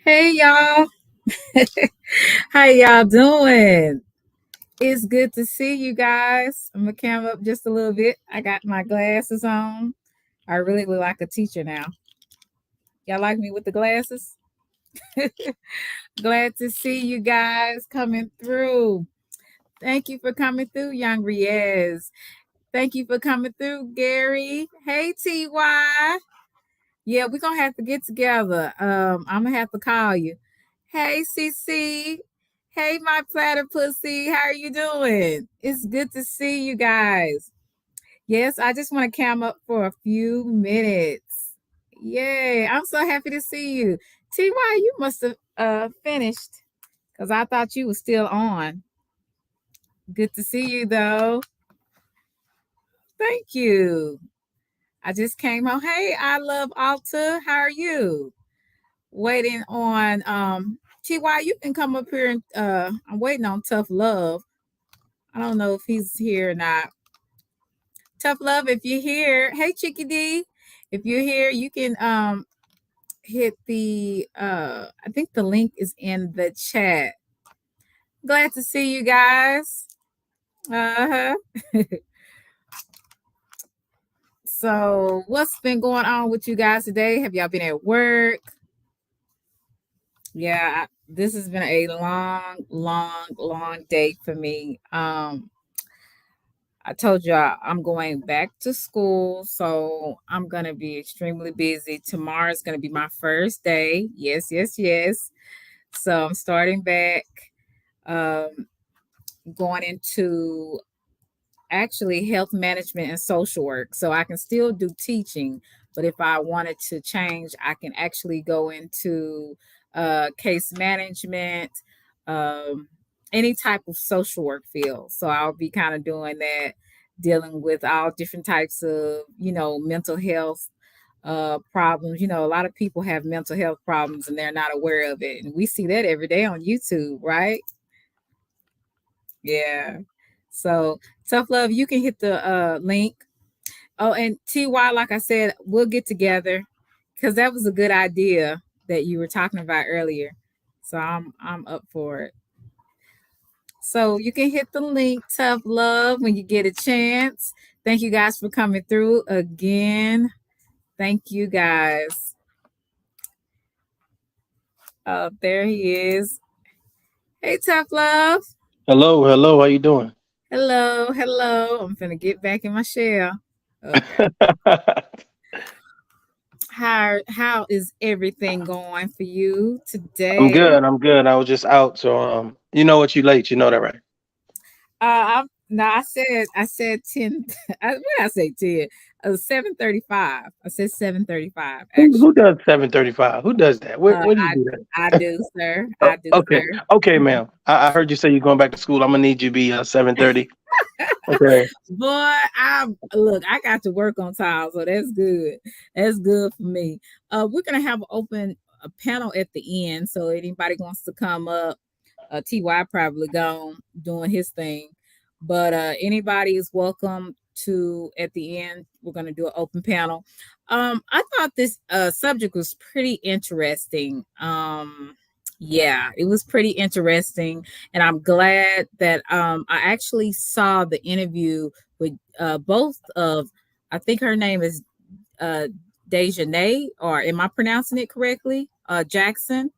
Hey y'all, how y'all doing? It's good to see you guys. I'm gonna cam up just a little bit. I got my glasses on. I really look like a teacher now. Y'all like me with the glasses? Glad to see you guys coming through. Thank you for coming through, young Riaz. Thank you for coming through, Gary. Hey TY. Yeah, we're gonna have to get together. I'm gonna have to call you. Hey CC. Hey my platypussy. How are you doing? It's good to see you guys. Yes, I just want to cam up for a few minutes. Yay. I'm so happy to see you. TY, you must have finished because I thought you were still on. Good to see you though. Thank you. I just came home. Hey, I love Alta. How are you? Waiting on TY, you can come up here and I'm waiting on Tough Love. I don't know if he's here or not. Tough Love, if you're here, hey Chicky D. If you're here, you can hit the I think the link is in the chat. Glad to see you guys. Uh-huh. So what's been going on with you guys today? Have y'all been at work? Yeah, this has been a long day for me. I told you I'm going back to school, so I'm gonna be extremely busy. Tomorrow's gonna be my first day. Yes, yes, yes. So I'm starting back, um, going into actually health management and social work. So I can still do teaching, but if I wanted to change, I can actually go into case management, um, any type of social work field. So I'll be kind of doing that, dealing with all different types of, mental health problems. A lot of people have mental health problems and they're not aware of it. And we see that every day on YouTube, right? Yeah. So tough love, you can hit the link. Oh, and TY, like I said, we'll get together because that was a good idea that you were talking about earlier. So I'm up for it. So you can hit the link, tough love, when you get a chance. Thank you guys for coming through again. Thank you guys. Oh, there he is. Hey, tough love. Hello, hello. How you doing? Hello, hello. I'm gonna get back in my shell. Okay. How is everything going for you I'm today? good. I'm good. I was just out, so you know what? You late. You know that, right? No, I said 10. What did I say 10? 7:35. I said 7:35 Who actually. does 7:35? Who does that? Where do you I do that? I do, sir. I do, Okay, sir. okay, ma'am. I heard you say you're going back to school. I'm gonna need you to be 7:30. Okay. Boy, I got to work on time, so that's good. That's good for me. We're gonna have a panel at the end, so anybody wants to come up, TY probably gone doing his thing, but anybody is welcome to at the end. We're gonna do an open panel. I thought this subject was pretty interesting. Yeah, it was pretty interesting, and I'm glad that I actually saw the interview with both of, I think her name is uh, Dejanay, or am I pronouncing it correctly? Jackson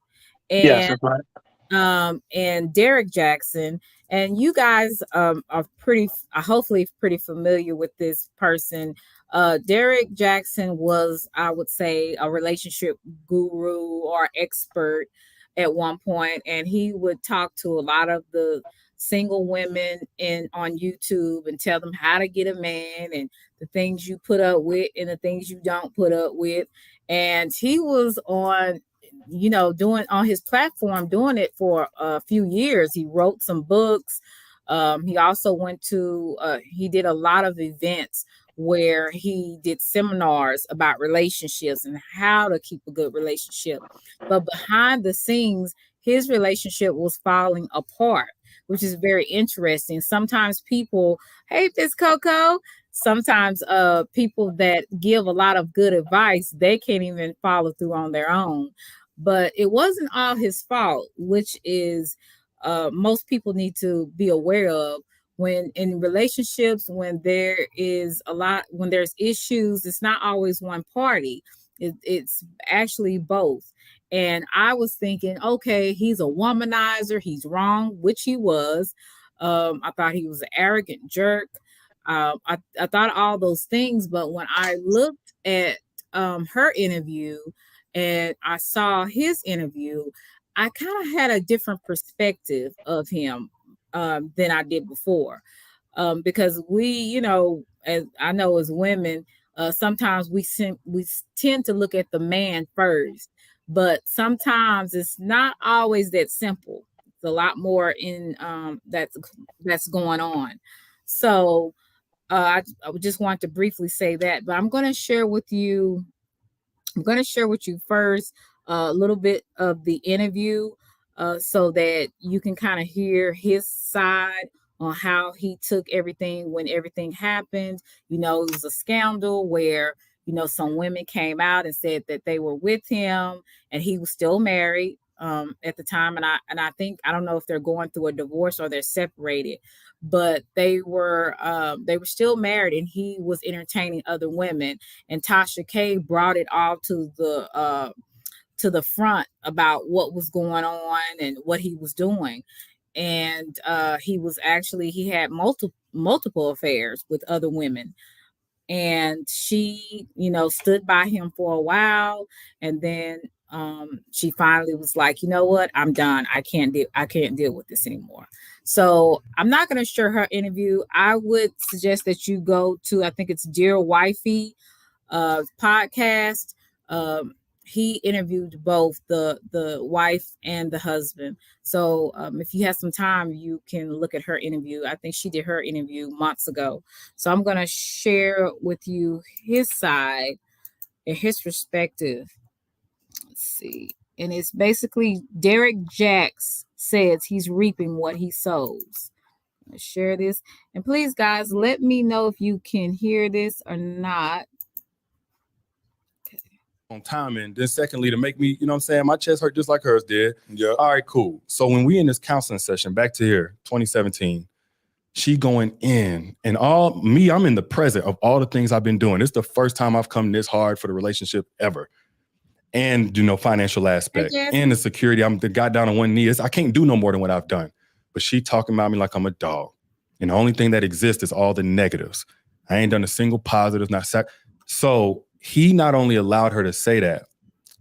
Yes, and that's right. Derrick Jaxn. And you guys are pretty, hopefully, pretty familiar with this person. Derrick Jaxn was, I would say, a relationship guru or expert at one point, and he would talk to a lot of the single women in on YouTube and tell them how to get a man and the things you put up with and the things you don't put up with. And he was on, doing on his platform, doing it for a few years. He wrote some books. He also he did a lot of events where he did seminars about relationships and how to keep a good relationship. But behind the scenes, his relationship was falling apart, which is very interesting. Sometimes people, hey, Miss Coco, sometimes people that give a lot of good advice, they can't even follow through on their own. but it wasn't all his fault, which is most people need to be aware of when in relationships, when there is a lot, when there's issues, it's not always one party. It's actually both. And I was thinking, okay, he's a womanizer, he's wrong, which he was. I thought he was an arrogant jerk. I thought all those things, but when I looked at her interview and I saw his interview, I kind of had a different perspective of him than I did before. Because we, as I know as women, sometimes we tend to look at the man first, but sometimes it's not always that simple. It's a lot more in that's going on. So I would just want to briefly say that, but I'm going to share with you first a little bit of the interview so that you can kind of hear his side on how he took everything when everything happened. It was a scandal where, some women came out and said that they were with him and he was still married at the time. And I think, I don't know if they're going through a divorce or they're separated, but they were still married and he was entertaining other women, and Tasha K brought it all to the front about what was going on and what he was doing. And he had multiple affairs with other women, and she stood by him for a while, and then she finally was like, you know what, I'm done. I can't deal with this anymore. So I'm not going to share her interview. I would suggest that you go to, I think it's Dear Wifey podcast. He interviewed both the wife and the husband. So if you have some time, you can look at her interview. I think she did her interview months ago. So I'm going to share with you his side and his perspective. Let's see. And it's basically Derrick Jaxn says he's reaping what he sows. Let's share this. And please, guys, let me know if you can hear this or not. On time, and then secondly, to make me, I'm saying, my chest hurt just like hers did. Yeah. All right, cool. So when we in this counseling session, back to here, 2017, she going in, and I'm in the present of all the things I've been doing. It's the first time I've come this hard for the relationship ever. And, financial aspect and the security. I'm got down on one knee. I can't do no more than what I've done. But she talking about me like I'm a dog. And the only thing that exists is all the negatives. I ain't done a single positive, So he not only allowed her to say that,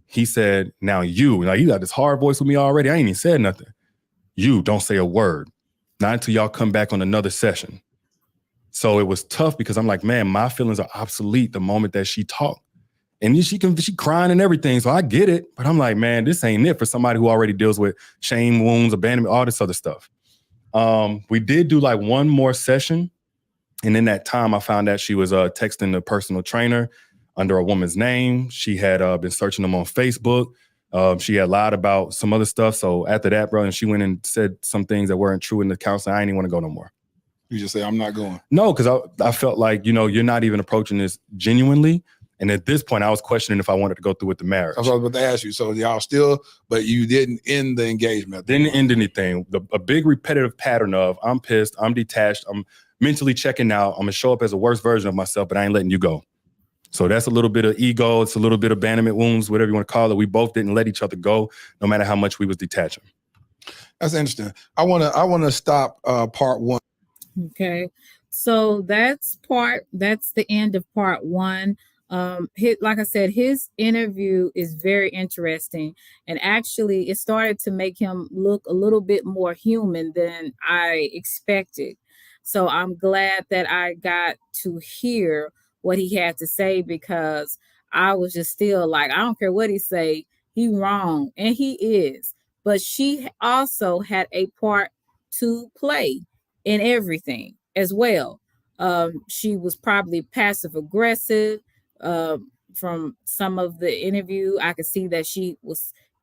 he said, now you got this hard voice with me already. I ain't even said nothing. You don't say a word. Not until y'all come back on another session. So it was tough because I'm like, man, my feelings are obsolete the moment that she talked. And she crying and everything. So I get it. But I'm like, man, this ain't it for somebody who already deals with shame, wounds, abandonment, all this other stuff. We did do like one more session. And in that time, I found out she was texting the personal trainer under a woman's name. She had been searching them on Facebook. She had lied about some other stuff. So after that, bro, and she went and said some things that weren't true in the counseling. I didn't even want to go no more. You just say, I'm not going. No, because I felt like, you're not even approaching this genuinely. And at this point, I was questioning if I wanted to go through with the marriage. I was about to ask you. So y'all still, but you didn't end the engagement. Didn't end anything. A big repetitive pattern of I'm pissed, I'm detached, I'm mentally checking out. I'm going to show up as a worse version of myself, but I ain't letting you go. So that's a little bit of ego. It's a little bit of abandonment wounds, whatever you want to call it. We both didn't let each other go, no matter how much we was detaching. That's interesting. I want to stop part one. Okay. So that's the end of part one. Like I said, his interview is very interesting, and actually it started to make him look a little bit more human than I expected. So I'm glad that I got to hear what he had to say, because I was just still like, I don't care what he say, he wrong, and he is. But she also had a part to play in everything as well. She was probably passive aggressive. From some of the interview, I could see that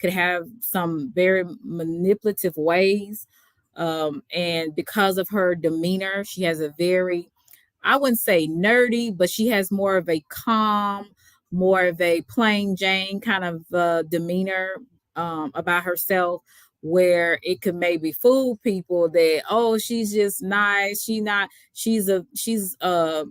could have some very manipulative ways. And because of her demeanor, she has a very, I wouldn't say nerdy, but she has more of a calm, more of a plain Jane kind of demeanor. about herself, where it could maybe fool people that, oh, she's just nice, she's a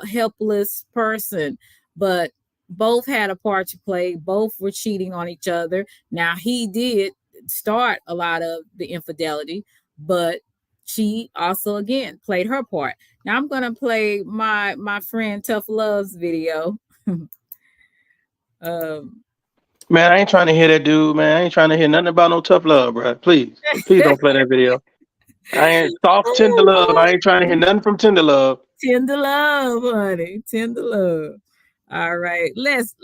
helpless person. But both had a part to play. Both were cheating on each other. Now, he did start a lot of the infidelity, but she also again played her part. Now I'm gonna play my friend Toughlove's video. um Man, I ain't trying to hear that dude, man. I ain't trying to hear nothing about no tough love, bro. Please. Please don't play that video. I ain't soft tender love. I ain't trying to hear nothing from tender love. Tender love, honey. Tender love. All right. Let's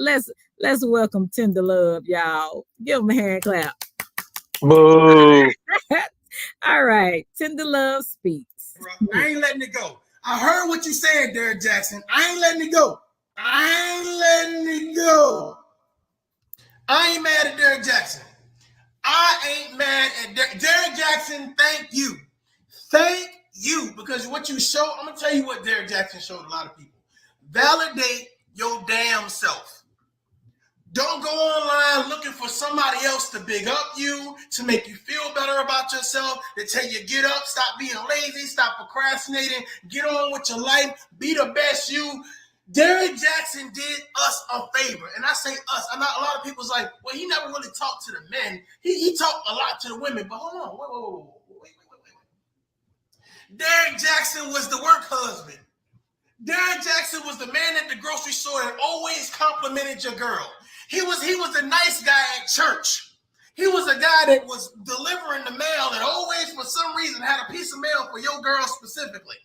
welcome Tender Love, y'all. Give him a hand clap. Boo. All right. Tender Love speaks. I ain't letting it go. I heard what you said, Derrick Jaxn. I ain't letting it go. I ain't letting it go. I ain't mad at Derrick Jaxn. I ain't mad at Derrick Jaxn. Thank you. Thank you. Because what you show, I'm going to tell you what Derrick Jaxn showed a lot of people. Validate your damn self. Don't go online looking for somebody else to big up you, to make you feel better about yourself, to tell you get up, stop being lazy, stop procrastinating, get on with your life, be the best you. Derrick Jaxn did us a favor. And I say us. I'm not, a lot of people's like, well, he never really talked to the men. He talked a lot to the women. But hold on. Wait. Derrick Jaxn was the work husband. Derrick Jaxn was the man at the grocery store that always complimented your girl. He was the nice guy at church. He was a guy that was delivering the mail and always, for some reason, had a piece of mail for your girl specifically.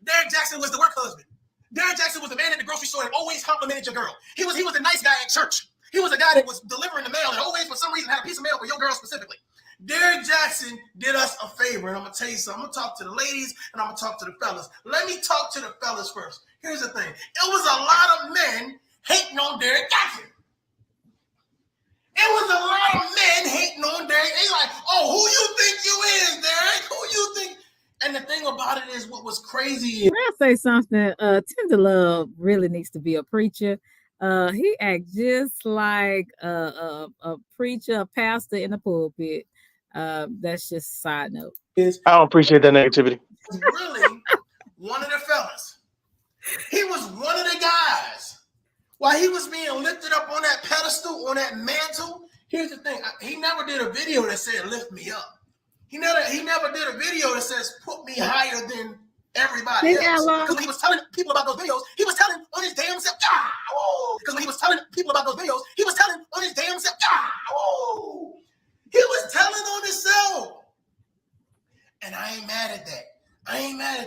Derrick Jaxn was the work husband. Derrick Jaxn was the man at the grocery store that always complimented your girl. He was the nice guy at church. He was a guy that was delivering the mail and always, for some reason, had a piece of mail for your girl specifically. Derrick Jaxn did us a favor, and I'm going to tell you something. I'm going to talk to the ladies, and I'm going to talk to the fellas. Let me talk to the fellas first. Here's the thing. It was a lot of men hating on Derrick Jaxn. It was a lot of men hating on Derrick. They like, oh, who you think you is, Derrick? Who you think? And the thing about it is, what was crazy is... Can I say something? Tender Love really needs to be a preacher. He acts just like a preacher, a pastor in the pulpit. That's just a side note. I don't appreciate that negativity. Really one of the fellas. He was one of the guys. While he was being lifted up on that pedestal, on that mantle, here's the thing. He never did a video that said, lift me up. He never did a video that says, put me higher than everybody else. Because when he was telling people about those videos, he was telling on his damn self, because when he was telling people about those videos, he was telling on his damn self, he was telling on himself. And I ain't mad at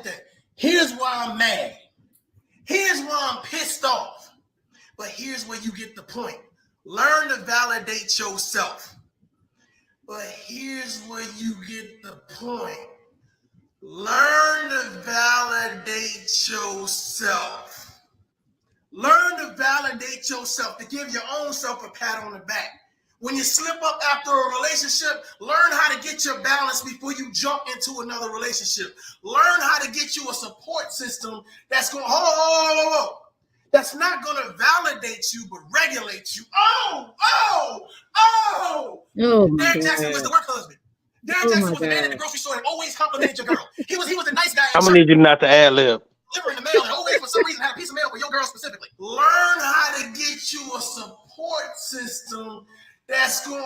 that. Here's why I'm mad. Here's why I'm pissed off. But here's where you get the point. Learn to validate yourself. But here's where you get the point. Learn to validate yourself. Learn to validate yourself, to give your own self a pat on the back. When you slip up after a relationship, learn how to get your balance before you jump into another relationship. Learn how to get you a support system that's going to that's not going to validate you, but regulate you. Derrick Jaxn was the work husband. Derrick Jaxn was the man at the grocery store that always complimented your girl. He was the nice guy. I'm going to need you not to ad lib. Delivering the mail and always, for some reason, had a piece of mail for your girl specifically. Learn how to get you a support system that's going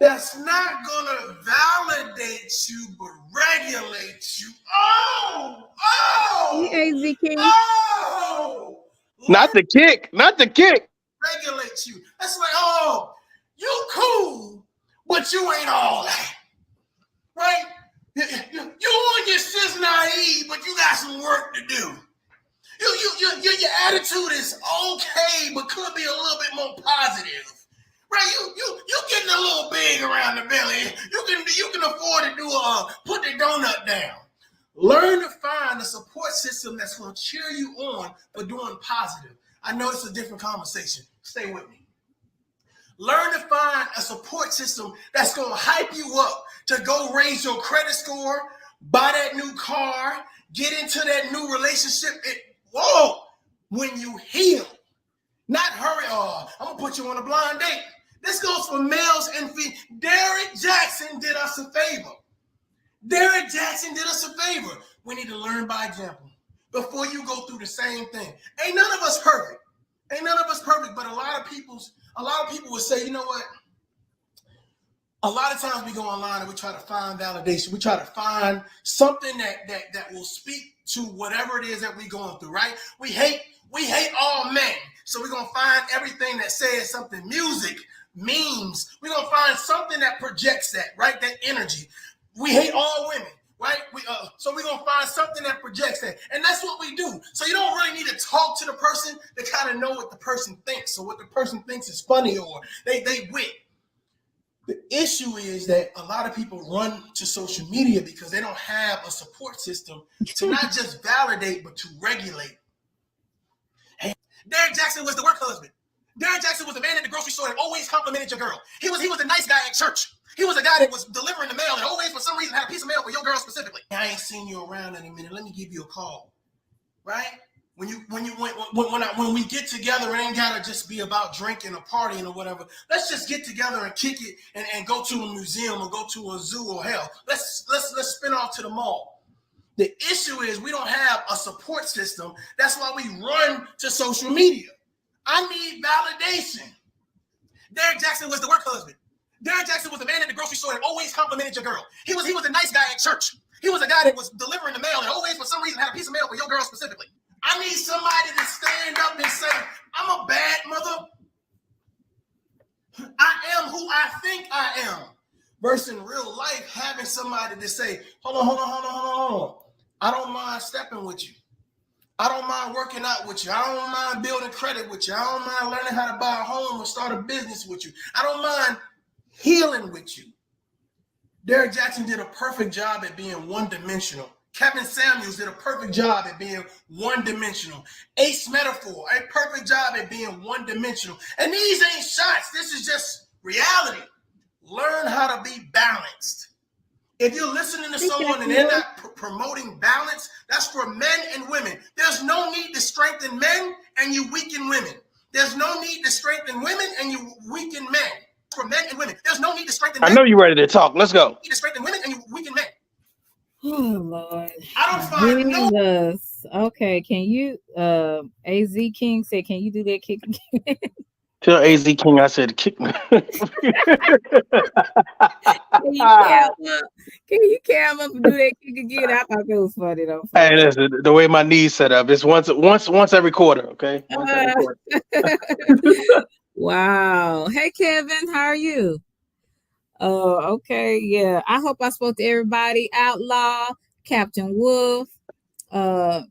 that's not going to validate you, but regulate you. Not the kick. Regulate you. That's like, you cool, but you ain't all that. Right? You on your sis naive, but you got some work to do. Your attitude is okay, but could be a little bit more positive. Right? You getting a little big around the belly. You can afford to do put the donut down. Learn to find a support system that's going to cheer you on, but doing positive. I know it's a different conversation. Stay with me. Learn to find a support system that's going to hype you up to go raise your credit score, buy that new car, get into that new relationship. When you heal. Not hurry. I'm going to gonna put you on a blind date. This goes for males and females. Derrick Jaxn did us a favor. Derrick Jaxn did us a favor. We need to learn by example before you go through the same thing. Ain't none of us perfect. Ain't none of us perfect, but a lot of people would say, you know what? A lot of times we go online and we try to find validation. We try to find something that will speak to whatever it is that we're going through, right? We hate all men. So we're gonna find everything that says something, music, memes. We're gonna find something that projects that, right? That energy. We hate all women, right? So we're gonna find something that projects that. And that's what we do. So you don't really need to talk to the person to kind of know what the person thinks or what the person thinks is funny or they wit. The issue is that a lot of people run to social media because they don't have a support system to not just validate, but to regulate. Hey, Derrick Jaxn was the work husband. Derrick Jaxn was the man at the grocery store that always complimented your girl. He was a nice guy at church. He was a guy that was delivering the mail and always, for some reason, had a piece of mail for your girl specifically. I ain't seen you around in a minute. Let me give you a call, right? When we get together, it ain't gotta just be about drinking or partying or whatever. Let's just get together and kick it and go to a museum or go to a zoo or hell. Let's spin off to the mall. The issue is we don't have a support system. That's why we run to social media. I need validation. Derrick Jaxn was the work husband. Derrick Jaxn was the man at the grocery store that always complimented your girl. He was a nice guy at church. He was a guy that was delivering the mail and always, for some reason, had a piece of mail for your girl specifically. I need somebody to stand up and say, I'm a bad mother. I am who I think I am. Versus in real life, having somebody to say, hold on. I don't mind stepping with you. I don't mind working out with you. I don't mind building credit with you. I don't mind learning how to buy a home or start a business with you. I don't mind healing with you. Derrick Jaxn did a perfect job at being one-dimensional. Kevin Samuels did a perfect job at being one-dimensional. Ace Metaphor, a perfect job at being one-dimensional. And these ain't shots. This is just reality. Learn how to be balanced. If you're listening to someone and they're not promoting balance, that's for men and women. There's no need to strengthen men and you weaken women. There's no need to strengthen women and you weaken men. For men and women, there's no need to strengthen men. I know you're ready to talk. Let's go. You need to strengthen women and you weaken men. Oh Lord. I don't find Jesus. Okay, can you AZ King said, can you do that kick again? Tell AZ King I said kick me. Can you cam up and do that kick again? I thought it was funny though. Hey, listen, the way my knees set up, it's once every quarter, okay? Once every quarter. Wow. Hey Kevin, how are you? Oh, okay, yeah. I hope I spoke to everybody. Outlaw, Captain Wolf,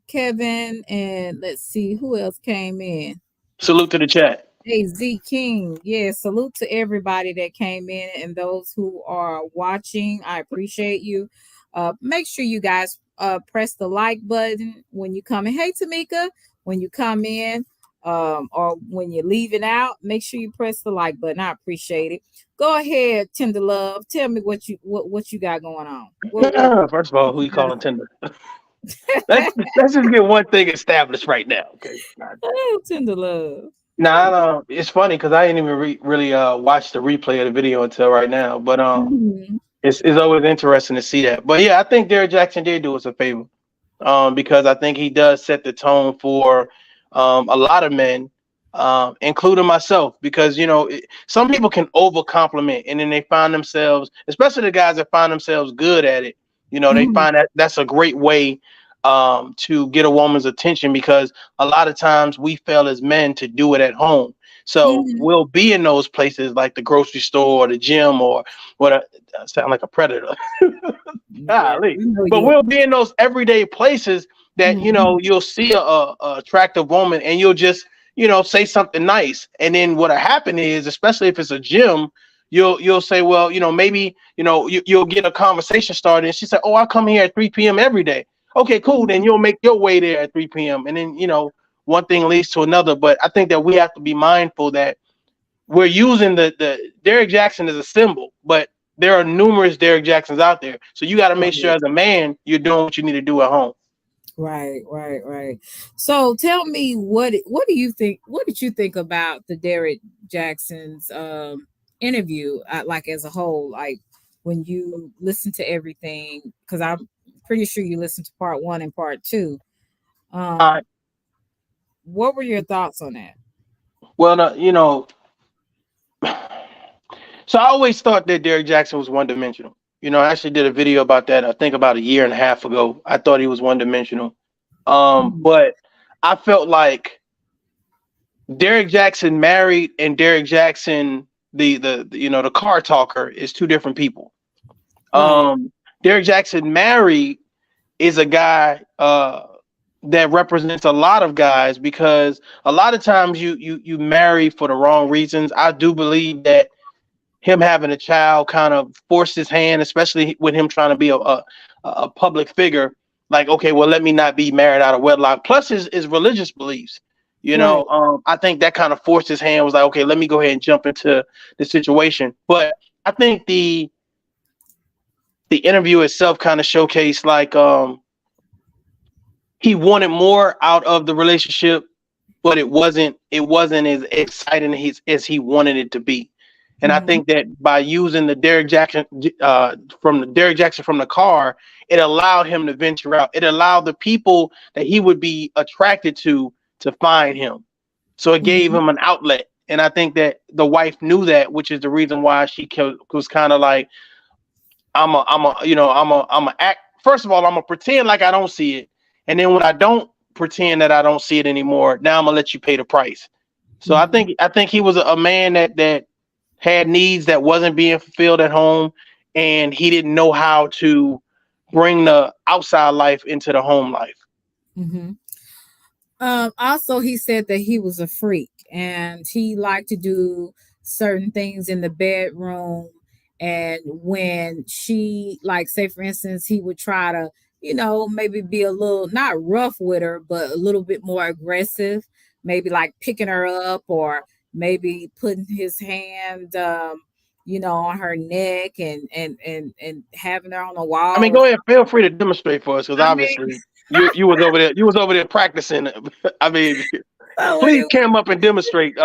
Kevin, and let's see who else came in. Salute to the chat. Hey, Z King. Yeah, salute to everybody that came in and those who are watching. I appreciate you. Make sure you guys press the like button when you come in. Hey, Tamika, when you come in or when you're leaving out, make sure you press the like button. I appreciate it. Go ahead, Tender Love. Tell me what you got going on. First of all, who you calling Tender? let's just get one thing established right now, okay? Oh, Tender Love. Nah, it's funny because I didn't even really watch the replay of the video until right now. But it's always interesting to see that. But yeah, I think Derrick Jaxn did do us a favor because I think he does set the tone for a lot of men, including myself. Because some people can over compliment and then they find themselves, especially the guys that find themselves good at it. They find that's a great way to get a woman's attention, because a lot of times we fail as men to do it at home. So we'll be in those places like the grocery store or the gym or I sound like a predator. Golly. But we'll be in those everyday places that you'll see a attractive woman and you'll just say something nice, and then what'll happen is, especially if it's a gym, you'll say, well, maybe you'll get a conversation started, and she said, oh, I come here at 3 p.m. every day. Okay, cool. Then you'll make your way there at 3 p.m. And then, one thing leads to another. But I think that we have to be mindful that we're using the Derrick Jaxn as a symbol, but there are numerous Derrick Jaxns out there. So you got to make sure as a man, you're doing what you need to do at home. Right. So tell me, what do you think? What did you think about the Derrick Jaxn's interview, like as a whole, like when you listen to everything, because I'm pretty sure you listened to part 1 and part 2. What were your thoughts on that? Well, so I always thought that Derrick Jaxn was one dimensional. I actually did a video about that, I think about a year and a half ago. I thought he was one dimensional. But I felt like Derrick Jaxn married and Derrick Jaxn, the car talker, is two different people. Right. Derrick Jaxn married is a guy that represents a lot of guys, because a lot of times you marry for the wrong reasons. I do believe that him having a child kind of forced his hand, especially with him trying to be a public figure. Like, okay, well, let me not be married out of wedlock. Plus his religious beliefs. Right. I think that kind of forced his hand. Was like, okay, let me go ahead and jump into the situation. But I think the interview itself kind of showcased like he wanted more out of the relationship, but it wasn't as exciting as he wanted it to be. And I think that by using the Derrick Jaxn from the car, it allowed him to venture out. It allowed the people that he would be attracted to find him. So it gave him an outlet. And I think that the wife knew that, which is the reason why she was kind of like, I'm a act. First of all, I'm gonna pretend like I don't see it, and then when I don't pretend that I don't see it anymore, now I'm gonna let you pay the price. So I think he was a man that had needs that wasn't being fulfilled at home, and he didn't know how to bring the outside life into the home life. Also, he said that he was a freak and he liked to do certain things in the bedroom. And when she, like, say for instance, he would try to, maybe be a little not rough with her, but a little bit more aggressive, maybe like picking her up or maybe putting his hand, on her neck and having her on the wall. I mean, go ahead, feel free to demonstrate for us, because obviously you was over there. You was over there practicing. I mean, please come up and demonstrate.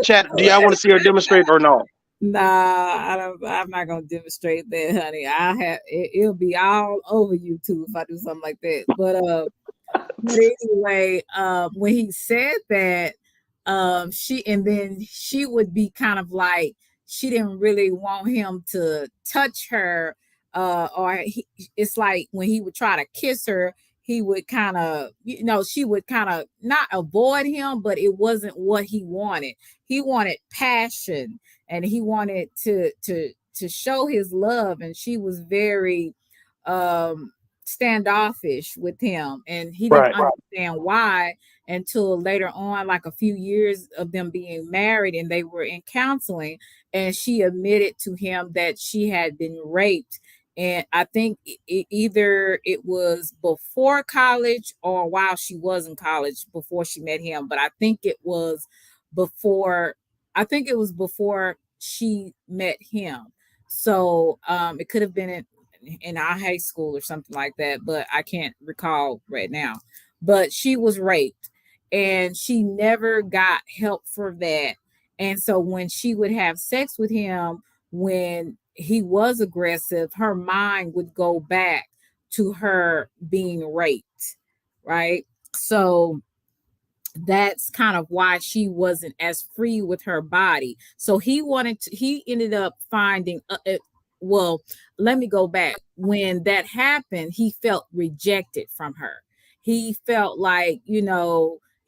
Chat, do y'all want to see her demonstrate or no? Nah, I don't. I'm not gonna demonstrate that, honey. It'll be all over YouTube if I do something like that. But anyway, when he said that, she would be kind of like she didn't really want him to touch her, it's like when he would try to kiss her, he would kind of, she would kind of not avoid him, but it wasn't what he wanted. He wanted passion and he wanted to show his love, and she was very standoffish with him, and he didn't understand why until later on, like a few years of them being married and they were in counseling, and she admitted to him that she had been raped. And I think either it was before college or while she was in college before she met him, but I think it was before she met him. So it could have been in our high school or something like that, but I can't recall right now. But she was raped and she never got help for that. And so when she would have sex with him, when he was aggressive, her mind would go back to her being raped, right? So that's kind of why she wasn't as free with her body. So he ended up finding well, let me go back. When that happened, he felt rejected from her. He felt like, he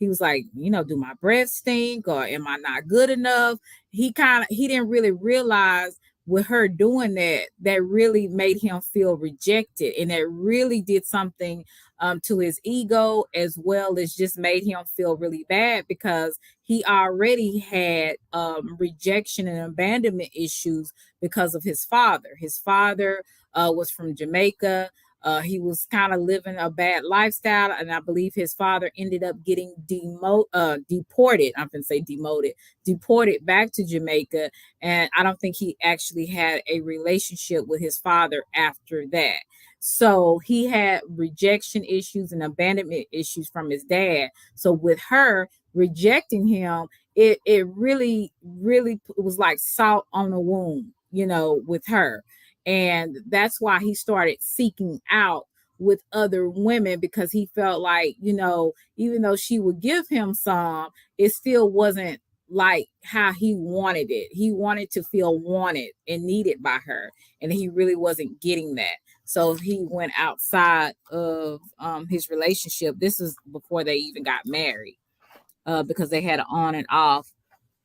was like, do my breath stink or am I not good enough? He didn't really realize with her doing that really made him feel rejected, and that really did something to his ego, as well as just made him feel really bad because he already had rejection and abandonment issues because of his father. His father was from Jamaica. He was kind of living a bad lifestyle, and I believe his father ended up getting deported. I'm going to say deported back to Jamaica, and I don't think he actually had a relationship with his father after that. So he had rejection issues and abandonment issues from his dad. So with her rejecting him, it really was like salt on the wound, you know, with her. And that's why he started seeking out with other women, because he felt like, you know, even though she would give him some, it still wasn't like how he wanted it. He wanted to feel wanted and needed by her, and he really wasn't getting that. So he went outside of his relationship. This is before they even got married, because they had an on and off.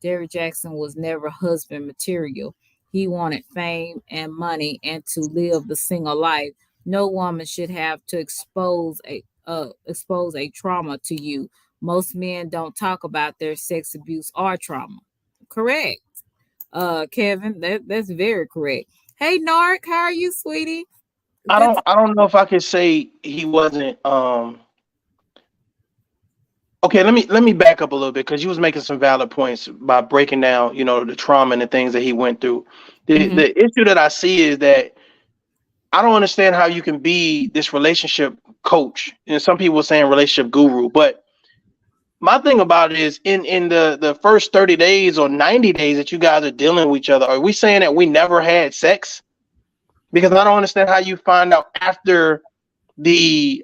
Derrick Jaxn was never husband material. He wanted fame and money and to live the single life. No woman should have to expose a trauma to you. Most men don't talk about their sex abuse or trauma. Correct. Kevin, that's very correct. Hey Nark, how are you, sweetie? I don't know if I could say he wasn't okay, let me back up a little bit, because you was making some valid points by breaking down, you know, the trauma and the things that he went through. The issue that I see is that I don't understand how you can be this relationship coach, and some people are saying relationship guru, but my thing about it is, in the first 30 days or 90 days that you guys are dealing with each other, are we saying that we never had sex? Because I don't understand how you find out after the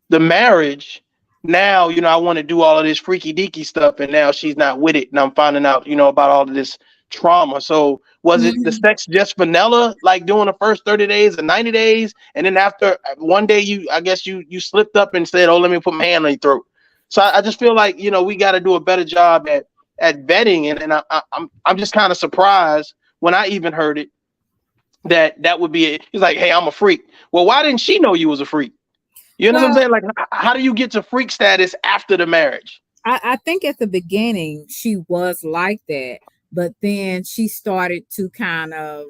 marriage. Now, you know, I want to do all of this freaky deaky stuff, and now she's not with it, and I'm finding out, you know, about all of this trauma. So was it the sex just vanilla, like doing the first 30 days or 90 days, and then after one day I guess you slipped up and said, oh, let me put my hand on your throat? So I just feel like, you know, we got to do a better job at vetting, and I'm just kind of surprised when I even heard it, that would be it. He's like, hey, I'm a freak. Well, why didn't she know you was a freak? You know what I'm saying? Like, how do you get to freak status after the marriage? I think at the beginning she was like that, but then she started to kind of,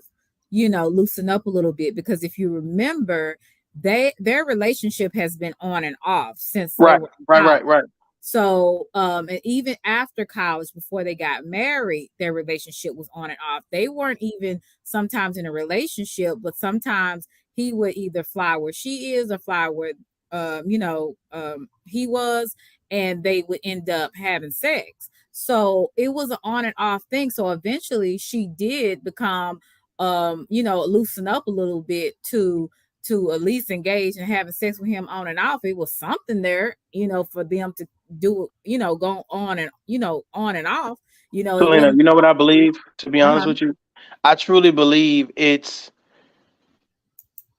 you know, loosen up a little bit, because if you remember, their relationship has been on and off since they were Right. So, and even after college, before they got married, their relationship was on and off. They weren't even sometimes in a relationship, but sometimes he would either fly where she is or fly where, he was, and they would end up having sex. So it was an on and off thing. So eventually she did become, loosen up a little bit to at least engage and having sex with him on and off. It was something there, you know, for them to do, you know, go on and, you know, on and off, you know. Selena, you know what I believe, to be honest with you? I truly believe it's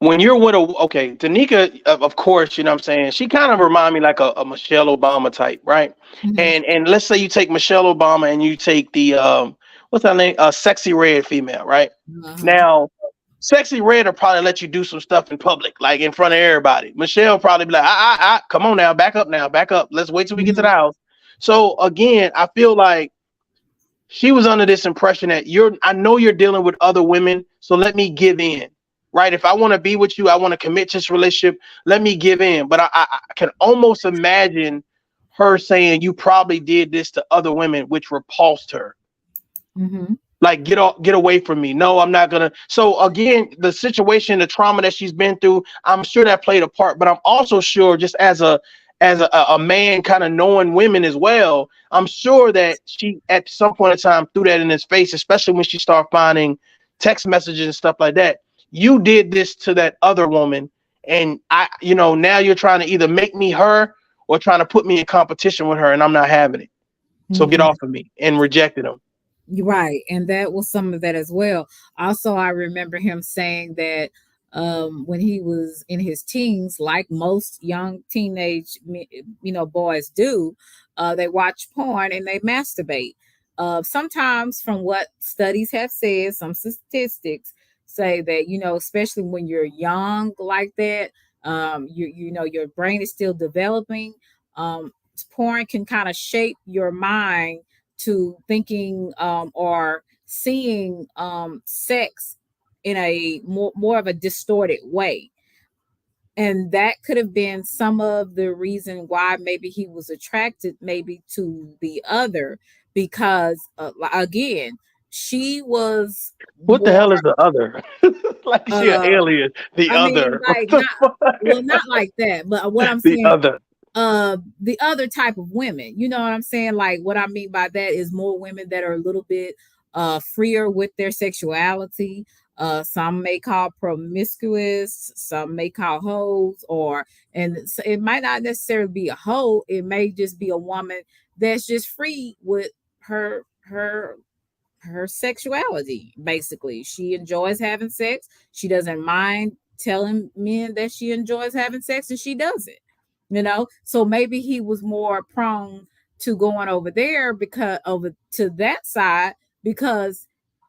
when you're with Danica, of course, you know what I'm saying, she kind of remind me like a Michelle Obama type, right? And let's say you take Michelle Obama and you take the what's her name, Sexy Red female, right? Now Sexy Red will probably let you do some stuff in public, like in front of everybody. Michelle probably be like, come on now, back up, let's wait till we get to the house. So again, I feel like she was under this impression that I know you're dealing with other women, so let me give in. Right? If I want to be with you, I want to commit to this relationship, let me give in. But I can almost imagine her saying, you probably did this to other women, which repulsed her. Like, get away from me. No, I'm not gonna. So again, the situation, the trauma that she's been through, I'm sure that played a part. But I'm also sure, just as a man kind of knowing women as well, I'm sure that she at some point in time threw that in his face, especially when she started finding text messages and stuff like that. You did this to that other woman, and now you're trying to either make me her or trying to put me in competition with her, and I'm not having it. So get off of me, and rejected him. Right. And that was some of that as well. Also, I remember him saying that when he was in his teens, like most young teenage, boys do, they watch porn and they masturbate. Sometimes, from what studies have said, some statistics say that, especially when you're young like that, your brain is still developing. Porn can kind of shape your mind to thinking or seeing sex in a more of a distorted way. And that could have been some of the reason why maybe he was attracted maybe to the other, because again, she was what the hell is the other? Like she an alien. The other. Not like that. But what I'm the saying, other. the other type of women. You know what I'm saying? Like, what I mean by that is more women that are a little bit freer with their sexuality. Some may call promiscuous, some may call hoes, and it might not necessarily be a hoe. It may just be a woman that's just free with her her sexuality. Basically, she enjoys having sex. She doesn't mind telling men that she enjoys having sex, and she does it. So maybe he was more prone to going over there, because over to that side, because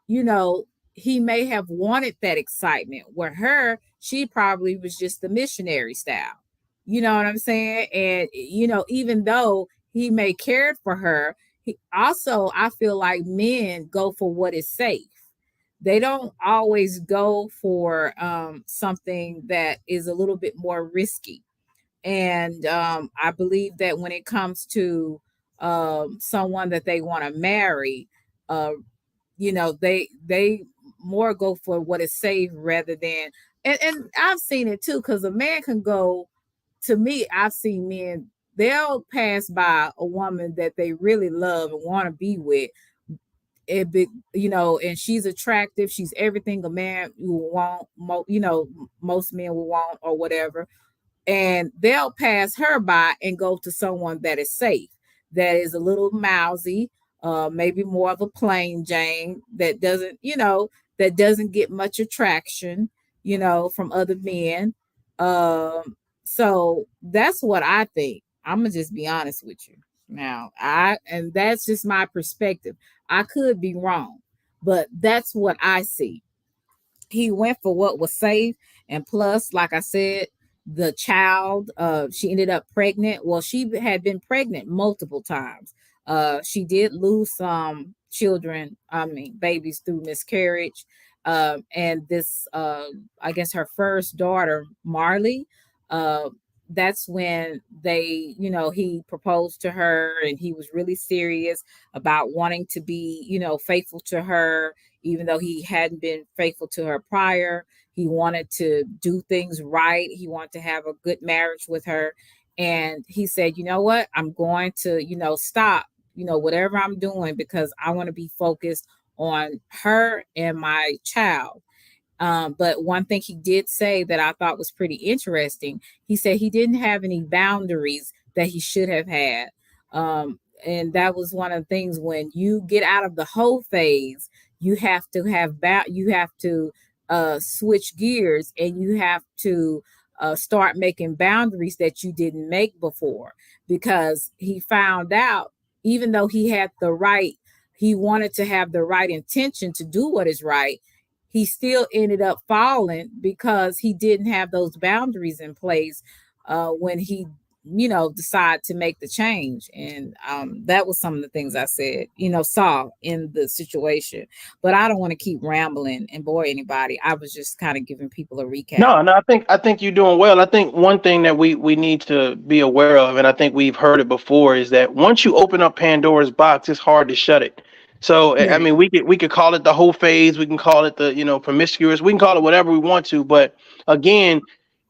you know he may have wanted that excitement. Where her, she probably was just the missionary style. You know what I'm saying? And even though he may cared for her, he also, I feel like men go for what is safe. They don't always go for something that is a little bit more risky. And I believe that when it comes to someone that they want to marry, uh, they more go for what is safe rather than. And I've seen it too, because a man can go. To me, I've seen men, they'll pass by a woman that they really love and want to be with. And she's attractive. She's everything a man will want. Most men will want, or whatever, and they'll pass her by and go to someone that is safe, that is a little mousy, maybe more of a plain Jane, that doesn't get much attraction, from other men. So that's what I think. I'm gonna just be honest with you now. And that's just my perspective. I could be wrong, but that's what I see. He went for what was safe, and plus, like I said, the child, she ended up pregnant. Well, she had been pregnant multiple times. She did lose some children, babies, through miscarriage. And this, I guess her first daughter, Marley, uh that's when he proposed to her, and he was really serious about wanting to be, faithful to her, even though he hadn't been faithful to her prior. He wanted to do things right. He wanted to have a good marriage with her. And he said, you know what? I'm going to, stop, whatever I'm doing, because I want to be focused on her and my child. But one thing he did say that I thought was pretty interesting, he said he didn't have any boundaries that he should have had. And that was one of the things, when you get out of the whole phase, you have to switch gears, and you have to start making boundaries that you didn't make before, because he found out, even though he wanted to have the right intention to do what is right, he still ended up falling because he didn't have those boundaries in place when he decide to make the change. And that was some of the things I said, saw in the situation. But I don't want to keep rambling and bore anybody. I was just kind of giving people a recap. No, I think you're doing well. I think one thing that we need to be aware of, and I think we've heard it before, is that once you open up Pandora's box, it's hard to shut it. So I mean, we could call it the whole phase, we can call it the promiscuous, we can call it whatever we want to, but again,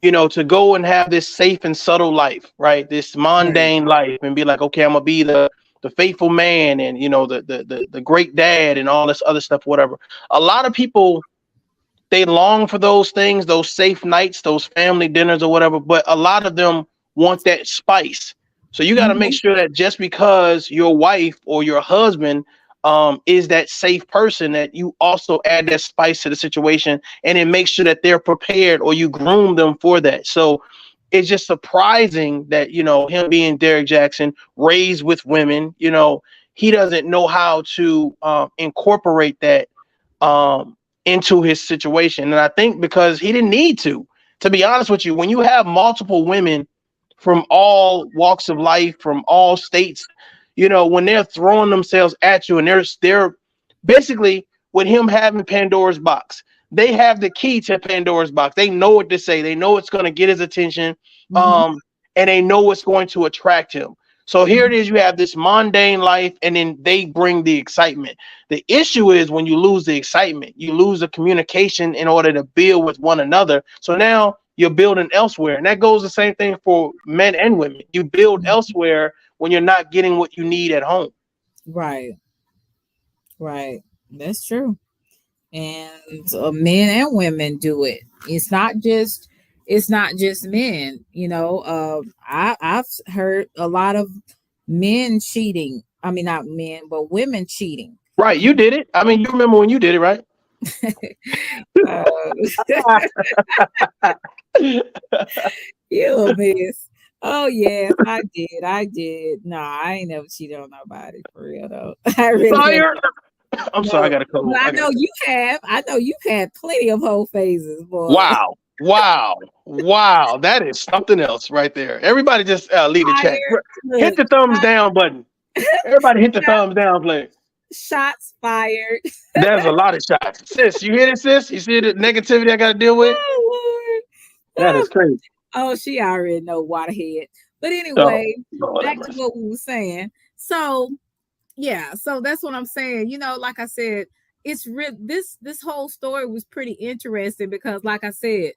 to go and have this safe and subtle life, right? This mundane life, and be like, okay, I'm gonna be the faithful man, and the great dad, and all this other stuff, whatever. A lot of people, they long for those things, those safe nights, those family dinners or whatever, but a lot of them want that spice. So you got to make sure that just because your wife or your husband is that safe person, that you also add that spice to the situation, and then make sure that they're prepared, or you groom them for that. So it's just surprising that, him being Derrick Jaxn, raised with women, he doesn't know how to incorporate that into his situation. And I think because he didn't need to be honest with you, when you have multiple women from all walks of life, from all states, when they're throwing themselves at you, and they're basically, with him having Pandora's box, they have the key to Pandora's box. They know what to say. They know it's going to get his attention. And they know it's going to attract him. So here it is, you have this mundane life, and then they bring the excitement. The issue is, when you lose the excitement, you lose the communication in order to build with one another. So now you're building elsewhere. And that goes the same thing for men and women. You build elsewhere when you're not getting what you need at home. Right. Right. That's true. And men and women do it. It's not just men. I've heard a lot of men cheating. I mean, not men, but women cheating. Right. You did it. I mean, you remember when you did it, right? uh, you a mess. Oh yes, I did. I did. No, I ain't never cheated on nobody for real though. I really Fire. I'm no, sorry, I got a cold. but I know you have. I know you've had plenty of whole phases, boy. Wow. Wow. That is something else right there. Everybody just leave the chat. Hit the thumbs down button. Everybody hit the thumbs down, please. Shots fired. There's a lot of shots. Sis, you hear this, sis? You see the negativity I got to deal with? Oh, That is crazy. Oh, she already know waterhead. But anyway, back to what we were saying. So, yeah, so that's what I'm saying. Like I said, it's this whole story was pretty interesting because, like I said,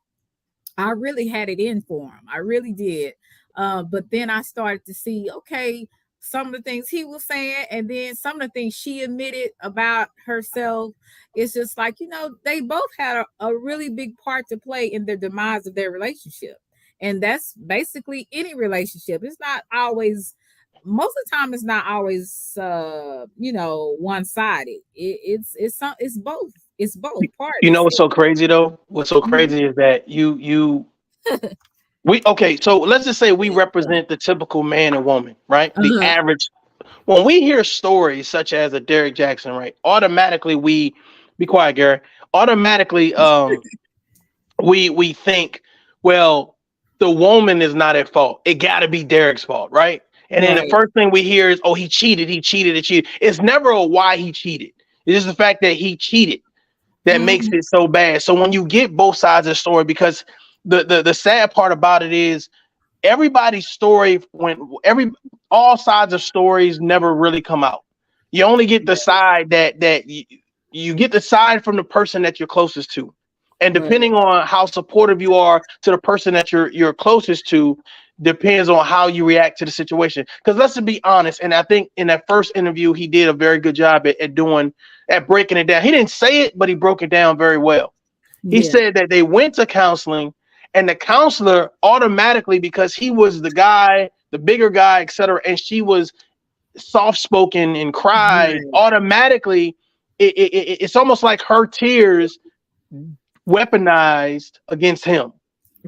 I really had it in for him. I really did. But then I started to see, okay, some of the things he was saying, and then some of the things she admitted about herself. It's just like, they both had a really big part to play in the demise of their relationship. And that's basically any relationship. It's not always, most of the time, it's not always, one-sided. It's both. It's both parties. You know what's so crazy though? What's so crazy is that so let's just say we represent the typical man and woman, right? The average. When we hear stories such as a Derrick Jaxn, right? Automatically be quiet, Gary. Automatically, we think, well, the woman is not at fault. It got to be Derrick's fault, right? And then the first thing we hear is, oh, he cheated. It's never a why he cheated. It is the fact that he cheated that makes it so bad. So when you get both sides of the story, because the sad part about it is everybody's story, all sides of stories never really come out. You only get the side that you get the side from the person that you're closest to. And depending on how supportive you are to the person that you're closest to, depends on how you react to the situation. Because let's be honest, and I think in that first interview, he did a very good job at breaking it down. He didn't say it, but he broke it down very well. He said that they went to counseling, and the counselor automatically, because he was the guy, the bigger guy, etc., and she was soft-spoken and cried, automatically, it's almost like her tears weaponized against him.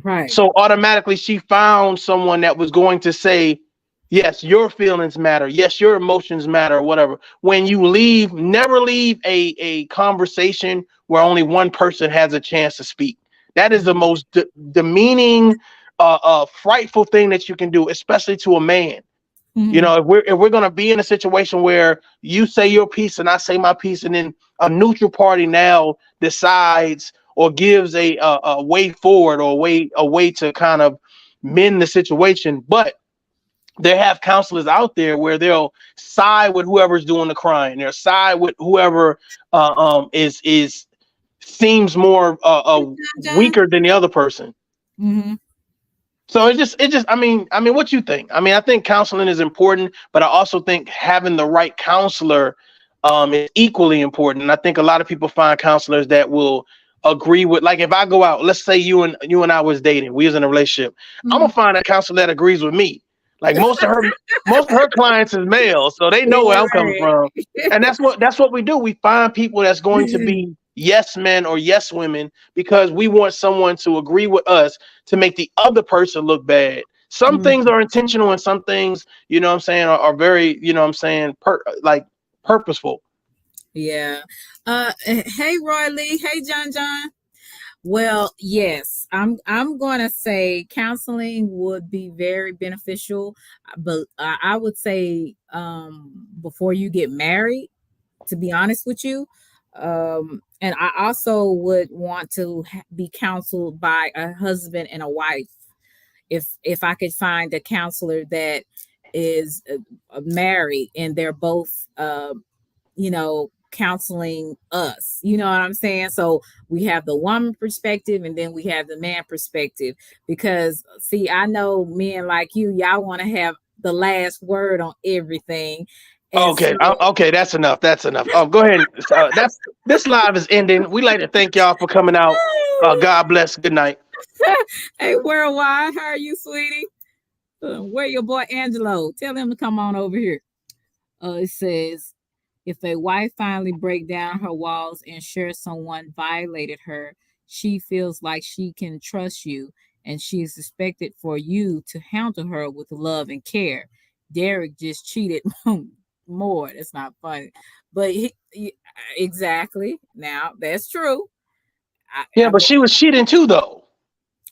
Right. So automatically she found someone that was going to say, yes, your feelings matter. Yes, your emotions matter, or whatever. When you leave, never leave a conversation where only one person has a chance to speak. That is the most demeaning, frightful thing that you can do, especially to a man. If we're going to be in a situation where you say your piece and I say my piece, and then a neutral party now decides or gives a way forward or a way to kind of mend the situation. But they have counselors out there where they'll side with whoever's doing the crying. They'll side with whoever is seems more weaker than the other person. So it just I mean what you think? I mean, I think counseling is important, but I also think having the right counselor is equally important. And I think a lot of people find counselors that will agree with, like, if I go out, let's say you and I was dating, we was in a relationship, I'm gonna find a counselor that agrees with me. Like most of her clients is male, so they know where I'm coming from. And that's what we do. We find people that's going to be yes men or yes women, because we want someone to agree with us to make the other person look bad. Some things are intentional, and some things, are very, purposeful. Yeah. Hey, Roy Lee. Hey, John. Well, yes, I'm going to say counseling would be very beneficial, but I would say before you get married, to be honest with you. And I also would want to be counseled by a husband and a wife. If I could find a counselor that is married and they're both, counseling us. You know what I'm saying? So we have the woman perspective and then we have the man perspective. Because see, I know men like you, y'all want to have the last word on everything. And Okay, so okay, that's enough. That's enough. Go ahead. That's this live is ending. We like to thank y'all for coming out. God bless. Good night. hey, worldwide, how are you, sweetie? Where your boy Angelo? Tell him to come on over here. It says, if a wife finally break down her walls and shares someone violated her, she feels like she can trust you, and she is expected for you to handle her with love and care. Derrick just cheated more. That's not funny, but exactly. Now that's true. Yeah, but she was cheating too, though.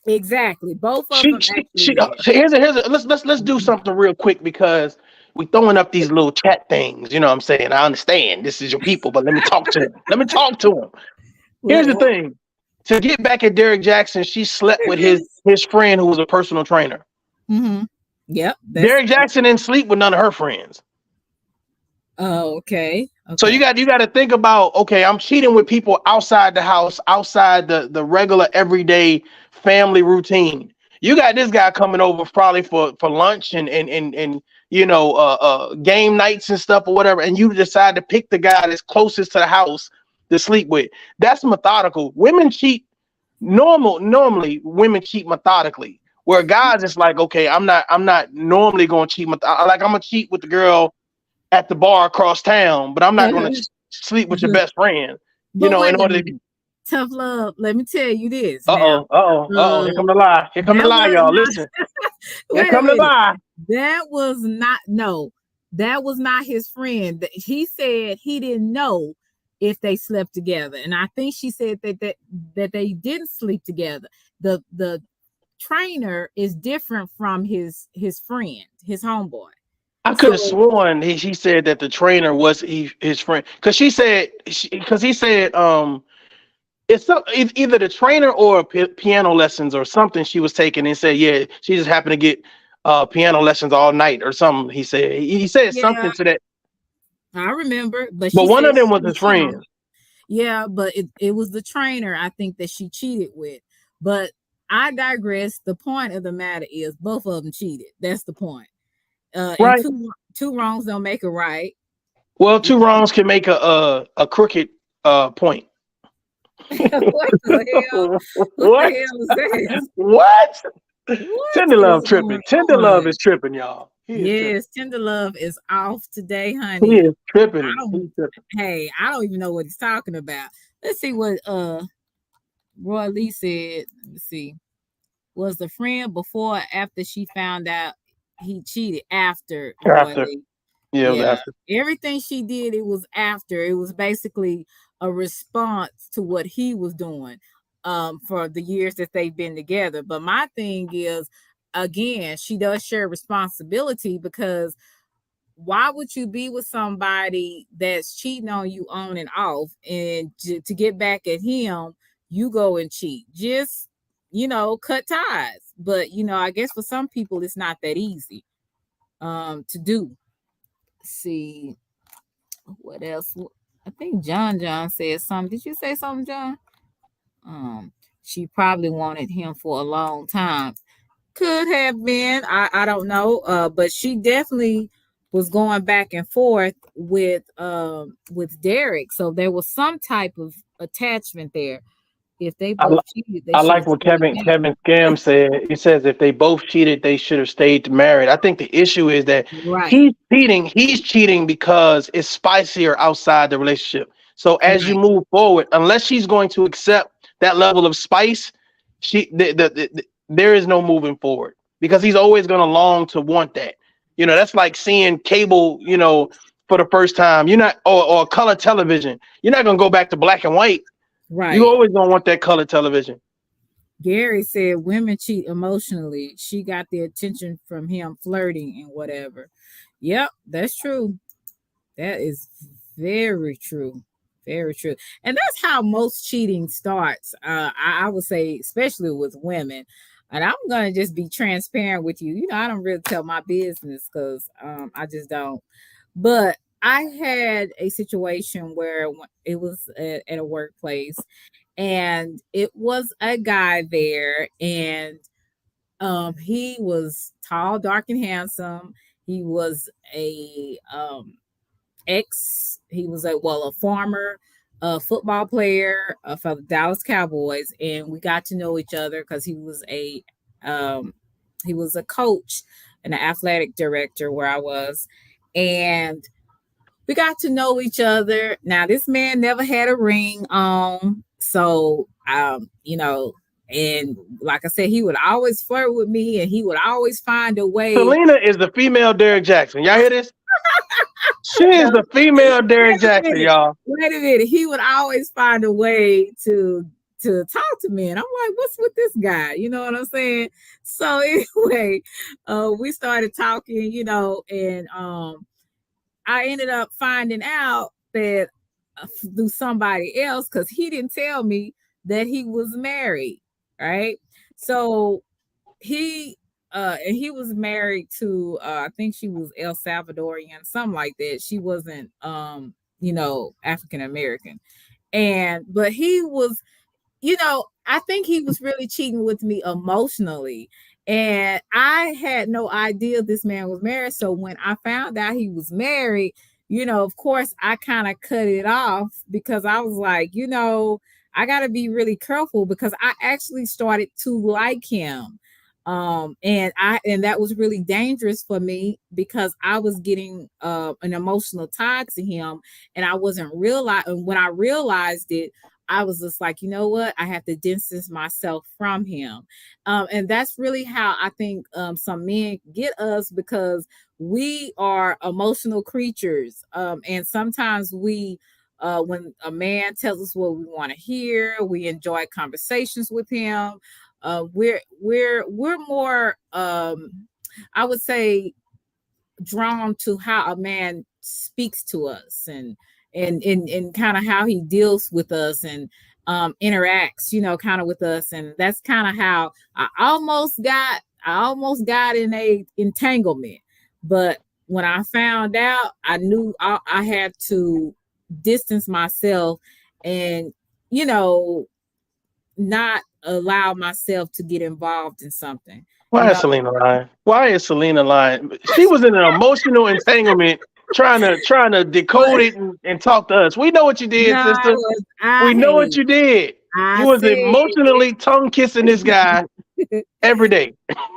Exactly. Both of She, them she, actually she was. here's a let's do something real quick because we throwing up these little chat things. You know what I'm saying? I understand this is your people, but let me talk to them. Let me talk to them. Here's the What? thing. To get back at Derrick Jaxn, she slept with his friend who was a personal trainer. Mm-hmm. Yep. That's Derrick Jaxn didn't sleep with none of her friends. okay. So Okay. you got to think about, okay, I'm cheating with people outside the house, outside the regular everyday family routine. You got this guy coming over probably for lunch and game nights and stuff or whatever, and you decide to pick the guy that's closest to the house to sleep with. That's methodical. Women cheat normally women cheat methodically. Where guys it's like, okay, I'm not normally going to cheat. Like I'm gonna cheat with the girl at the bar across town, but I'm not going to sleep with your best friend. But In wait a order minute. to. Tough love. Let me tell you this now. Uh-oh. Here come the lie. Here come the That lie, was y'all. not Listen. Here wait a come the minute. lie. That was not no. That was not his friend. He said he didn't know if they slept together. And I think she said that they didn't sleep together. The trainer is different from his friend, his homeboy. I could have So sworn he said that the trainer was his friend because he said it's either the trainer or piano lessons or something she was taking and said yeah she just happened to get piano lessons all night or something. He said yeah, something to that, I remember, but but she one said of them she was was his cheating on. friend. Yeah, but it was the trainer I think that she cheated with. But I digress. The point of the matter is both of them cheated. That's the point. And Right. two wrongs don't make a right. Well, two wrongs can make a crooked point. What the hell? What the What? hell is that? What? What Tender love is tripping. going Tender love on? is tripping, y'all. He is tripping. Yes, Tender Love is off today, He honey. is I tripping. don't He's tripping. hey, I don't even know what he's talking about. Let's see what Roy Lee said. Let's see. Was the friend before or after she found out he cheated? After, Roy After. Lee. Yeah, it was Yeah. after. Everything she did, it was after. It was basically a response to what he was doing for the years that they've been together. But my thing is, again, she does share responsibility because why would you be with somebody that's cheating on you on and off and to get back at him you go and cheat? Just cut ties. But I guess for some people it's not that easy to do. See what else. I think John said something. Did you say something, John? She probably wanted him for a long time. Could have been. I don't know. But she definitely was going back and forth with Derrick. So there was some type of attachment there. If they I, both cheated, they I should like have what stayed Kevin Scam said. He says if they both cheated, they should have stayed married. I think the issue is that right. He's cheating because it's spicier outside the relationship. So as you Right. move forward, unless she's going to accept that level of spice, there is no moving forward because he's always going to long to want that. That's like seeing cable. For the first time, you're not or color television. You're not going to go back to black and white. You Right. always gonna want that color television. Gary said women cheat emotionally. She got the attention from him flirting and whatever. Yep, that's true. That is very true. Very true. And that's how most cheating starts. I would say, especially with women. And I'm gonna just be transparent with you. I don't really tell my business because I just don't. But I had a situation where it was at a workplace, and it was a guy there, and he was tall, dark, and handsome. He was he was a former football player for the Dallas Cowboys, and we got to know each other because um, he was a coach and an athletic director where I was, and we got to know each other. Now, this man never had a ring on, so and like I said, he would always flirt with me, and he would always find a way. Selena is the female Derrick Jaxn. Y'all hear this? She is the female Derrick Jaxn, y'all. Wait a minute. He would always find a way to talk to me, and I'm like, what's with this guy? You know what I'm saying? So anyway, we started talking, and I ended up finding out that through somebody else, because he didn't tell me that he was married, right? So and he was married to I think she was El Salvadorian, something like that. She wasn't African American. But he was, I think he was really cheating with me emotionally. And I had no idea this man was married. So when I found out he was married, of course, I kind of cut it off because I was like, I got to be really careful because I actually started to like him. And that was really dangerous for me because I was getting an emotional tie to him, and I wasn't realizing. When I realized it, I was just like, you know what? I have to distance myself from him. And that's really how I think some men get us, because we are emotional creatures. And sometimes when a man tells us what we want to hear, we enjoy conversations with him. We're more, I would say, drawn to how a man speaks to us and kind of how he deals with us and interacts, kind of with us. And that's kind of how I almost got in a entanglement. But when I found out, I knew I had to distance myself and, not allow myself to get involved in something. Why is Selena lying? Why is Selena lying? She was in an emotional entanglement trying to decode it and talk to us. We know what you did, sister. We know what you did. You was emotionally tongue kissing this guy every day.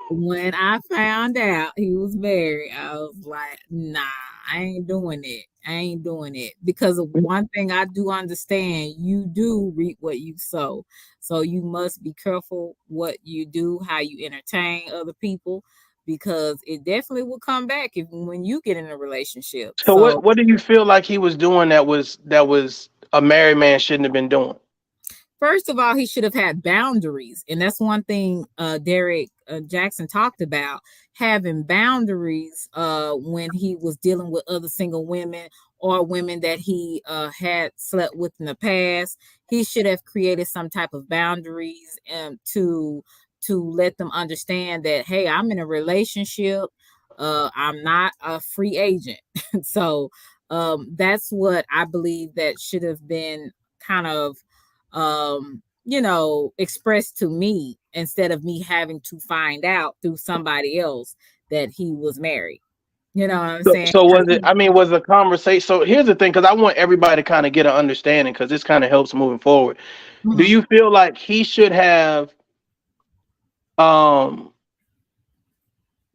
When I found out he was married, I was like, nah, I ain't doing it. Because of one thing I do understand, you do reap what you sow. So you must be careful what you do, how you entertain other people, because it definitely will come back when you get in a relationship. So what do you feel like he was doing that was a married man shouldn't have been doing? First of all, he should have had boundaries. And that's one thing Derrick Jaxn talked about, having boundaries when he was dealing with other single women or women that he had slept with in the past. He should have created some type of boundaries to let them understand that, hey, I'm in a relationship. I'm not a free agent. So that's what I believe that should have been kind of expressed to me, instead of me having to find out through somebody else that he was married. You know what I'm saying? So was the conversation? So here's the thing, because I want everybody to kind of get an understanding, because this kind of helps moving forward. Mm-hmm. Do you feel like he should have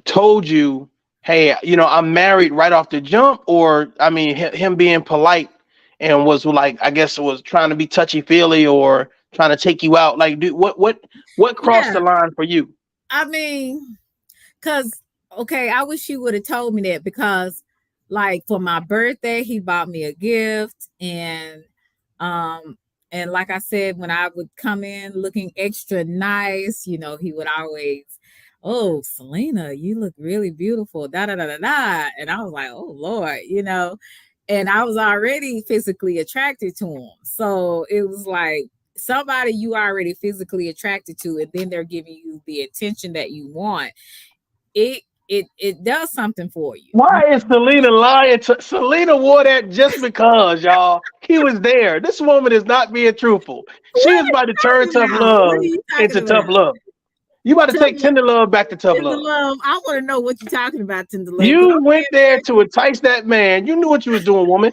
told you, hey, I'm married right off the jump? Or, I mean, him being polite and was like, I guess it was trying to be touchy feely or trying to take you out. Like, what crossed the line for you? I mean, I wish he would have told me that, because like for my birthday, he bought me a gift. And like I said, when I would come in looking extra nice, he would always, oh, Selena, you look really beautiful, da da da da da. And I was like, oh Lord, and I was already physically attracted to him. So it was like somebody you already physically attracted to, and then they're giving you the attention that you want. It it does something for you. Why is Selena lying? Selena wore that just because, y'all. He was there. This woman is not being truthful. She is about to turn tough What are love you into talking tough about? love. You about to Tough take tender love back to tough Tender love. love. I want to know what you're talking about, tender love. You went there to entice that man. You knew what you was doing, woman.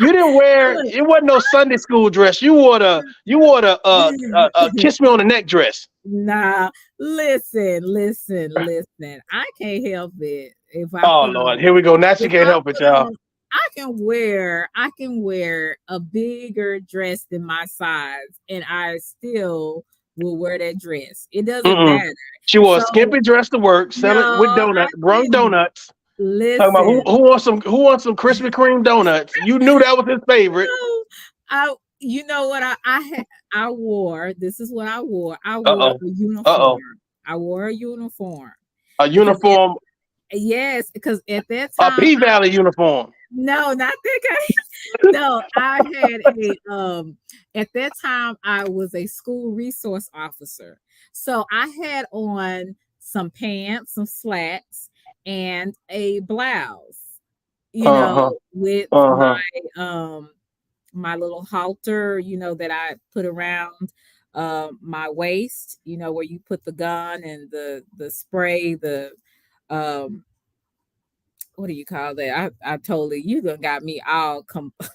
You didn't wear. It wasn't no Sunday school dress. You wore the kiss me on the neck dress. Nah, listen. I can't help it if I Oh put Lord, on. here we go. Now she If can't I help it, put y'all. on, I can wear a bigger dress than my size, and I still will wear that dress. It doesn't matter. She wore a So skimpy dress to work, sell it with no, I donuts, brung didn't. donuts. Talking about Listen. who wants some Krispy Kreme donuts? You knew that was his favorite. No, you know what I wore. This is what I wore. I wore Uh-oh. a uniform. Uh-oh. I wore a uniform. A uniform. Yes, because at that A time, P-Valley uniform. no, not that kind. No, I had at that time I was a school resource officer. So I had on some pants, some slacks, and a blouse, with my little halter, that I put around my waist, where you put the gun and the spray, the um what do you call that? I totally you done got me all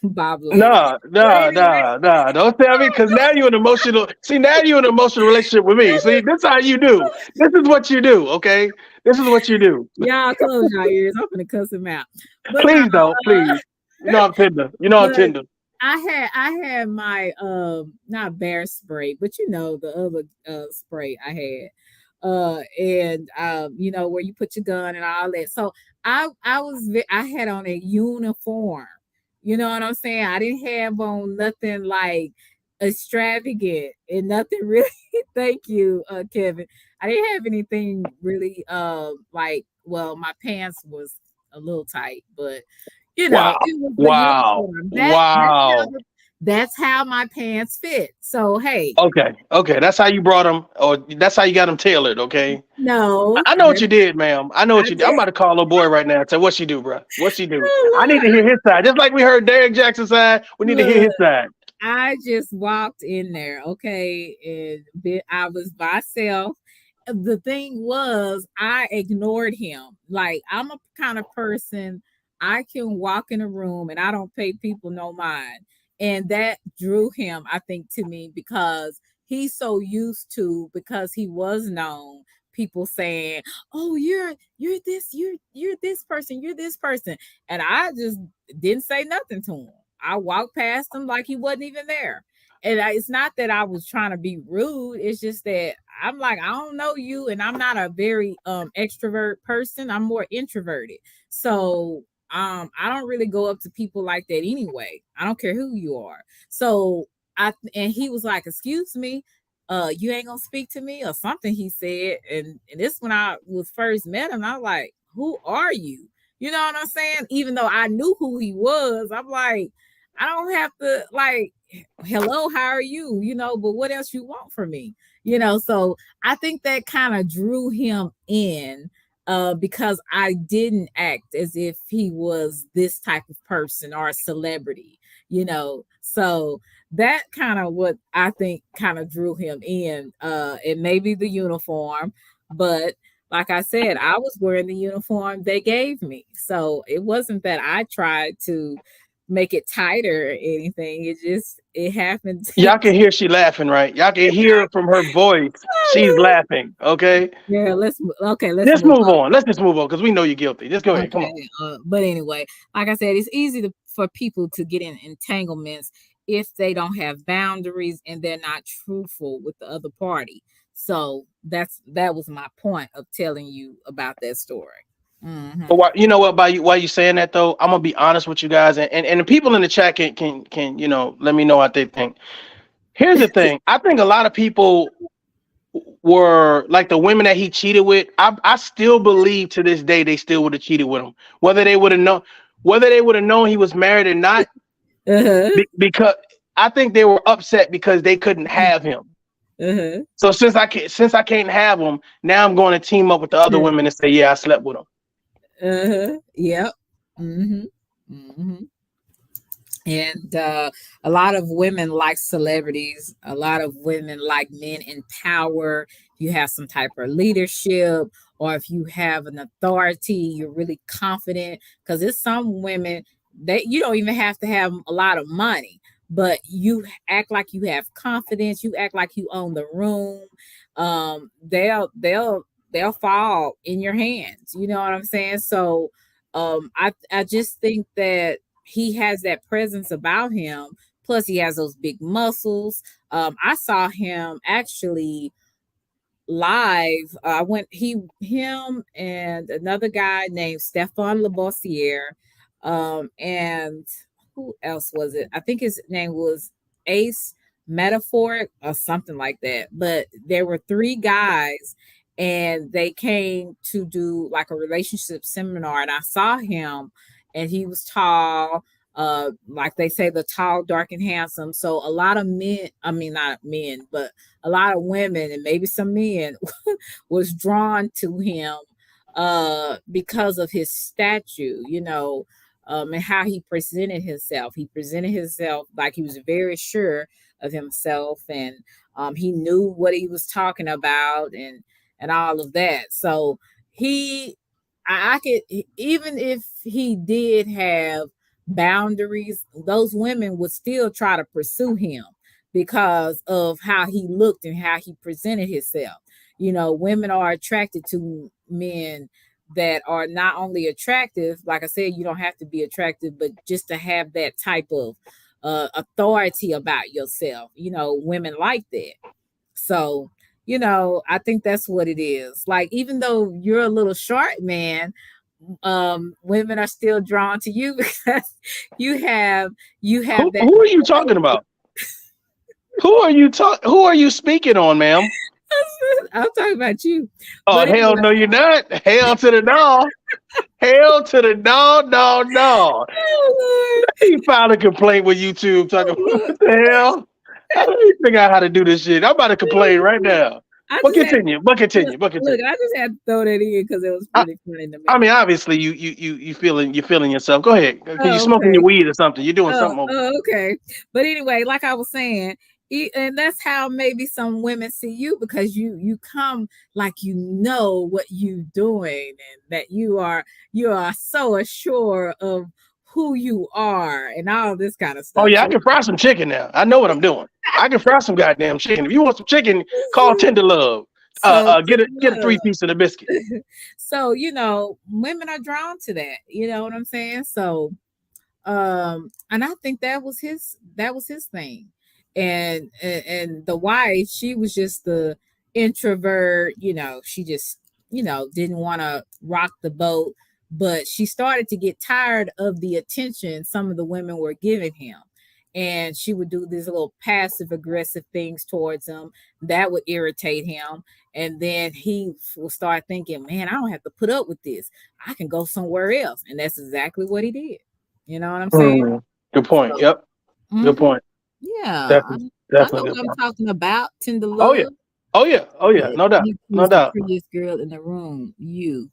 bobblehead. Nah. But anyway, Don't tell me, because now you're an emotional. See, now you're in an emotional relationship with me. See, this is how you do. This is what you do. Okay, this is what you do. y'all close your ears. I'm gonna cuss him out. But no, Please don't, please. You know I'm tender. I'm but tender. I had my not bear spray, but the other spray I had. And where you put your gun and all that. So I had on a uniform. You know what I'm saying? I didn't have on nothing like extravagant and nothing really. Thank you, Kevin. I didn't have anything really well, my pants was a little tight, but Wow. it was the Wow. uniform. Wow. That's how my pants fit. So hey, Okay. That's how you brought them, or that's how you got them tailored. Okay. no, I know what you did, ma'am. I know what I you did. I'm did. about to call little boy right now and say, what she do, bro? What she do? I need Oh, to hear his side. Just like we heard Derrick Jaxn's side, we need to hear Lord. his side. I just walked in there, okay, and I was myself. The thing was, I ignored him. Like, I'm a kind of person, I can walk in a room and I don't pay people no mind. And that drew him, I think, to me because he's so used to, because he was known, people saying, "Oh, you're this person, you're this person," and I just didn't say nothing to him. I walked past him like he wasn't even there. And it's not that I was trying to be rude. It's just that I'm like, I don't know you, and I'm not a very extrovert person. I'm more introverted. So I don't really go up to people like that anyway. I don't care who you are. So and he was like, "Excuse me, you ain't gonna speak to me," or something he said. And this when I was first met him, I was like, "Who are you?" You know what I'm saying? Even though I knew who he was, I'm like, I don't have to like, "Hello, how are you?" But what else you want from me? So I think that kind of drew him in, because I didn't act as if he was this type of person or a celebrity. So that kind of what I think kind of drew him in. It may be the uniform, but like I said, I was wearing the uniform they gave me. So it wasn't that I tried to make it tighter or anything. It happened. Y'all can hear she laughing, right? Y'all can hear from her voice. She's laughing. Okay. Yeah, let's Just move move on. on. Let's just move on because we know you're guilty. Just go ahead. Come on. Okay, but anyway, like I said, it's easy for people to get in entanglements if they don't have boundaries and they're not truthful with the other party. So that was my point of telling you about that story. Mm-hmm. But you know what? Why you saying that though? I'm gonna be honest with you guys, and the people in the chat can let me know what they think. Here's the thing. I think a lot of people were like the women that he cheated with. I still believe to this day they still would have cheated with him, whether they would have known he was married or not. Because I think they were upset because they couldn't have him. So since I can't have him, now I'm going to team up with the other women and say, yeah, I slept with him. Yep. Mm-hmm. Mm-hmm. And a lot of women like celebrities. A lot of women like men in power. You have some type of leadership, or if you have an authority, you're really confident. Because it's some women that you don't even have to have a lot of money, but you act like you have confidence. You act like you own the room. They'll fall in your hands. You know what I'm saying? So I just think that he has that presence about him. Plus, he has those big muscles. I saw him actually live. I went him and another guy named Stefan Labossiere, and who else was it? I think his name was Ace Metaphoric or something like that. But there were three guys, and they came to do like a relationship seminar, and I saw him, and he was tall. Like they say, the tall, dark, and handsome. So a lot of men, I mean, not men, but a lot of women and maybe some men was drawn to him because of his statue, and how he presented himself. He presented himself like he was very sure of himself, and he knew what he was talking about, and all of that. So I could, even if he did have boundaries, those women would still try to pursue him because of how he looked and how he presented himself. Women are attracted to men that are not only attractive, like I said, you don't have to be attractive, but just to have that type of authority about yourself. Women like that. So, I think that's what it is. Like, even though you're a little short man, women are still drawn to you because you have that. Who are you talking about? Who are you speaking on, ma'am? I'm talking about you. Oh, But hell anyway. no, you're not. Hell to the no. Hell to the no. Oh, He filed a complaint with YouTube talking about what the hell? I don't even figure out how to do this shit. I'm about to complain right now. But continue. Look, I just had to throw that in because it was pretty funny to me. I mean, obviously, you feeling yourself. Go ahead. You smoking Okay. your weed or something? You're doing something. Okay. But anyway, like I was saying, and that's how maybe some women see you, because you come like what you're doing, and that you are so assured of who you are and all this kind of stuff. Oh yeah, I can fry some chicken now. I know what I'm doing. I can fry some goddamn chicken. If you want some chicken, call Toughlove. Get a 3-piece of the biscuit. So women are drawn to that. You know what I'm saying? So, and I think that was his thing. And the wife, she was just the introvert. She just didn't want to rock the boat, but she started to get tired of the attention some of the women were giving him. And she would do these little passive aggressive things towards him that would irritate him. And then he will start thinking, man, I don't have to put up with this. I can go somewhere else. And that's exactly what he did. You know what I'm saying? Good point. So, yep. Good point. Yeah. Definitely I know what I'm talking about. Tender Oh love. yeah. No doubt. No doubt. The prettiest girl in the room. You.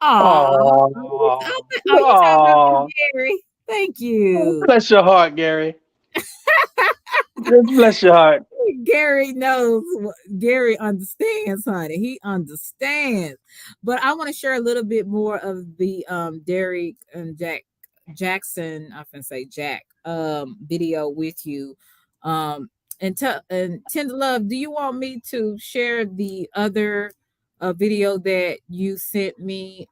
Oh, you talking about Gary. Thank you. Bless your heart, Gary. Just bless your heart. Gary knows. Gary understands, honey. He understands. But I want to share a little bit more of the Derrick and Jaxn. I can say Jack video with you. And Tender Love, do you want me to share the other video that you sent me,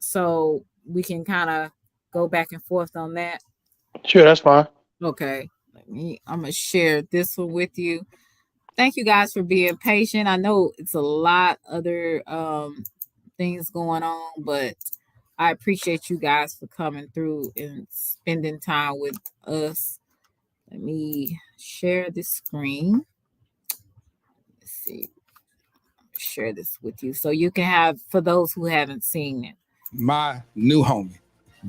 so we can kind of go back and forth on that? Sure, that's fine. Okay, I'm gonna share this one with you. Thank you guys for being patient. I know it's a lot other things going on, but I appreciate you guys for coming through and spending time with us. Let me share the screen. Let's see. Share this with you so you can have, for those who haven't seen it. My new homie,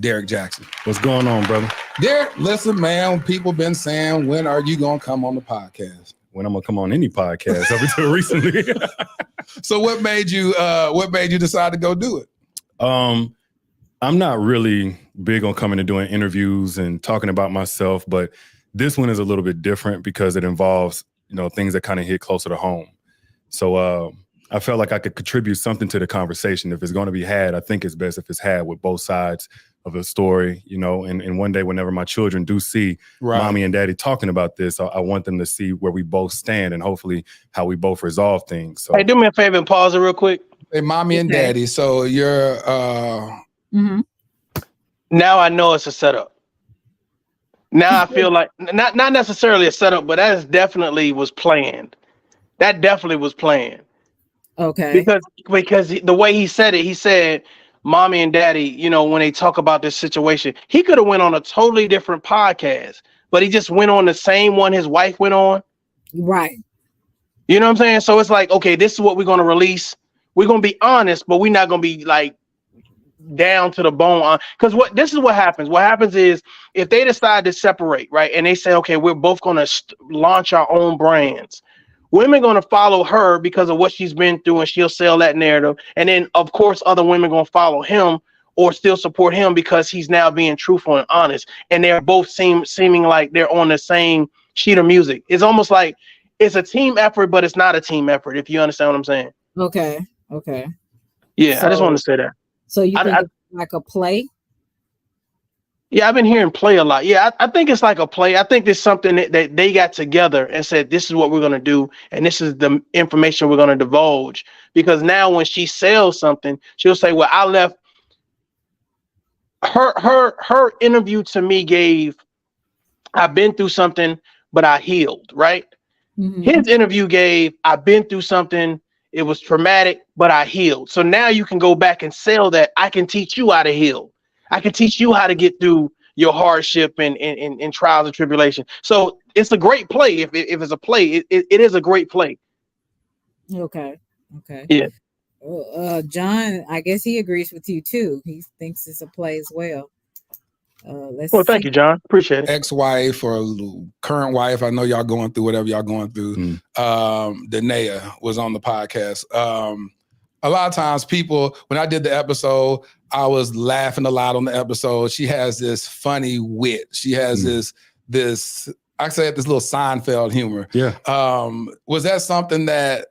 Derrick Jaxn. What's going on, brother? Derrick, listen, man, people been saying, when are you gonna come on the podcast? When I'm gonna come on any podcast up until recently. So what made you decide to go do it? I'm not really big on coming and doing interviews and talking about myself, but this one is a little bit different because it involves, things that kind of hit closer to home. So I felt like I could contribute something to the conversation. If it's going to be had, I think it's best if it's had with both sides of the story, and one day whenever my children do see mommy and daddy talking about this, I want them to see where we both stand and hopefully how we both resolve things. So, hey, do me a favor and pause it real quick. Hey, mommy and daddy. So you're now I know it's a setup. Now I feel like not necessarily a setup, but that definitely was planned. That definitely was planned. Okay. Because the way he said it, he said, mommy and daddy, when they talk about this situation, he could have went on a totally different podcast, but he just went on the same one his wife went on. Right. You know what I'm saying? So it's like, okay, this is what we're going to release. We're going to be honest, but we're not going to be like down to the bone. Because this is what happens. What happens is if they decide to separate, right, and they say, okay, we're both going to launch our own brands. Women going to follow her because of what she's been through, and she'll sell that narrative. And then, of course, other women going to follow him or still support him because he's now being truthful and honest. And they're both seeming like they're on the same sheet of music. It's almost like it's a team effort, but it's not a team effort, if you understand what I'm saying. Okay. Yeah, so, I just want to say that. So you think it's like a play? Yeah, I've been hearing play a lot. Yeah, I think it's like a play. I think there's something that they got together and said, this is what we're going to do. And this is the information we're going to divulge. Because now when she sells something, she'll say, well, I left. Her interview to me gave, I've been through something, but I healed, right? Mm-hmm. His interview gave, I've been through something. It was traumatic, but I healed. So now you can go back and sell that. I can teach you how to heal. I can teach you how to get through your hardship and trials and tribulation. So it's a great play. If it's a play, it is a great play. Okay. Yeah. John, I guess he agrees with you too. He thinks it's a play as well. Thank you, John. Appreciate it. Ex-wife or current wife, I know y'all going through whatever y'all going through. Naia was on the podcast. A lot of times people, when I did the episode, I was laughing a lot on the episode. She has this funny wit. She has this I say this little Seinfeld humor. Yeah. Was that something that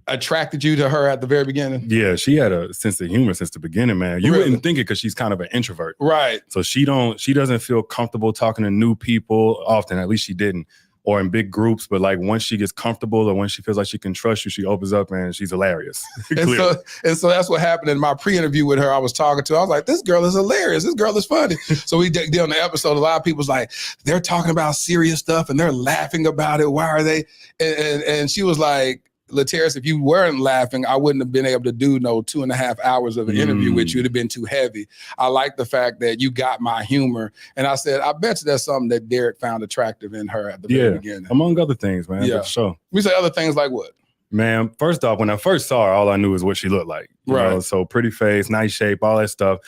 attracted you to her at the very beginning? Yeah, she had a sense of humor since the beginning, man. You wouldn't think it because she's kind of an introvert. Right. So she doesn't feel comfortable talking to new people often, at least she didn't, or in big groups. But like once she gets comfortable or when she feels like she can trust you, she opens up and she's hilarious. and so that's what happened in my pre-interview with her. I was talking to her. I was like, this girl is hilarious. This girl is funny. So we did on the episode. A lot of people's like, they're talking about serious stuff and they're laughing about it. Why are they? And she was like, Lateris, if you weren't laughing, I wouldn't have been able to do 2.5 hours of an interview with you. It'd have been too heavy. I like the fact that you got my humor. And I said, I bet you that's something that Derrick found attractive in her at the very beginning. Among other things, man. Yeah. For sure. We say other things like what? Man, first off, when I first saw her, all I knew was what she looked like. You know? So pretty face, nice shape, all that stuff.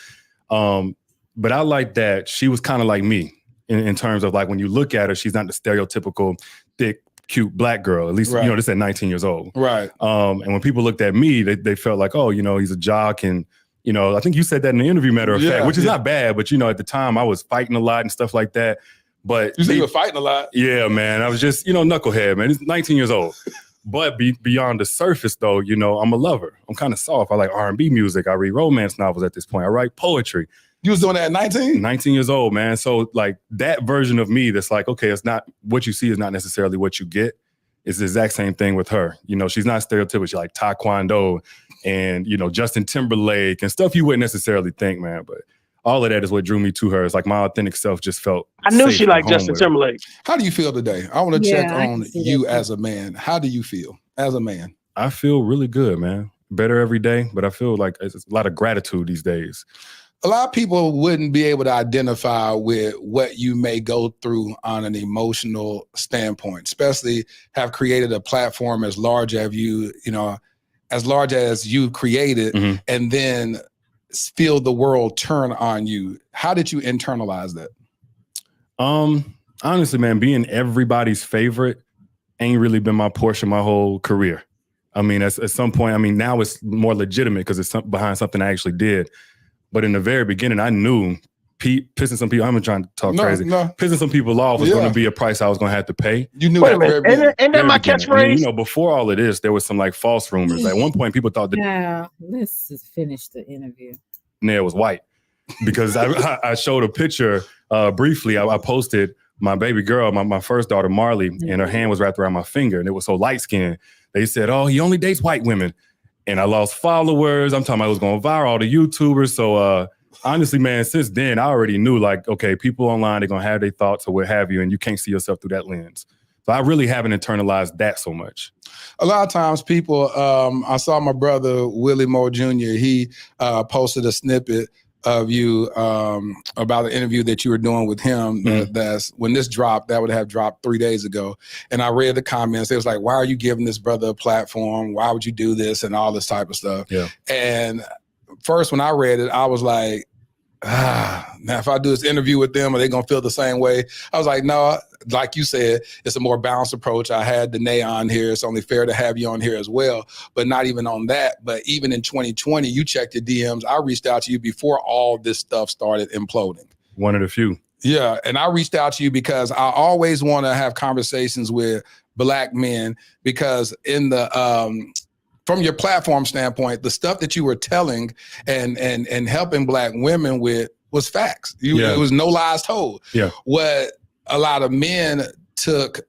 But I like that she was kind of like me in terms of like when you look at her, she's not the stereotypical thick, cute black girl, at least, this at 19 years old. Right. And when people looked at me, they felt like, oh, he's a jock. And, I think you said that in the interview, matter of fact, which is not bad. But, at the time I was fighting a lot and stuff like that. But you said you were fighting a lot? Yeah, man. I was just, knucklehead, man. It's 19 years old. But beyond the surface, though, I'm a lover. I'm kind of soft. I like R&B music. I read romance novels at this point. I write poetry. You was doing that at 19? 19 years old, man. So like that version of me that's like, okay, it's not what you see is not necessarily what you get. It's the exact same thing with her. She's not stereotypical. She's like Taekwondo and, Justin Timberlake and stuff you wouldn't necessarily think, man. But all of that is what drew me to her. It's like my authentic self just felt I knew she liked Justin Timberlake. How do you feel today? I want to check on you as a man. How do you feel as a man? I feel really good, man. Better every day, but I feel like it's a lot of gratitude these days. A lot of people wouldn't be able to identify with what you may go through on an emotional standpoint, especially have created a platform as large as you created, and then feel the world turn on you. How did you internalize that? Honestly, man, being everybody's favorite ain't really been my portion my whole career. I mean, at some point, now it's more legitimate because it's behind something I actually did. But in the very beginning, I knew pissing some people, I'm trying to talk crazy. Pissing some people off was going to be a price I was going to have to pay. You knew that very beginning. And then my catchphrase. And, you know, before all of this, there was some like false rumors. At one point, people thought that. Yeah, let's just finish the interview. Nair was white because I showed a picture briefly. I posted my baby girl, my first daughter, Marley, and her hand was wrapped around my finger, and it was so light skinned. They said, "Oh, he only dates white women," and I lost followers. I'm talking about it was going viral, all the YouTubers. So. Honestly, man, since then, I already knew, like, okay, people online, they're going to have their thoughts or what have you, and you can't see yourself through that lens. So I really haven't internalized that so much. A lot of times people, I saw my brother, Willie Moore Jr., he posted a snippet of you about an interview that you were doing with him. That's when this dropped, that would have dropped 3 days ago. And I read the comments. It was like, why are you giving this brother a platform? Why would you do this? And all this type of stuff. Yeah. And first, when I read it, I was like, now if I do this interview with them, are they going to feel the same way? I was like, no, like you said, it's a more balanced approach. I had Danae on here. It's only fair to have you on here as well. But not even on that. But even in 2020, you checked your DMs. I reached out to you before all this stuff started imploding. One of the few. Yeah. And I reached out to you because I always want to have conversations with Black men, because in the from your platform standpoint, the stuff that you were telling and helping Black women with was facts. It was no lies told. Yeah. What a lot of men took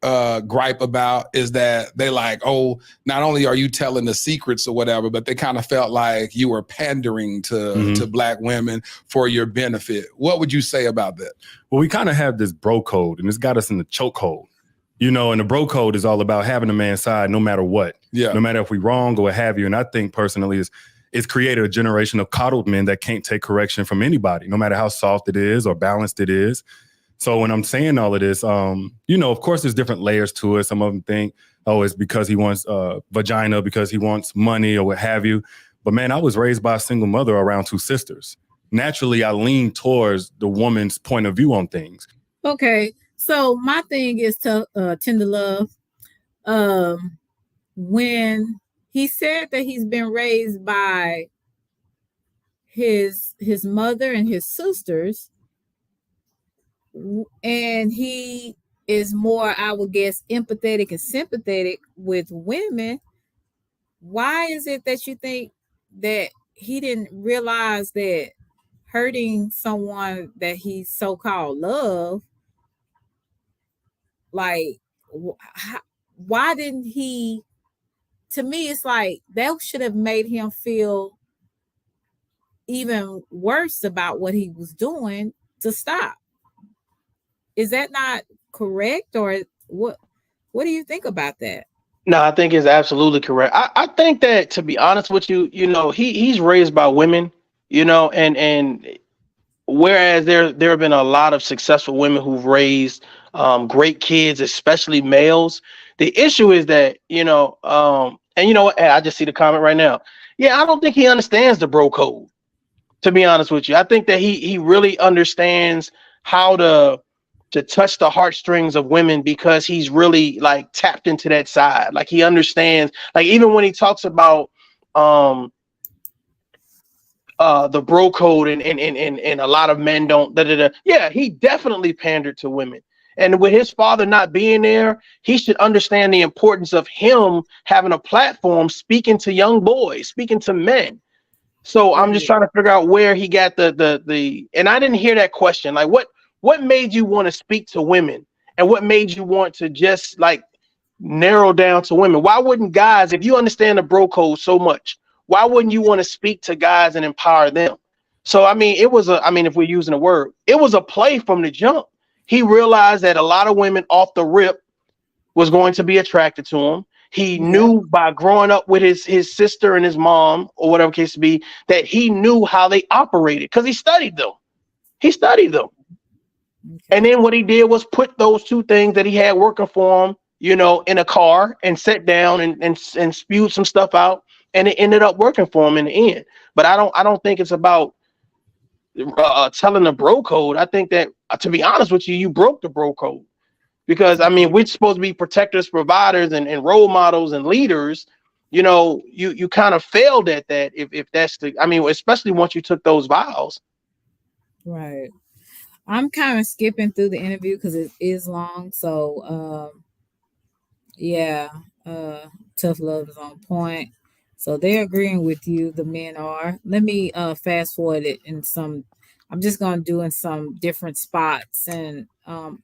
gripe about is that they like, oh, not only are you telling the secrets or whatever, but they kind of felt like you were pandering to Black women for your benefit. What would you say about that? Well, we kind of have this bro code, and it's got us in the chokehold. You know, and the bro code is all about having a man's side no matter what. Yeah. No matter if we wrong or what have you. And I think personally it's created a generation of coddled men that can't take correction from anybody, no matter how soft it is or balanced it is. So when I'm saying all of this, you know, of course there's different layers to it. Some of them think, oh, it's because he wants vagina, because he wants money or what have you. But man, I was raised by a single mother around two sisters. Naturally, I lean towards the woman's point of view on things. Okay. So my thing is to Tender Love. When he said that he's been raised by his mother and his sisters, and he is more, I would guess, empathetic and sympathetic with women, why is it that you think that he didn't realize that hurting someone that he so-called love, like, why didn't he? To me, it's like that should have made him feel even worse about what he was doing to stop. Is that not correct, or what? What do you think about that? No, I think it's absolutely correct. I think that, to be honest with you, you know, he's raised by women, you know, and whereas there have been a lot of successful women who've raised great kids, especially males. The issue is that, you know, and you know what, I just see the comment right now. Yeah, I don't think he understands the bro code, to be honest with you. I think that he really understands how to touch the heartstrings of women, because he's really like tapped into that side. Like he understands, like even when he talks about the bro code and a lot of men don't, yeah, he definitely pandered to women. And with his father not being there, he should understand the importance of him having a platform, speaking to young boys, speaking to men. So I'm just trying to figure out where he got the, and I didn't hear that question. Like what made you want to speak to women, and what made you want to just like narrow down to women? Why wouldn't guys, if you understand the bro code so much, why wouldn't you want to speak to guys and empower them? So, I mean, if we're using a word, it was a play from the jump. He realized that a lot of women off the rip was going to be attracted to him. He knew by growing up with his sister and his mom, or whatever case to be, that he knew how they operated because he studied them. Okay. And then what he did was put those two things that he had working for him, you know, in a car and sat down and spewed some stuff out, and it ended up working for him in the end. But I don't think it's about telling the bro code. I think that, to be honest with you, you broke the bro code, because I mean, we're supposed to be protectors, providers, and role models and leaders, you kind of failed at that. If that's I mean, especially once you took those vows. Right. I'm kind of skipping through the interview because it is long. So, yeah, Toughlove is on point. So they're agreeing with you. The men are. Let me fast forward it in some. I'm just gonna do in some different spots and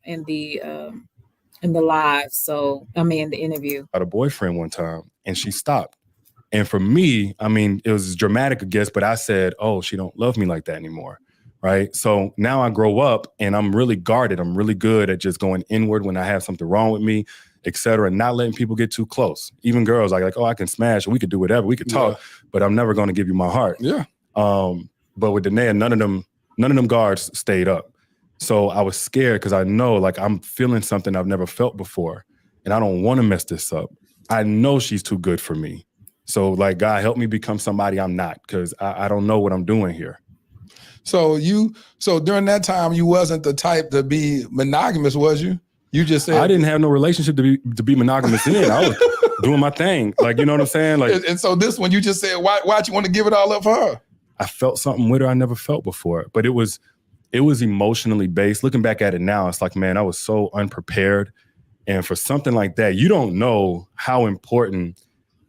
in the live. So I mean, in the interview. I had a boyfriend one time, and she stopped. And for me, I mean, it was dramatic, I guess, but I said, "Oh, she don't love me like that anymore." Right. So now I grow up and I'm really guarded. I'm really good at just going inward when I have something wrong with me, et cetera, and not letting people get too close. Even girls like, oh, I can smash, we could do whatever, we could talk, but I'm never going to give you my heart. Yeah. But with Naia, none of them guards stayed up. So I was scared because I know like I'm feeling something I've never felt before. And I don't want to mess this up. I know she's too good for me. So like, God, help me become somebody I'm not, because I don't know what I'm doing here. So during that time, you wasn't the type to be monogamous, was you? You just said I didn't have no relationship to be monogamous in. I was doing my thing, like, you know what I'm saying? Like, and so this one, you just said, why'd you want to give it all up for her? I felt something with her I never felt before, but it was emotionally based. Looking back at it now, it's like, man, I was so unprepared, and for something like that, you don't know how important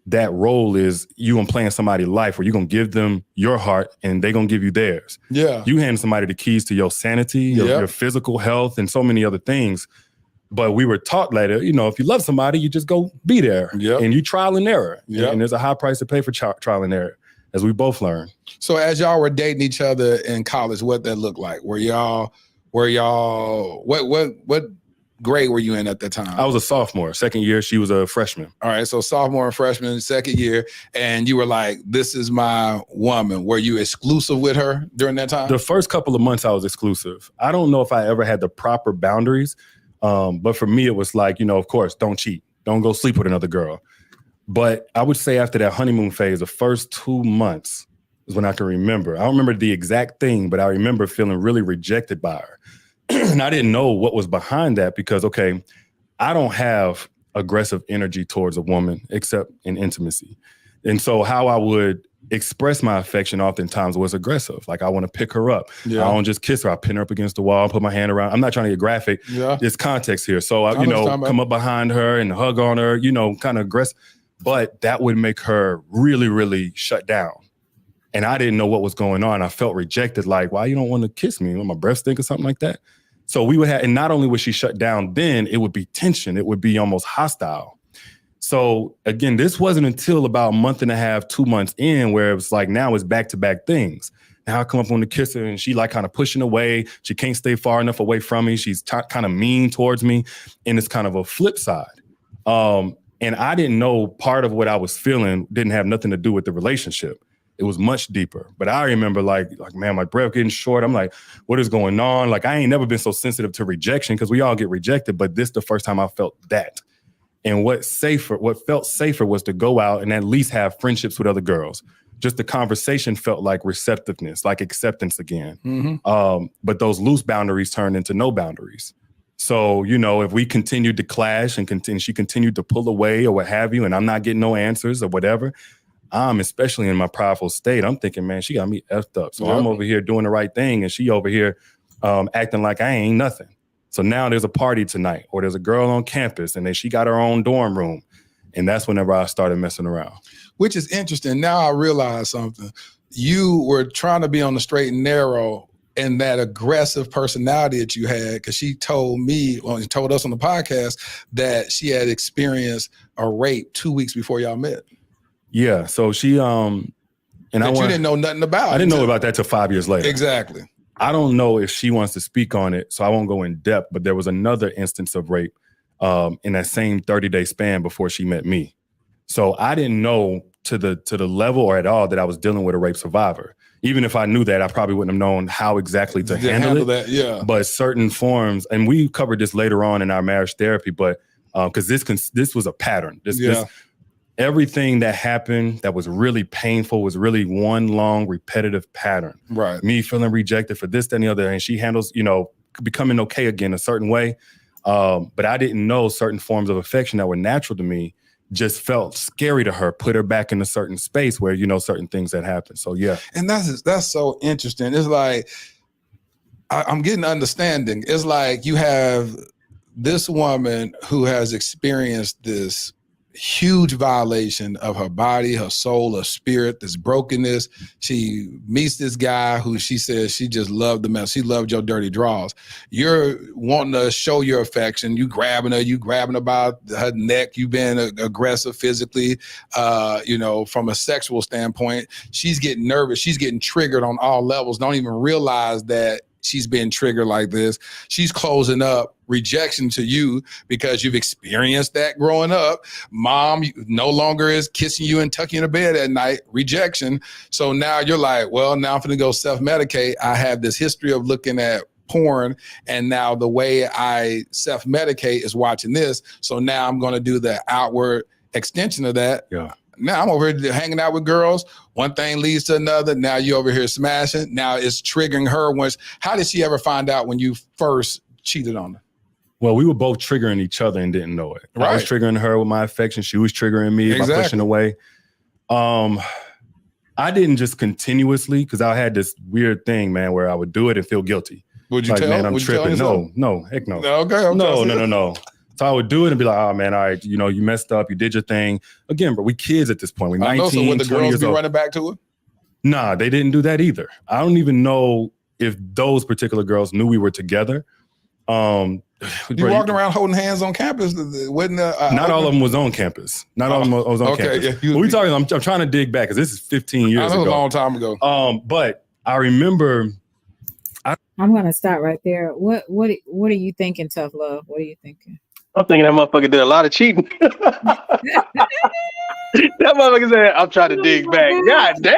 that role is. You and playing somebody's life where you're going to give them your heart and they're going to give you theirs. Yeah. You hand somebody the keys to your sanity, your physical health, and so many other things. But we were taught later, if you love somebody, you just go be there. Yep. And you trial and error. Yep. And there's a high price to pay for trial and error, as we both learned. So as y'all were dating each other in college, what that looked like? Were y'all what grade were you in at that time? I was a sophomore. Second year, she was a freshman. All right, so sophomore and freshman, second year, and you were like, this is my woman. Were you exclusive with her during that time? The first couple of months I was exclusive. I don't know if I ever had the proper boundaries, but for me, it was like, of course, don't cheat. Don't go sleep with another girl. But I would say after that honeymoon phase, the first 2 months is when I can remember. I don't remember the exact thing, but I remember feeling really rejected by her. And I didn't know what was behind that because, okay, I don't have aggressive energy towards a woman except in intimacy. And so how I would express my affection oftentimes was aggressive. Like I want to pick her up. Yeah. I don't just kiss her. I pin her up against the wall, put my hand around. I'm not trying to get graphic. Yeah. There's context here. So, I come up behind her and hug on her, kind of aggressive. But that would make her really, really shut down. And I didn't know what was going on. I felt rejected. Like, why you don't want to kiss me? My breath stink or something like that. So we would have, and not only would she shut down, then it would be tension. It would be almost hostile. So again, this wasn't until about a month and a half, 2 months in, where it was like, now it's back-to-back things. Now I come up on the kiss her and she like kind of pushing away. She can't stay far enough away from me. She's kind of mean towards me. And it's kind of a flip side. And I didn't know part of what I was feeling didn't have nothing to do with the relationship. It was much deeper. But I remember like, man, my breath getting short. I'm like, what is going on? Like, I ain't never been so sensitive to rejection because we all get rejected. But this is the first time I felt that. And what felt safer was to go out and at least have friendships with other girls. Just the conversation felt like receptiveness, like acceptance again. Mm-hmm. But those loose boundaries turned into no boundaries. So, if we continued to clash and she continued to pull away or what have you, and I'm not getting no answers or whatever, I'm especially in my prideful state. I'm thinking, man, she got me effed up. So I'm over here doing the right thing and she over here acting like I ain't nothing. So now there's a party tonight or there's a girl on campus and then she got her own dorm room. And that's whenever I started messing around. Which is interesting. Now I realize something. You were trying to be on the straight and narrow and that aggressive personality that you had, because she told us on the podcast that she had experienced a rape 2 weeks before y'all met. Yeah, so she you didn't know nothing about. I didn't know about that till 5 years later. Exactly. I don't know if she wants to speak on it, so I won't go in depth. But there was another instance of rape in that same 30-day span before she met me. So I didn't know to the level or at all that I was dealing with a rape survivor. Even if I knew that, I probably wouldn't have known how exactly to handle it. That, yeah. But certain forms, and we covered this later on in our marriage therapy, but because this was a pattern. Everything that happened that was really painful was really one long repetitive pattern. Right. Me feeling rejected for this, that, and the other. And she handles, becoming okay again a certain way. But I didn't know certain forms of affection that were natural to me just felt scary to her, put her back in a certain space where, you know, certain things that happen. So yeah. And that's so interesting. It's like, I'm getting understanding. It's like you have this woman who has experienced this huge violation of her body, her soul, her spirit, this brokenness. She meets this guy who she says she just loved the mess. She loved your dirty draws. You're wanting to show your affection. You grabbing her by her neck. You've been aggressive physically, you know, from a sexual standpoint. She's getting nervous. She's getting triggered on all levels. Don't even realize that she's been triggered like this. She's closing up rejection to you because you've experienced that growing up. Mom no longer is kissing you and tucking you in bed at night, rejection. So now you're like, well, now I'm going to go self-medicate. I have this history of looking at porn, and now the way I self-medicate is watching this. So now I'm going to do the outward extension of that. Yeah. Now I'm over here hanging out with girls. One thing leads to another. Now you over here smashing. Now it's triggering her. How did she ever find out when you first cheated on her? Well, we were both triggering each other and didn't know it. Right. I was triggering her with my affection. She was triggering me by pushing away. I didn't just continuously, because I had this weird thing, man, where I would do it and feel guilty. Would you tell? Man, I'm would tripping. No, heck no. Okay. No. So I would do it and be like, oh man, all right, you know, you messed up, you did your thing. Again, but we kids at this point. We're 19, so would the 20 girls years be old. running back to her? Nah, they didn't do that either. I don't even know if those particular girls knew we were together. You walked around holding hands on campus? Not all of them was on campus. Not all of them was on campus. Yeah, we talking. I'm trying to dig back because this is 15 years ago. That was a long time ago. But I remember. I'm gonna stop right there. What are you thinking, Toughlove? What are you thinking? I'm thinking that motherfucker did a lot of cheating. That motherfucker said, I'm trying to dig back. God damn.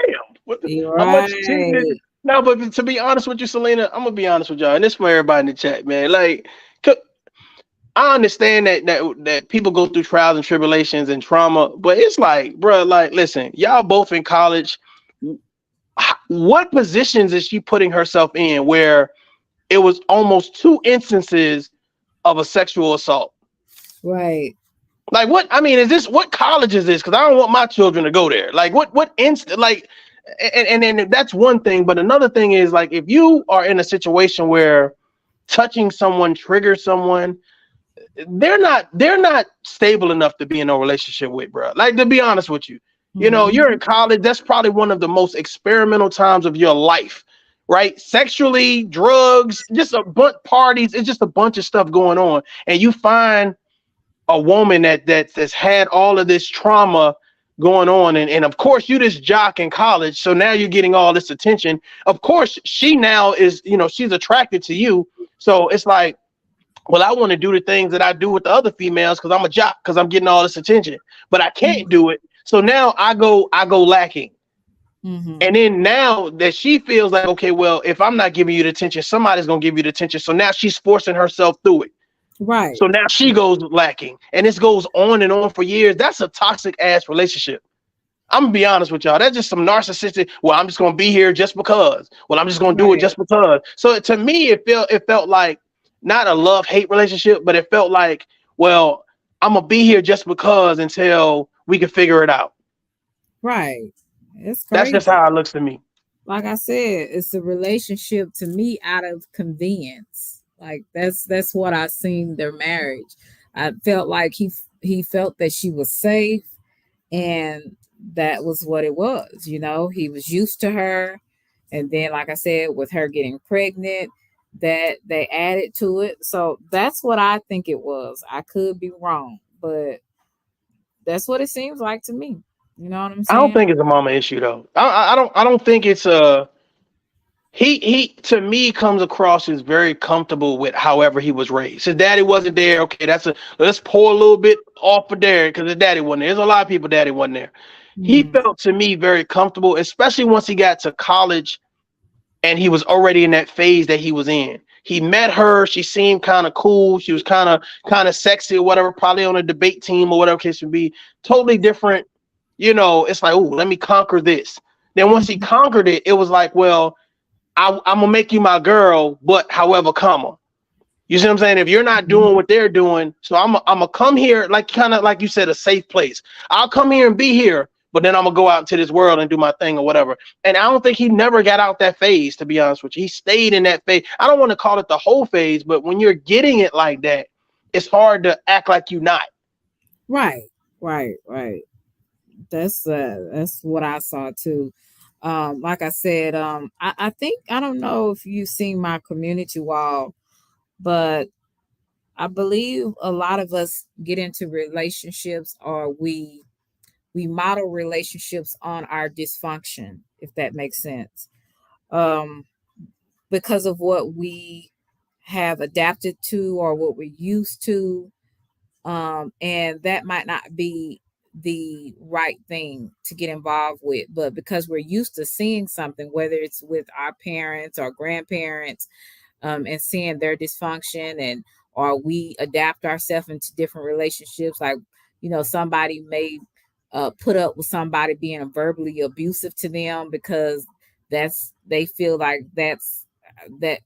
How much cheating did? No, but to be honest with you, Selena, I'm going to be honest with y'all. And this for everybody in the chat, man. Like, I understand that people go through trials and tribulations and trauma, but it's like, bro, like, listen, y'all both in college. What positions is she putting herself in where it was almost 2 instances of a sexual assault? Right. Like what? I mean, what college is this? Because I don't want my children to go there. Like what instant? Like, and then that's one thing. But another thing is like if you are in a situation where touching someone triggers someone, they're not stable enough to be in a relationship with, bro. Like to be honest with you, you know, you're in college. That's probably one of the most experimental times of your life, right? Sexually, drugs, just a bunch parties. It's just a bunch of stuff going on, and you find a woman that's had all of this trauma going on, and of course you this jock in college, so now you're getting all this attention. Of course she now is, you know, she's attracted to you, so it's like, well, I want to do the things that I do with the other females because I'm a jock, because I'm getting all this attention, but I can't do it, so now I go lacking. And then now that she feels like, okay, well, if I'm not giving you the attention, somebody's gonna give you the attention, so now she's forcing herself through it. Right. So now she goes lacking, and this goes on and on for years. That's a toxic ass relationship. I'm gonna be honest with y'all. That's just some narcissistic. Well, I'm just gonna be here just because. Well, I'm just gonna do it just because. So to me, it felt like not a love-hate relationship, but it felt like, well, I'm gonna be here just because until we can figure it out. Right. It's crazy. That's just how it looks to me. Like I said, it's a relationship to me out of convenience. Like that's what I seen their marriage. I felt like he felt that she was safe, and that was what it was. You know, he was used to her, and then, like I said, with her getting pregnant, that they added to it. So that's what I think it was. I could be wrong, but that's what it seems like to me. You know what I'm saying? I don't think it's a mama issue though. I don't think it's a. He to me comes across as very comfortable with however he was raised. His daddy wasn't there. Okay, let's pour a little bit off of Derrick because his daddy wasn't there. There's a lot of people daddy wasn't there. He felt to me very comfortable, especially once he got to college and he was already in that phase that he was in. He met her, she seemed kind of cool, she was kind of sexy or whatever, probably on a debate team or whatever case would be. Totally different, you know. It's like, oh, let me conquer this. Then once he conquered it, it was like, well, I'm gonna make you my girl, but however, comma. You see what I'm saying? If you're not doing what they're doing, so I'm gonna come here, like kind of like you said, a safe place. I'll come here and be here, but then I'm gonna go out into this world and do my thing or whatever. And I don't think he never got out that phase, to be honest with you. He stayed in that phase. I don't want to call it the whole phase, but when you're getting it like that, it's hard to act like you're not. Right. That's what I saw too. Like I said, I think, I don't know if you've seen my community wall, but I believe a lot of us get into relationships, or we model relationships on our dysfunction, if that makes sense. Um, because of what we have adapted to or what we're used to. And that might not be the right thing to get involved with, but because we're used to seeing something, whether it's with our parents or grandparents, and seeing their dysfunction, and or we adapt ourselves into different relationships, like, somebody may put up with somebody being verbally abusive to them because they feel like that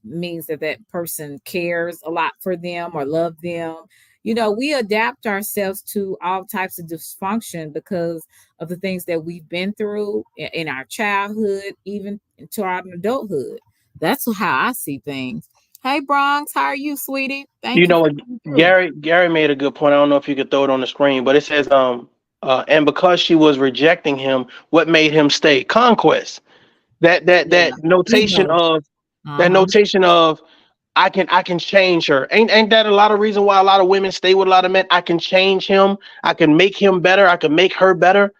means that person cares a lot for them or love them. We adapt ourselves to all types of dysfunction because of the things that we've been through in our childhood, even into our adulthood. That's how I see things. Hey, Bronx, how are you, sweetie? You Thank you know for what? coming through. Gary made a good point. I don't know if you could throw it on the screen, but it says and because she was rejecting him, what made him stay? Conquest. That that Yeah, that notation ego. of that Uh-huh. notation of I can change her. Ain't that a lot of reason why a lot of women stay with a lot of men? I can change him. I can make him better. I can make her better.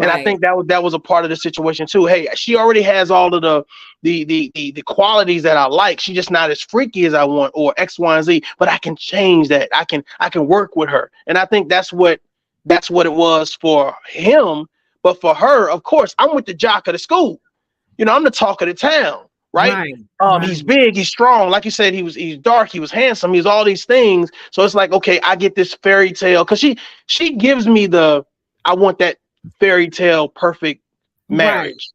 And I Right, think that was a part of the situation too. Hey, she already has all of the qualities that I like. She's just not as freaky as I want, or X, Y, and Z. But I can change that. I can work with her. And I think that's what it was for him. But for her, of course, I'm with the jock of the school. I'm the talk of the town, right? right, right, He's big, he's strong. Like you said, he's dark, he was handsome, he's all these things. So it's like, okay, I get this fairy tale because she gives me I want that fairy tale perfect right. marriage.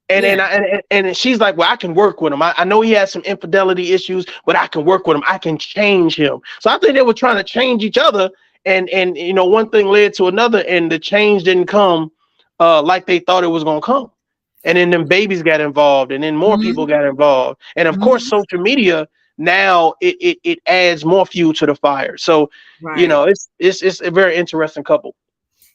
And Yeah, then and she's like, well, I can work with him. I know he has some infidelity issues, but I can work with him. I can change him. So I think they were trying to change each other, and one thing led to another, and the change didn't come like they thought it was gonna come. And then them babies got involved, and then more people hmm got involved, and of course, hmm social media now it adds more fuel to the fire. So right. it's a very interesting couple.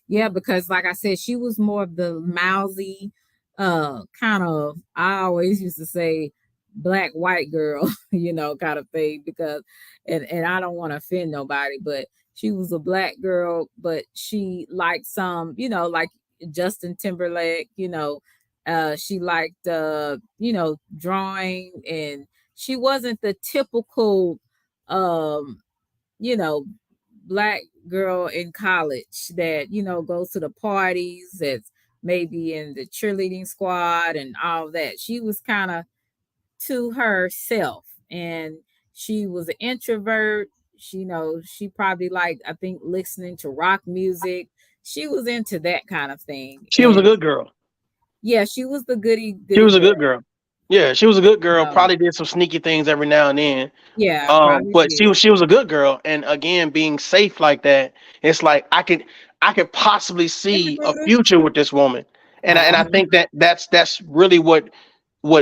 Yeah, because like I said, she was more of the mousy, kind of, I always used to say black white girl, kind of thing, because and I don't want to offend nobody, but she was a black girl, but she liked some, like Justin Timberlake, she liked drawing, and she wasn't the typical um you know, black girl in college that, goes to the parties, that's maybe in the cheerleading squad and all that. She was kind of to herself, and she was an introvert. She probably liked, I think, listening to rock music. She was into that kind of thing. She was a And good girl. yeah, she was the goody She goody was a good girl. girl. Yeah, she was a good girl. Um, Probably did some sneaky things every now and then. yeah, probably But she did. was she was a good girl. And again, being safe like that, it's like I could possibly Hey, see a Magruder. future with this woman. And I Uh-huh. think that's really what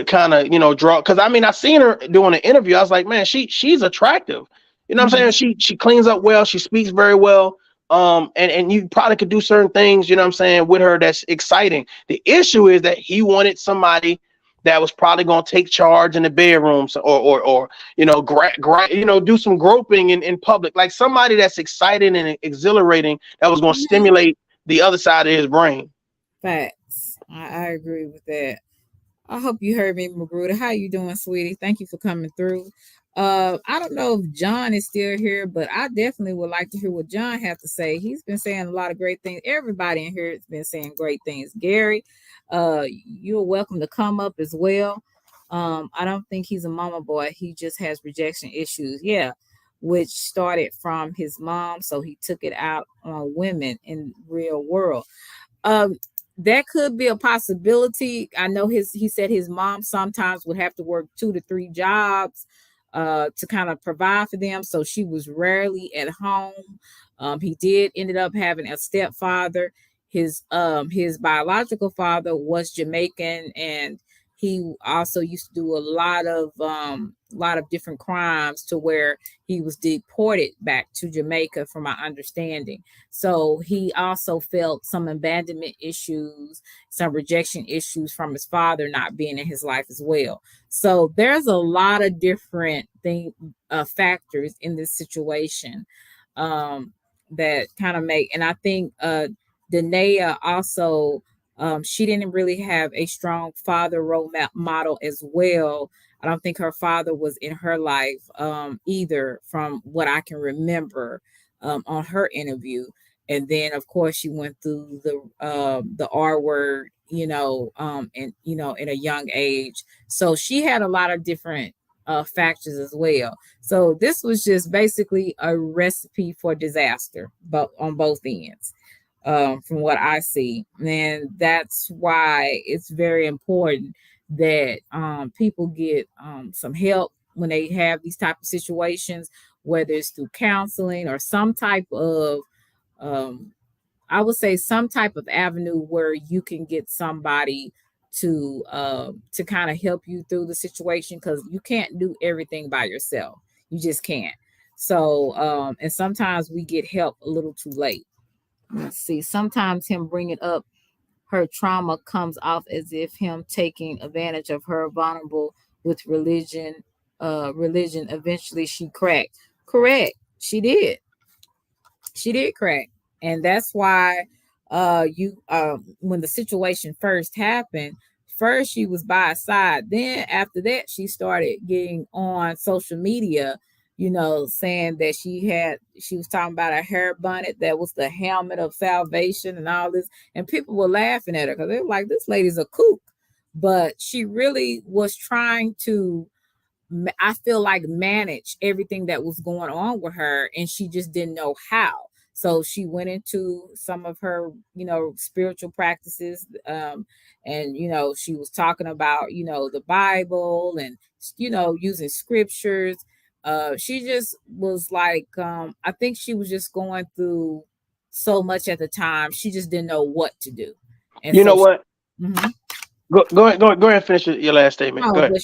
kind of draw. Because I mean, I seen her doing an interview. I was like, man, she's attractive. You know what I'm saying? Mhm. She cleans up well. She speaks very well. And you probably could do certain things, you know what I'm saying, with her that's exciting. The issue is that he wanted somebody that was probably going to take charge in the bedrooms, or do some groping in public, like somebody that's exciting and exhilarating, that was going to Mhm. stimulate the other side of his brain. Facts. I agree with that. I hope you heard me, Magruder. How you doing, sweetie? Thank you for coming through. I don't know if John is still here, but I definitely would like to hear what John has to say. He's been saying a lot of great things. Everybody in here has been saying great things. Gary, you're welcome to come up as well. I don't think he's a mama boy. He just has rejection issues. Yeah, which started from his mom, so he took it out on women in real world. Um, that could be a possibility. I know he said his mom sometimes would have to work 2 to 3 jobs, to kind of provide for them. So she was rarely at home. He did ended up having a stepfather. His biological father was Jamaican, and he also used to do a lot of different crimes to where he was deported back to Jamaica, from my understanding. So he also felt some abandonment issues, some rejection issues from his father not being in his life as well. So there's a lot of different factors in this situation, that kind of make, and I think Danae also, she didn't really have a strong father role model as well. I don't think her father was in her life either, from what I can remember on her interview. And then, of course, she went through the R word, and in a young age. So she had a lot of different factors as well. So this was just basically a recipe for disaster, but on both ends, from what I see. And that's why it's very important that people get some help when they have these type of situations, whether it's through counseling or some type of I would say some type of avenue where you can get somebody to kind of help you through the situation, because you can't do everything by yourself. You just can't. So and sometimes we get help a little too late. Let's see. Sometimes him bringing up her trauma comes off as if him taking advantage of her vulnerable with religion. Religion. Eventually, she cracked. Correct. She did crack, and that's why you when the situation first happened, first she was by his side, then after that she started getting on social media, saying that she was talking about a hair bonnet that was the helmet of salvation and all this, and people were laughing at her because they were like, this lady's a kook. But she really was trying to, I feel like, manage everything that was going on with her, and she just didn't know how. So she went into some of her, spiritual practices, and she was talking about, the Bible, and using scriptures. She just was like, I think she was just going through so much at the time. She just didn't know what to do. And You know so what? Mhm. Go ahead and finish your last statement. Go No, ahead. but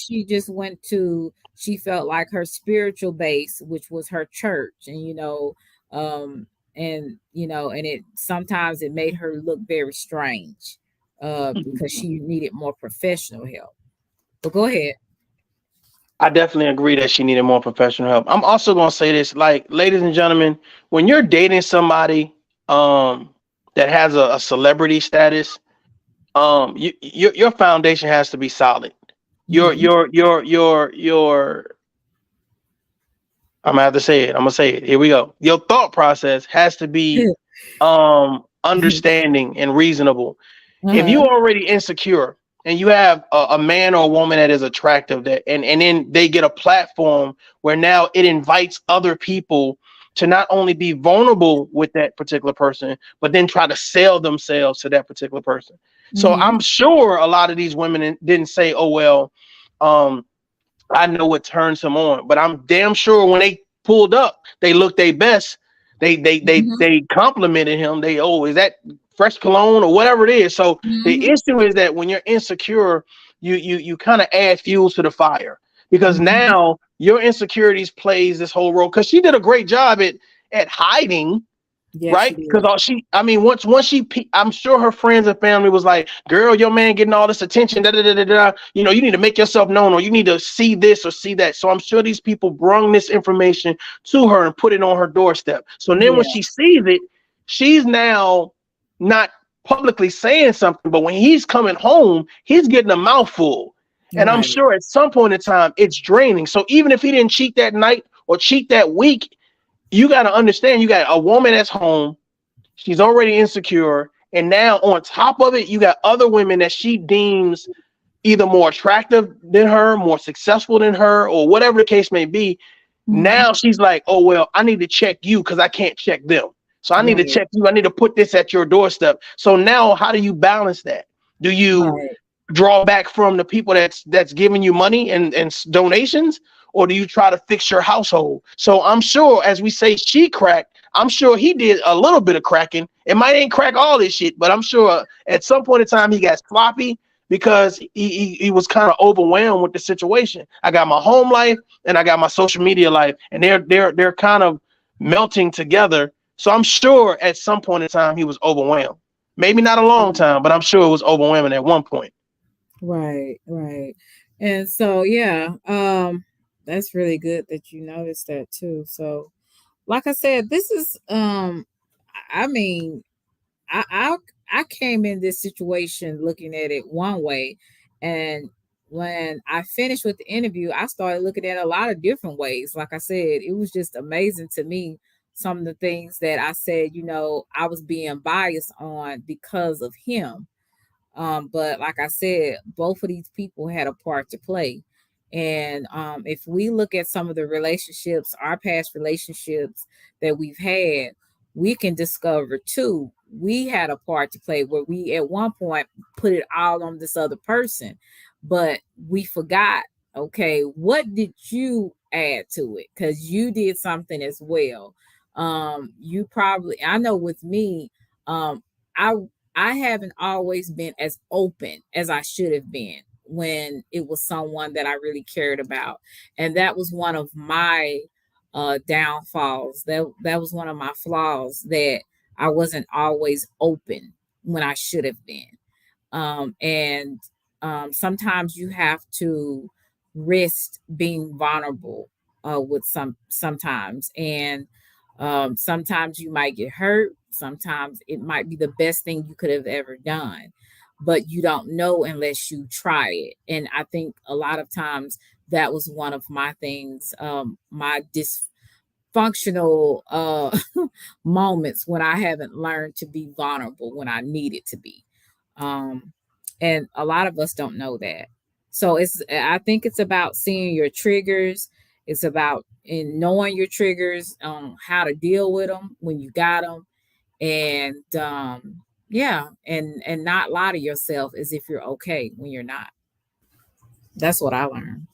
she felt like her spiritual base, which was her church, and and it sometimes it made her look very strange, because she needed more professional help. But go ahead. I definitely agree that she needed more professional help. I'm also going to say this, like, ladies and gentlemen, when you're dating somebody that has a celebrity status, your foundation has to be solid. Mhm. Your I'm gonna have to say it. I'm gonna say it. Here we go. Your thought process has to be understanding and reasonable. If Uh-huh. you already insecure and you have a man or a woman that is attractive, that and then they get a platform where now it invites other people to not only be vulnerable with that particular person, but then try to sell themselves to that particular person. So Mhm. I'm sure a lot of these women didn't say, oh well, um I know what turns him on, but I'm damn sure when they pulled up, they looked their best. Mhm. They complimented him. They, oh, is that fresh cologne or whatever it is. So the Mhm. issue is that when you're insecure, you kind of add fuel to the fire, because Mhm. now your insecurities plays this whole role. Because she did a great job at hiding, Yes, she right? Because did. I mean, once I'm sure her friends and family was like, "Girl, your man getting all this attention. Da, da, da, da, da. You need to make yourself known, or you need to see this or see that." So I'm sure these people brung this information to her and put it on her doorstep. So then when Yeah. she sees it, she's now not publicly saying something, but when he's coming home, he's getting a mouthful. And I'm Right. sure at some point in time, it's draining. So even if he didn't cheat that night or cheat that week, you got to understand, you got a woman that's home. She's already insecure. And now on top of it, you got other women that she deems either more attractive than her, more successful than her, or whatever the case may be. Mhm. Now she's like, oh, well, I need to check you because I can't check them. So I need to Right. check you. I need to put this at your doorstep. So now how do you balance that? Do you Right. draw back from the people that's giving you money and donations, or do you try to fix your household? So I'm sure, as we say, she cracked. I'm sure he did a little bit of cracking. It might ain't crack all this shit, but I'm sure at some point in time he got sloppy because he was kind of overwhelmed with the situation. I got my home life and I got my social media life, and they're kind of melting together. So I'm sure at some point in time he was overwhelmed. Maybe not a long time, but I'm sure it was overwhelming at one point. Right, right. And so yeah, that's really good that you noticed that too. So like I said, this is I mean, I came in this situation looking at it one way, and when I finished with the interview, I started looking at a lot of different ways. Like I said, it was just amazing to me some of the things that I said, I was being biased on because of him. But like I said, both of these people had a part to play. And if we look at some of the relationships, our past relationships that we've had, we can discover too, we had a part to play where we at one point put it all on this other person, but we forgot, okay, what did you add to it? Because you did something as well. You probably, I know with me, I I haven't always been as open as I should have been when it was someone that I really cared about. And that was one of my downfalls. That was one of my flaws, that I wasn't always open when I should have been. And sometimes you have to risk being vulnerable with sometimes. And sometimes you might get hurt. Sometimes it might be the best thing you could have ever done, but you don't know unless you try it. And I think a lot of times that was one of my things, my dysfunctional moments when I haven't learned to be vulnerable when I needed to be. And a lot of us don't know that. So I think it's about seeing your triggers. It's about in knowing your triggers, how to deal with them when you got them, and yeah, and not lie to yourself as if you're okay when you're not. That's what I learned.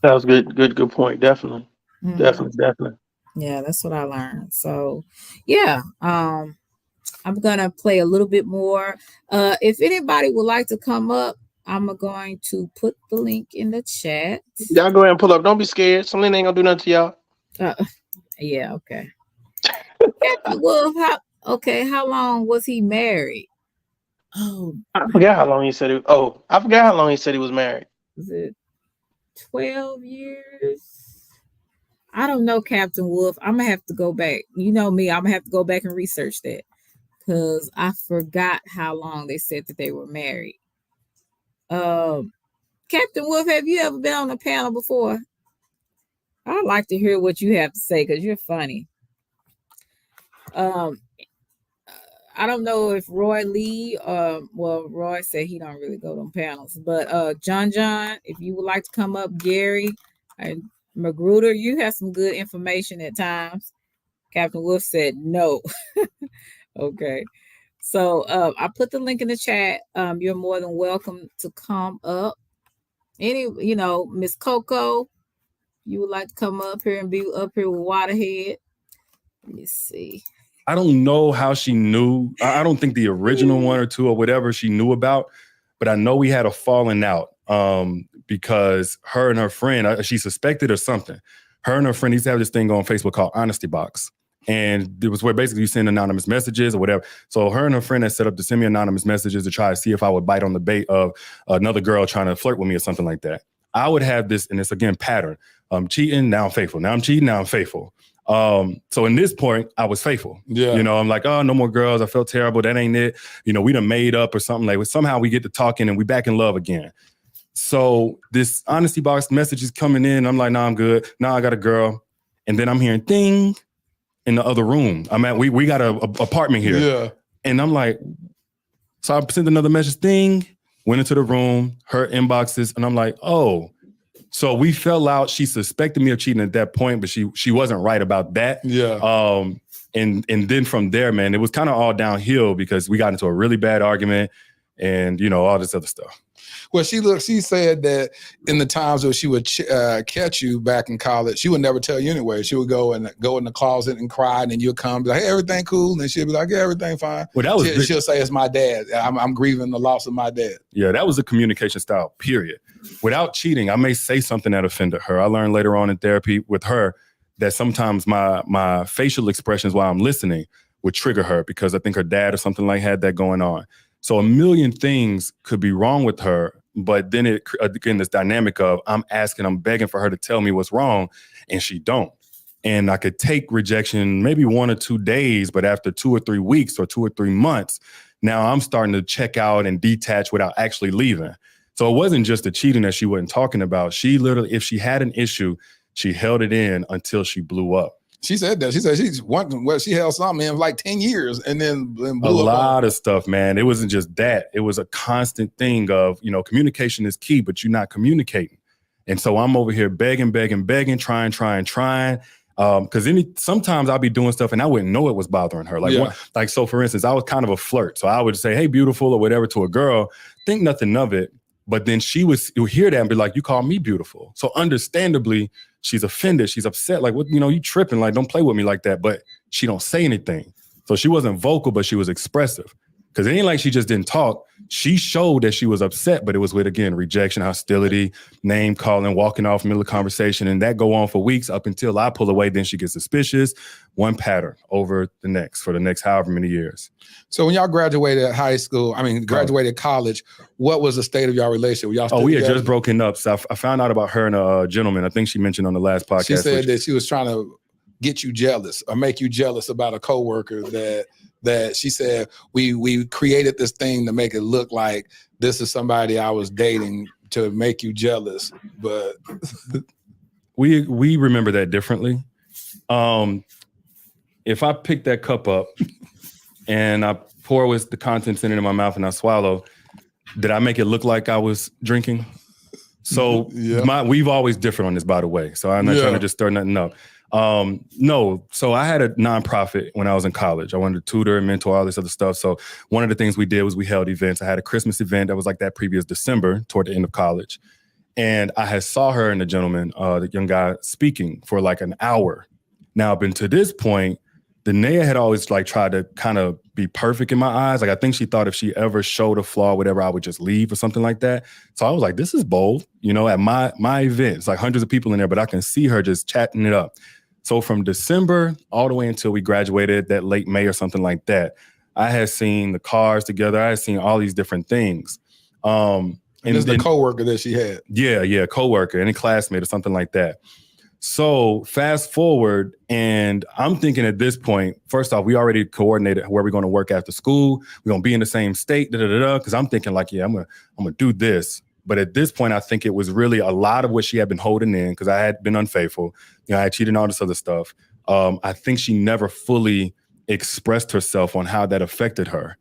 That was good point. Definitely, Mhm. definitely. Yeah, that's what I learned. So yeah, I'm gonna play a little bit more. If anybody would like to come up, I'm going to put the link in the chat. Y'all go ahead and pull up. Don't be scared. Selena ain't gonna do nothing to y'all. Yeah, okay. Captain Wolf, how long was he married? Oh, I forgot how long he said it. Oh, I forgot how long he said he was married. was it 12 years? I don't know, Captain Wolf. I'm gonna have to go back. You know me, I'm gonna have to go back and research that because I forgot how long they said that they were married. Captain Wolf, have you ever been on a panel before? I'd like to hear what you have to say because you're funny. I don't know if Roy Lee, well, Roy said he don't really go to panels, but John, if you would like to come up, Gary and Magruder, you have some good information at times. Captain Wolf said no. Okay. So I put the link in the chat. You're more than welcome to come up. Miss Coco, you would like to come up here and be up here with Waterhead. Let me see. I don't know how she knew. I don't think the original one or two or whatever she knew about, but I know we had a falling out because her and her friend, she suspected or something. Her and her friend used to have this thing on Facebook called Honesty Box. And it was where basically you send anonymous messages or whatever. So her and her friend had set up to send me anonymous messages to try to see if I would bite on the bait of another girl trying to flirt with me or something like that. I would have this, and it's again pattern. I'm cheating, now I'm faithful. Now I'm cheating, now I'm faithful. So in this point, I was faithful. Yeah. I'm like, oh, no more girls. I felt terrible. That ain't it. We done made up or something like. Somehow we get to talking and we back in love again. So this honesty box message is coming in. I'm like, nah, I'm good. Nah, I got a girl. And then I'm hearing ding in the other room. I'm at, we got a apartment here. Yeah. And I'm like, so I sent another message, ding, went into the room, her inboxes. And I'm like, oh. So we fell out. She suspected me of cheating at that point, but she wasn't right about that. Yeah. And then from there, man, it was kind of all downhill because we got into a really bad argument. and all this other stuff. Well, she said that in the times that she would catch you back in college, she would never tell you anyway. She would go in the closet and cry, and then you'd come be like, hey, everything cool? And she'd be like, yeah, everything fine. Well, she'll say, it's my dad. I'm grieving the loss of my dad. Yeah, that was a communication style, period. Without cheating, I may say something that offended her. I learned later on in therapy with her that sometimes my facial expressions while I'm listening would trigger her because I think her dad or something like had that going on. So a million things could be wrong with her, but then again, this dynamic of I'm begging for her to tell me what's wrong, and she don't. And I could take rejection maybe 1 or 2 days, but after 2 or 3 weeks or 2 or 3 months, now I'm starting to check out and detach without actually leaving. So it wasn't just the cheating that she wasn't talking about. She literally, if she had an issue, she held it in until she blew up. She said that. She said she held something in like 10 years and then blew up. A lot of stuff, man. It wasn't just that. It was a constant thing of, communication is key, but you're not communicating. And so I'm over here begging, trying. Because sometimes I'll be doing stuff and I wouldn't know it was bothering her. So for instance, I was kind of a flirt. So I would say, hey, beautiful or whatever to a girl, think nothing of it. But then she would hear that and be like, you call me beautiful. So understandably, she's offended. She's upset. Like, what, you tripping. Like, don't play with me like that. But she don't say anything. So she wasn't vocal, but she was expressive. Because it ain't like she just didn't talk. She showed that she was upset, but it was with, again, rejection, hostility, name calling, walking off middle of conversation. And that go on for weeks up until I pull away. Then she gets suspicious. One pattern over the next for the next however many years. So when y'all graduated graduated college, what was the state of y'all relationship? Were y'all still we had together? just broken up. So I found out about her and a gentleman. I think she mentioned on the last podcast. She said that she was trying to get you jealous or make you jealous about a coworker that she said we created this thing to make it look like this is somebody I was dating to make you jealous. But we remember that differently. If I pick that cup up and I pour with the contents in it in my mouth and I swallow, did I make it look like I was drinking? So we've always differed on this, by the way. So I'm not trying to just stir nothing up. No. So I had a nonprofit when I was in college. I wanted to tutor and mentor, all this other stuff. So one of the things we did was we held events. I had a Christmas event that was like that previous December toward the end of college. And I had saw her and the gentleman, the young guy, speaking for like an hour. Now, up until this point, the Naia had always like tried to kind of be perfect in my eyes. Like I think she thought if she ever showed a flaw or whatever, I would just leave or something like that. So I was like, this is bold, at my event. It's like hundreds of people in there, but I can see her just chatting it up. So from December all the way until we graduated that late May or something like that, I had seen the cars together. I had seen all these different things. And this is the coworker that she had. Yeah, coworker and a classmate or something like that. So fast forward, and I'm thinking at this point, first off, we already coordinated where we're going to work after school. We're going to be in the same state, because I'm thinking like, I'm gonna do this. But at this point, I think it was really a lot of what she had been holding in because I had been unfaithful. I had cheated and all this other stuff. I think she never fully expressed herself on how that affected her.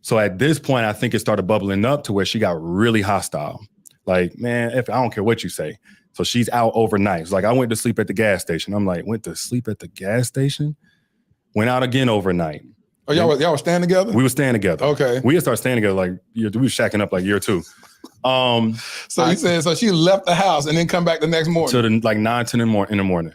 So at this point, I think it started bubbling up to where she got really hostile. Like, man, I don't care what you say. So she's out overnight. It's like, I went to sleep at the gas station. I'm like, went to sleep at the gas station? Went out again overnight. Oh, y'all were staying together? We were staying together. Okay. We had started staying together like, we were shacking up like year 2. So you said, so she left the house and then come back the next morning? So like 9, 10 in the morning.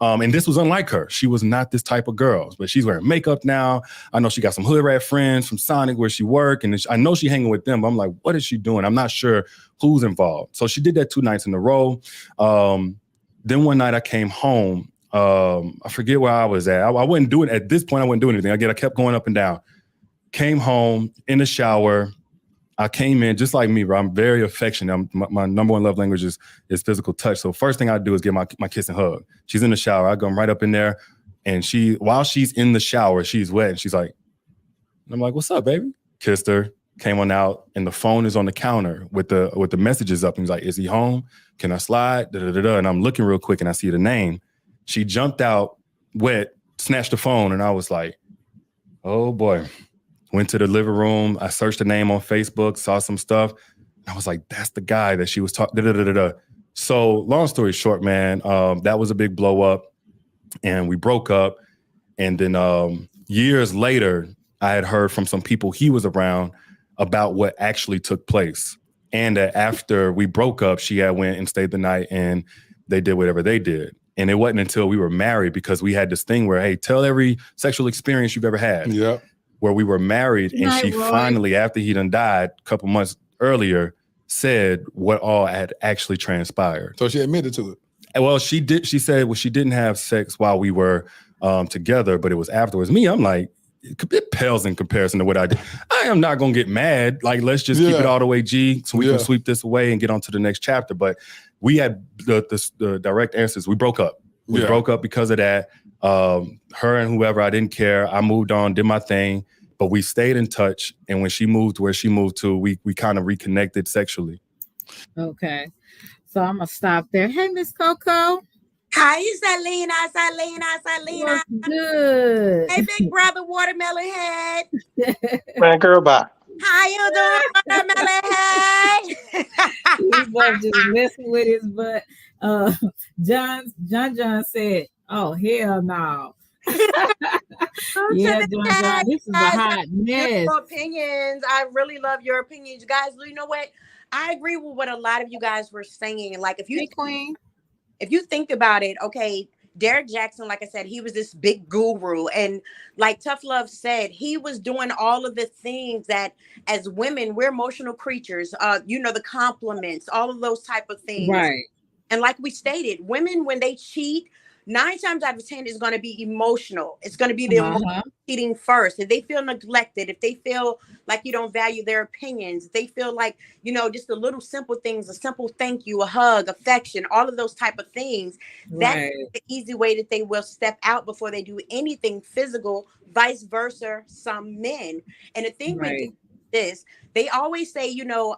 And this was unlike her. She was not this type of girl, but she's wearing makeup now. I know she got some hood rat friends from Sonic where she work, and I know she hanging with them, but I'm like, what is she doing? I'm not sure who's involved. So she did that 2 nights in a row. Then one night I came home. I forget where I was at. I wasn't doing, at this point, I wasn't doing anything. Again, I kept going up and down. Came home in the shower. I came in just like me, bro. I'm very affectionate. My number one love language is physical touch. So first thing I do is get my kiss and hug. She's in the shower. I go right up in there, and while she's in the shower, she's wet, and she's like, and I'm like, "What's up, baby?" Kissed her. Came on out, and the phone is on the counter with the messages up. And he's like, "Is he home? Can I slide?" And I'm looking real quick, and I see the name. She jumped out, wet, snatched the phone, and I was like, "Oh boy." Went to the living room. I searched the name on Facebook, saw some stuff. I was like, that's the guy that she was talking. So long story short, man, that was a big blow up, and we broke up. And then years later, I had heard from some people he was around about what actually took place. And that after we broke up, she had went and stayed the night and they did whatever they did. And it wasn't until we were married, because we had this thing where, hey, tell every sexual experience you've ever had. Yeah. Where we were married, and she finally, after he done died a couple months earlier, said what all had actually transpired. So she admitted to it. Well, she did. She said, well, she didn't have sex while we were together, but it was afterwards. Me, I'm like, it pales in comparison to what I did. I am not going to get mad. Like, let's just keep it all the way G, so we can sweep this away and get on to the next chapter. But we had the direct answers. We broke up. We broke up because of that. Her and whoever, I didn't care. I moved on, did my thing, but we stayed in touch. And when she moved where she moved to, we kind of reconnected sexually. Okay. So I'm going to stop there. Hey, Miss Coco. Hi, Selena. What's good? Hey, big brother, watermelon head. Man, girl, bye. How you doing, watermelon head? He's up just messing with his butt. John said, "Oh hell no." Yeah, John, this is a hot mess. Opinions. I really love your opinions, guys. You know what? I agree with what a lot of you guys were saying. Like, if you think about it, okay, Derrick Jaxn, like I said, he was this big guru. And like Toughlove said, he was doing all of the things that as women, we're emotional creatures, the compliments, all of those type of things. Right. And like we stated, women, when they cheat, 9 times out of 10 is going to be emotional. It's going to be the emotional cheating first. If they feel neglected, if they feel like you don't value their opinions, if they feel like, just the little simple things, a simple thank you, a hug, affection, all of those type of things, that's the easy way that they will step out before they do anything physical, vice versa, some men. And the thing with this, they always say,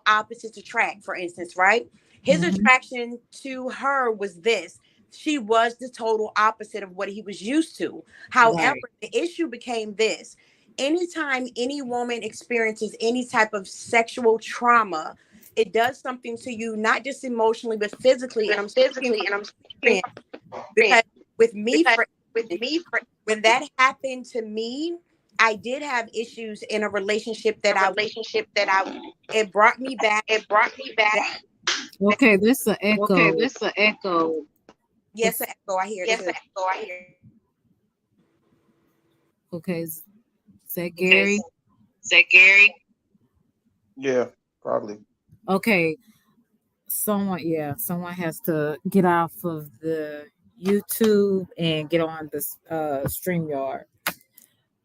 opposites attract, for instance, right? His attraction to her was this. She was the total opposite of what he was used to. However, the issue became this. Anytime any woman experiences any type of sexual trauma, it does something to you, not just emotionally, but physically. And I'm because with me, when that happened to me, I did have issues in a relationship that it brought me back. Okay, this is an echo. Yes, an echo. I hear. Okay, is that Gary? Yeah, probably. Okay. Someone has to get off of the YouTube and get on this StreamYard.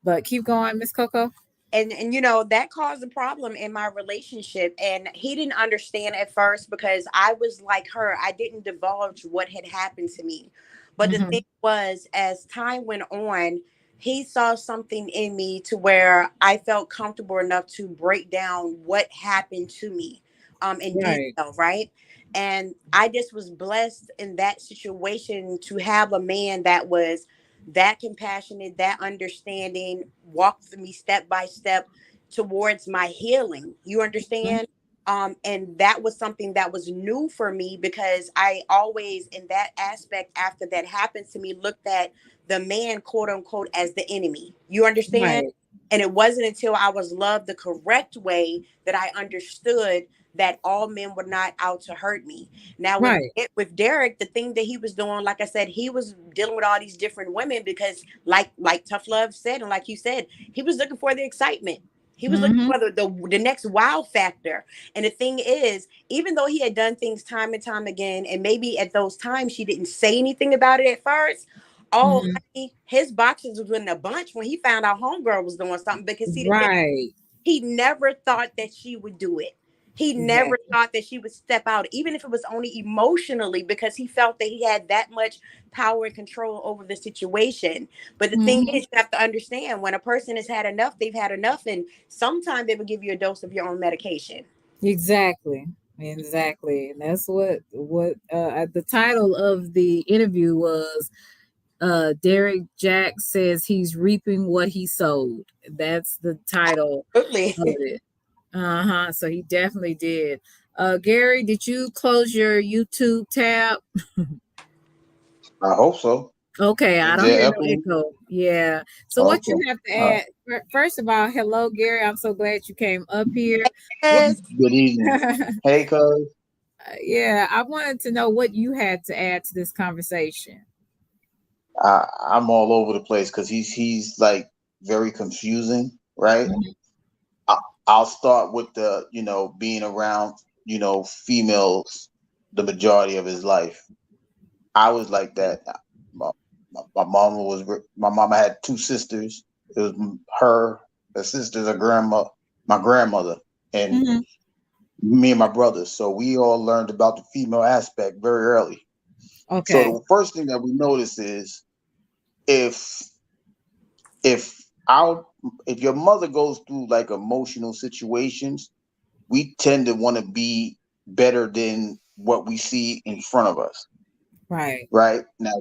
But keep going, Miss Coco. And that caused a problem in my relationship. And he didn't understand at first because I was like her. I didn't divulge what had happened to me. But the thing was, as time went on, he saw something in me to where I felt comfortable enough to break down what happened to me in detail, right? And I just was blessed in that situation to have a man that was that compassionate, that understanding, walked with me step by step towards my healing. You understand? And that was something that was new for me because I always, in that aspect, after that happened to me, looked at the man, quote unquote, as the enemy. You understand? Right. And it wasn't until I was loved the correct way that I understood that all men were not out to hurt me. Now, with Derrick, the thing that he was doing, like I said, he was dealing with all these different women because like Toughlove said, and like you said, he was looking for the excitement. He was looking for the next wow factor. And the thing is, even though he had done things time and time again, and maybe at those times she didn't say anything about it at first, his boxes was in a bunch when he found out homegirl was doing something because he never thought that she would do it. He never thought that she would step out, even if it was only emotionally, because he felt that he had that much power and control over the situation. But the thing is, you have to understand, when a person has had enough, they've had enough. And sometimes they will give you a dose of your own medication. Exactly. And that's what the title of the interview was. Derrick Jaxn says he's reaping what he sowed. That's the title of it. So he definitely did. Gary, did you close your YouTube tab? I hope so. Okay, I don't hear no echo. Yeah. So what you have to add? First of all, hello, Gary. I'm so glad you came up here. Yes. Good evening. Hey, cuz. Yeah, I wanted to know what you had to add to this conversation. I'm all over the place because he's like very confusing, right? Mhm. I, I'll start with the being around females the majority of his life. I was like that. My mama had two sisters. It was her sisters, her grandma, my grandmother, and Mhm. me and my brothers. So we all learned about the female aspect very early. So Okay. the first thing that we notice is if if our if your mother goes through like emotional situations, we tend to want to be better than what we see in front of us. Right. Right now,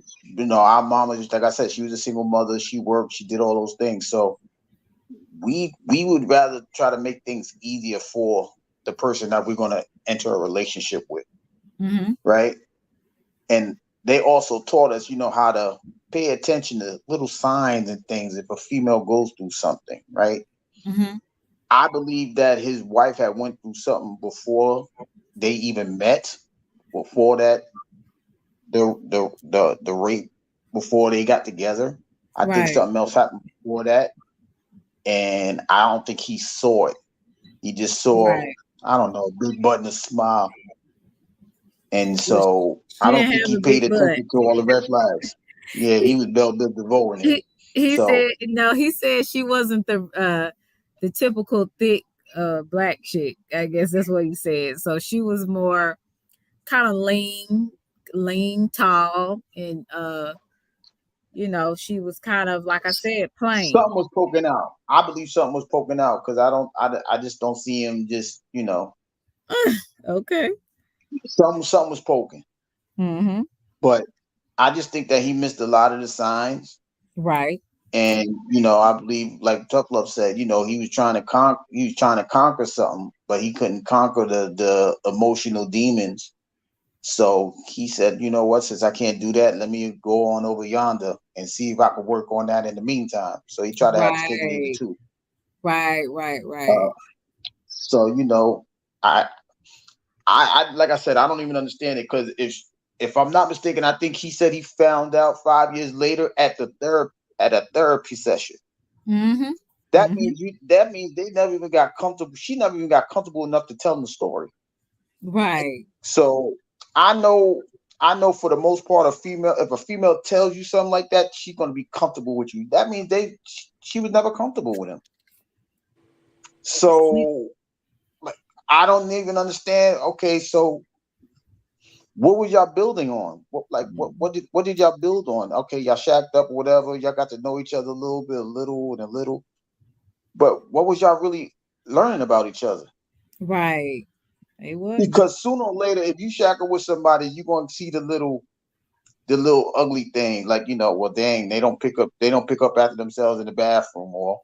our mama, just like I said, she was a single mother. She worked. She did all those things. So we would rather try to make things easier for the person that we're going to enter a relationship with. Mm-hmm. Right. And they also taught us, how to pay attention to little signs and things if a female goes through something, right? Mm-hmm. I believe that his wife had went through something before they even met, before that the rape, before they got together. I think Right. something else happened before that, and I don't think he saw it. He just saw, Right. I don't know, a big butt and a smile. And Well, so I she don't didn't think have he a paid big butt. attention to all the red flags. Yeah, he He was Bell Biv DeVoe in it. he So said no. He said she wasn't the typical thick black chick. I guess that's what he said. So she was more kind of lean, tall, and she was kind of like I said, plain. something was poking out. I believe something was poking out because I just don't see him just, Okay. something was poking. Mm-hmm. But I just think that he missed a lot of the signs. Right. And I believe, like Toughlove said, he was trying to conquer something, but he couldn't conquer the emotional demons. So he said, you know what, since I can't do that, let me go on over yonder and see if I can work on that in the meantime. So he tried to have his cake and eat it Right. too. Right. Uh, so I like I said, I don't even understand it because if I'm not mistaken, I think he said he found out 5 years later at a therapy session. Mm-hmm. That Mm-hmm. means they never even got comfortable. She never even got comfortable enough to tell them the story. Right. So I know for the most part, if a female tells you something like that, she's gonna be comfortable with you. That means she was never comfortable with him. So like, I don't even understand. Okay, so what was y'all building on? What did y'all build on? Okay, y'all shacked up or whatever. Y'all got to know each other a little bit, a little. But what was y'all really learning about each other? Right. It was. Because sooner or later, if you shackle with somebody, you're gonna see the little ugly thing, like well, dang, they don't pick up after themselves in the bathroom, or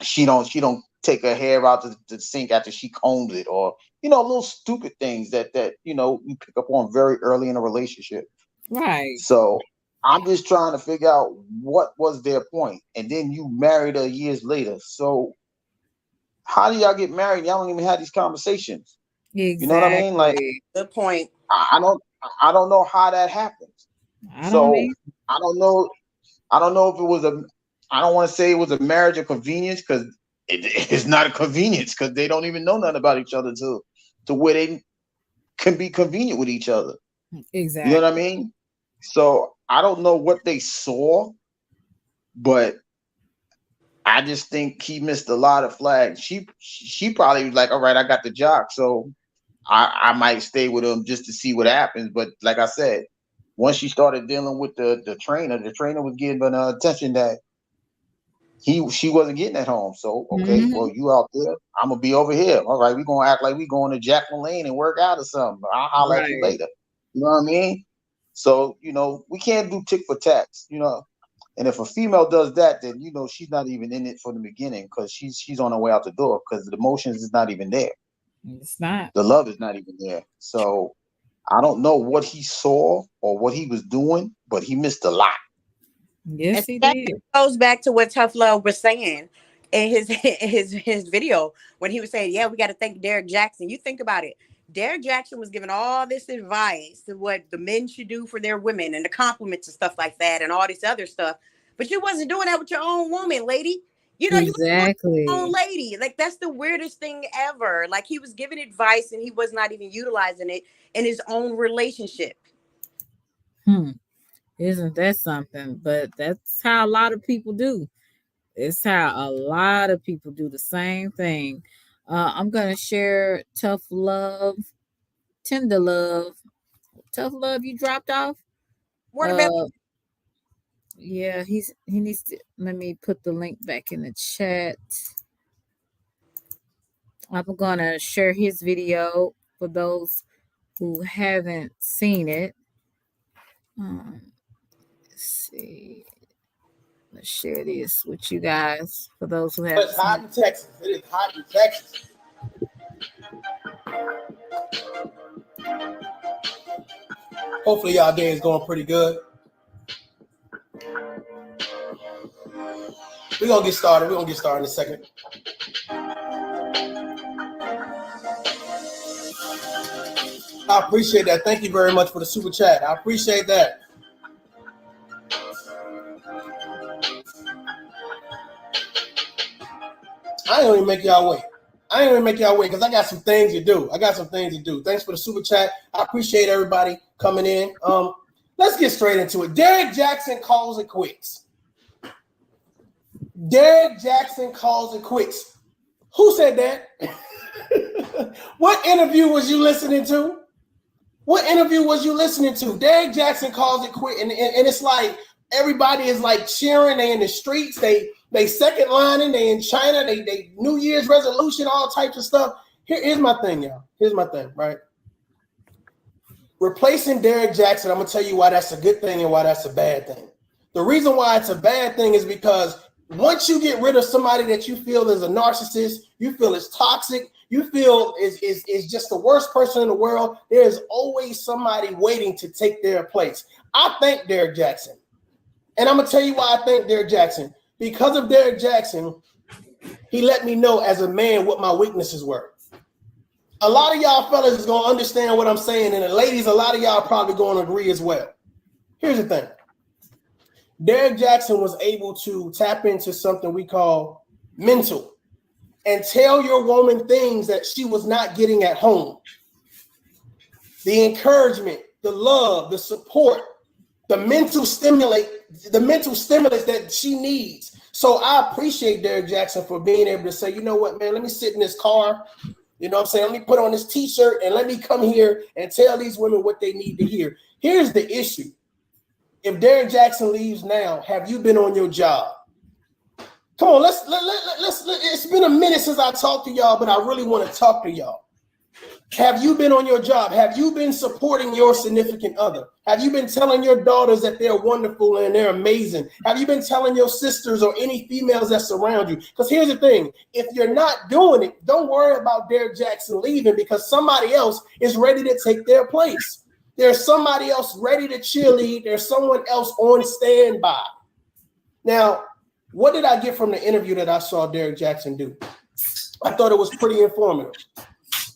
she don't take her hair out to the sink after she combs it, or little stupid things that you pick up on very early in a relationship. Right. So I'm just trying to figure out what was their point, and then you married her years later. So how do y'all get married? Y'all don't even have these conversations. You know what I mean? Like Exactly. Good point. I don't know how that happens. I don't So need. I don't know. I don't know if it was I don't want to say it was a marriage of convenience because it's not a convenience because they don't even know nothing about each other to where they can be convenient with each other. You know what I Exactly. mean? So I don't know what they saw, but I just think he missed a lot of flags. She probably was like, all right, I got the job, so I might stay with him just to see what happens. But like I said, once she started dealing with the trainer was giving attention that she wasn't getting at home. So okay, Mm-hmm. well, you out there, I'm gonna be over here. All right, we're gonna act like we going to Jack Lane and work out or something. I'll holler at you Right. later. You know what I mean? So we can't do tick for tax. And if a female does that, then she's not even in it from the beginning because she's on her way out the door because the emotions is not even there. It's not. The love is not even there. So I don't know what he saw or what he was doing, but he missed a lot. Yes, And he that did. goes back to what Toughlove was saying in his video when he was saying, "Yeah, we got to thank Derrick Jaxn." You think about it. Derrick Jaxn was giving all this advice to what the men should do for their women and the compliments and stuff like that and all this other stuff. But you wasn't doing that with your own woman, lady. You know, you was doing it with your own Exactly. lady. Like, that's the weirdest thing ever. Like, he was giving advice and he was not even utilizing it in his own relationship. Hmm. Isn't that something? But that's how a lot of people do. It's how a lot of people do the same thing. I'm gonna share tough love, tender love, tough love. You dropped off. What about Uh, yeah, he needs to. Let me put the link back in the chat. I'm gonna share his video for those who haven't seen it. Let's see. Let's share this with you guys for those who haven't It's seen hot it. in Texas. It is hot in Texas. Hopefully, y'all day is going pretty good. We're gonna get started. We're gonna get started in a second. I appreciate that. Thank you very much for the super chat. I appreciate that. I ain't gonna make y'all wait. I ain't gonna make y'all wait because I got some things to do. Thanks for the super chat. I appreciate everybody coming in. Let's get straight into it. Derrick Jaxn calls it quits. Derrick Jaxn calls it quits. Who said that? What interview was you listening to? Derrick Jaxn calls it quit, and it's like everybody is like cheering. They in the streets. They second lining. They in China. They New Year's resolution, all types of stuff. Here's my thing, y'all. Here's my thing, right? Replacing Derrick Jaxn, I'm gonna tell you why that's a good thing and why that's a bad thing. The reason why it's a bad thing is because once you get rid of somebody that you feel is a narcissist, you feel is toxic, you feel is just the worst person in the world, there is always somebody waiting to take their place. I thank Derrick Jaxn. And I'm going to tell you why I thank Derrick Jaxn. Because of Derrick Jaxn, he let me know as a man what my weaknesses were. A lot of y'all fellas is going to understand what I'm saying, and the ladies, a lot of y'all probably going to agree as well. Here's the thing. Derrick Jaxn was able to tap into something we call mental and tell your woman things that she was not getting at home. The encouragement, the love, the support, the mental stimulus that she needs. So I appreciate Derrick Jaxn for being able to say, you know what, man, let me sit in this car. You know what I'm saying? Let me put on this t-shirt and let me come here and tell these women what they need to hear. Here's the issue. If Derrick Jaxn leaves now, have you been on your job? Come on, let's it's been a minute since I talked to y'all, but I really want to talk to y'all. Have you been on your job? Have you been supporting your significant other? Have you been telling your daughters that they're wonderful and they're amazing? Have you been telling your sisters or any females that surround you? Because here's the thing. If you're not doing it, don't worry about Derrick Jaxn leaving because somebody else is ready to take their place. There's somebody else ready to cheerlead. There's someone else on standby. Now, what did I get from the interview that I saw Derrick Jaxn do? I thought it was pretty informative.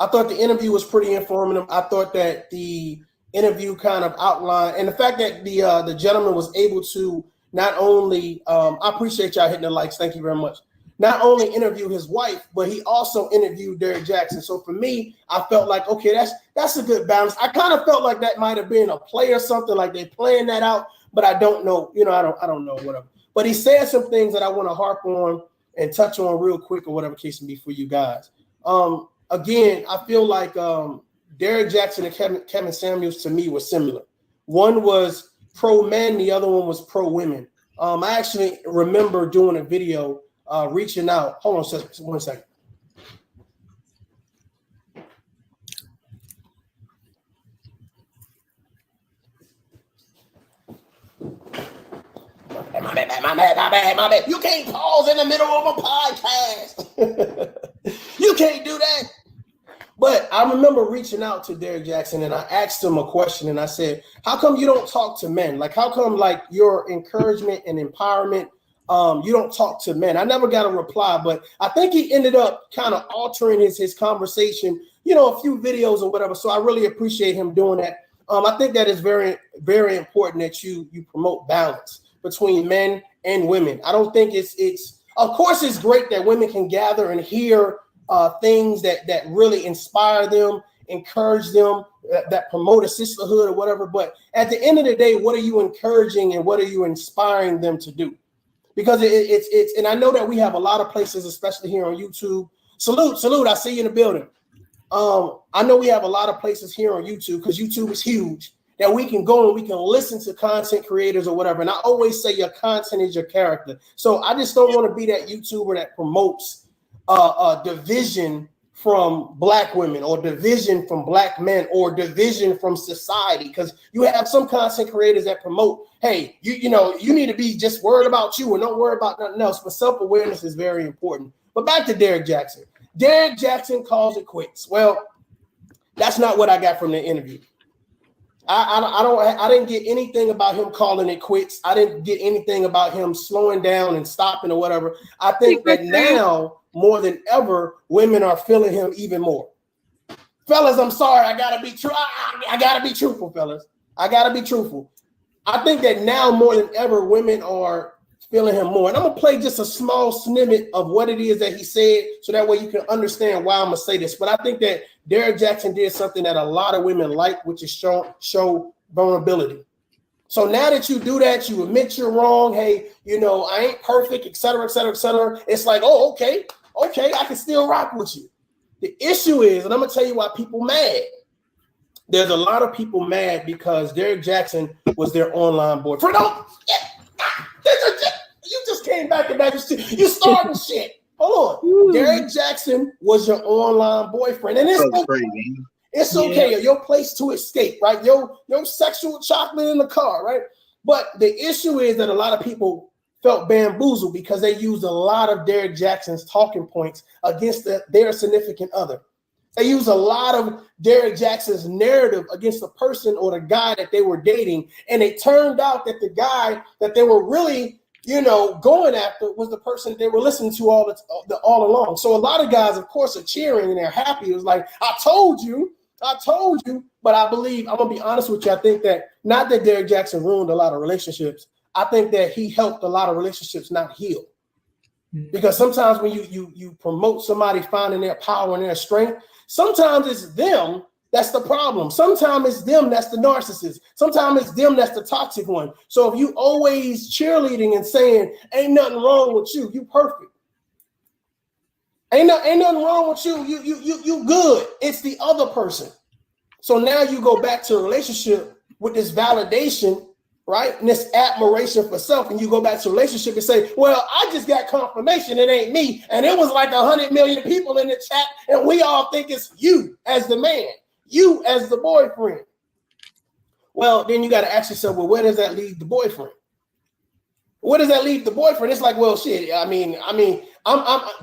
I thought the interview was pretty informative. I thought that the interview kind of outlined, and the fact that the gentleman was able to not only, I appreciate y'all hitting the likes, thank you very much, not only interview his wife, but he also interviewed Derrick Jaxn. So for me, I felt like, okay, that's a good balance. I kind of felt like that might have been a play or something, like they playing that out, but I don't know, I don't know, whatever. But he said some things that I want to harp on and touch on real quick or whatever case may be for you guys. Again, I feel like Derrick Jaxn and Kevin Samuels to me were similar. One was pro men, the other one was pro women. I actually remember doing a video reaching out. Hold on 1 second. My bad. You can't pause in the middle of a podcast. You can't do that. But I remember reaching out to Derrick Jaxn and I asked him a question and I said, how come you don't talk to men? Like, how come like your encouragement and empowerment, you don't talk to men? I never got a reply, but I think he ended up kind of altering his conversation, you know, a few videos or whatever. So I really appreciate him doing that. I think that is very, very important that you promote balance between men and women. I don't think it's of course it's great that women can gather and hear things that really inspire them, encourage them, that promote a sisterhood or whatever. But at the end of the day, what are you encouraging and what are you inspiring them to do? Because it's and I know that we have a lot of places, especially here on YouTube. Salute, I see you in the building. I know we have a lot of places here on YouTube because YouTube is huge that we can go and we can listen to content creators or whatever. And I always say your content is your character. So I just don't want to be that YouTuber that promotes division from Black women or division from Black men or division from society, because you have some content creators that promote, hey, you know, you need to be just worried about you and don't worry about nothing else. But self-awareness is very important. But back to Derrick Jaxn. Derrick Jaxn calls it quits. Well, that's not what I got from the interview. I didn't get anything about him calling it quits. I didn't get anything about him slowing down and stopping or whatever. I think that now more than ever, women are feeling him even more. Fellas, I'm sorry. I gotta be true. I gotta be truthful, fellas. I gotta be truthful. I think that now more than ever, women are feeling him more. And I'm gonna play just a small snippet of what it is that he said, so that way you can understand why I'm gonna say this. But I think that Derrick Jaxn did something that a lot of women like, which is show vulnerability. So now that you do that, you admit you're wrong. Hey, you know, I ain't perfect, et cetera, et cetera, et cetera. It's like, oh, okay, I can still rock with you. The issue is, and I'm gonna tell you why people mad. There's a lot of people mad because Derrick Jaxn was their online boyfriend. You just came back and back. You starting shit. Hold on. Derrick Jaxn was your online boyfriend. And it's okay. It's okay. Yeah. Your place to escape, right? Your sexual chocolate in the car, right? But the issue is that a lot of people felt bamboozled because they used a lot of Derrick Jaxn's talking points against their significant other. They used a lot of Derrick Jaxn's narrative against the person or the guy that they were dating. And it turned out that the guy that they were really, you know, going after was the person they were listening to all along. So a lot of guys, of course, are cheering and they're happy. It was like, I told you. But I believe, I'm going to be honest with you, I think that not that Derrick Jaxn ruined a lot of relationships. I think that he helped a lot of relationships not heal. Because sometimes when you promote somebody finding their power and their strength, sometimes it's them that's the problem. Sometimes it's them that's the narcissist. Sometimes it's them that's the toxic one. So if you always cheerleading and saying, ain't nothing wrong with you, you perfect. Ain't nothing wrong with you, you good. It's the other person. So now you go back to a relationship with this validation, right? And this admiration for self. And you go back to a relationship and say, well, I just got confirmation it ain't me. And it was like 100 million people in the chat. And we all think it's you as the man, you as the boyfriend. Well, then you got to ask yourself, well, where does that leave the boyfriend? Where does that leave the boyfriend? It's like, well, shit. I mean,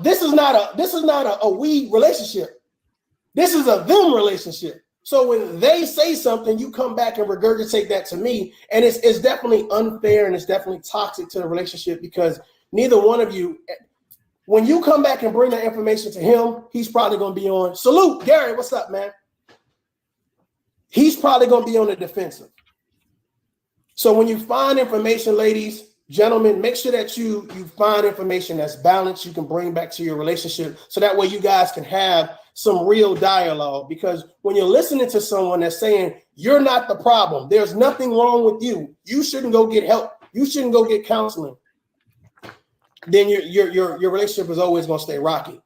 this is not a we relationship. This is a them relationship. So when they say something, you come back and regurgitate that to me, and it's definitely unfair and it's definitely toxic to the relationship, because neither one of you, when you come back and bring that information to him, he's probably going to be on. Salute, Gary. What's up, man? He's probably going to be on the defensive. So when you find information, ladies, gentlemen, make sure that you find information that's balanced, you can bring back to your relationship, so that way you guys can have some real dialogue. Because when you're listening to someone that's saying you're not the problem, there's nothing wrong with you, you shouldn't go get help, you shouldn't go get counseling, then your relationship is always going to stay rocky.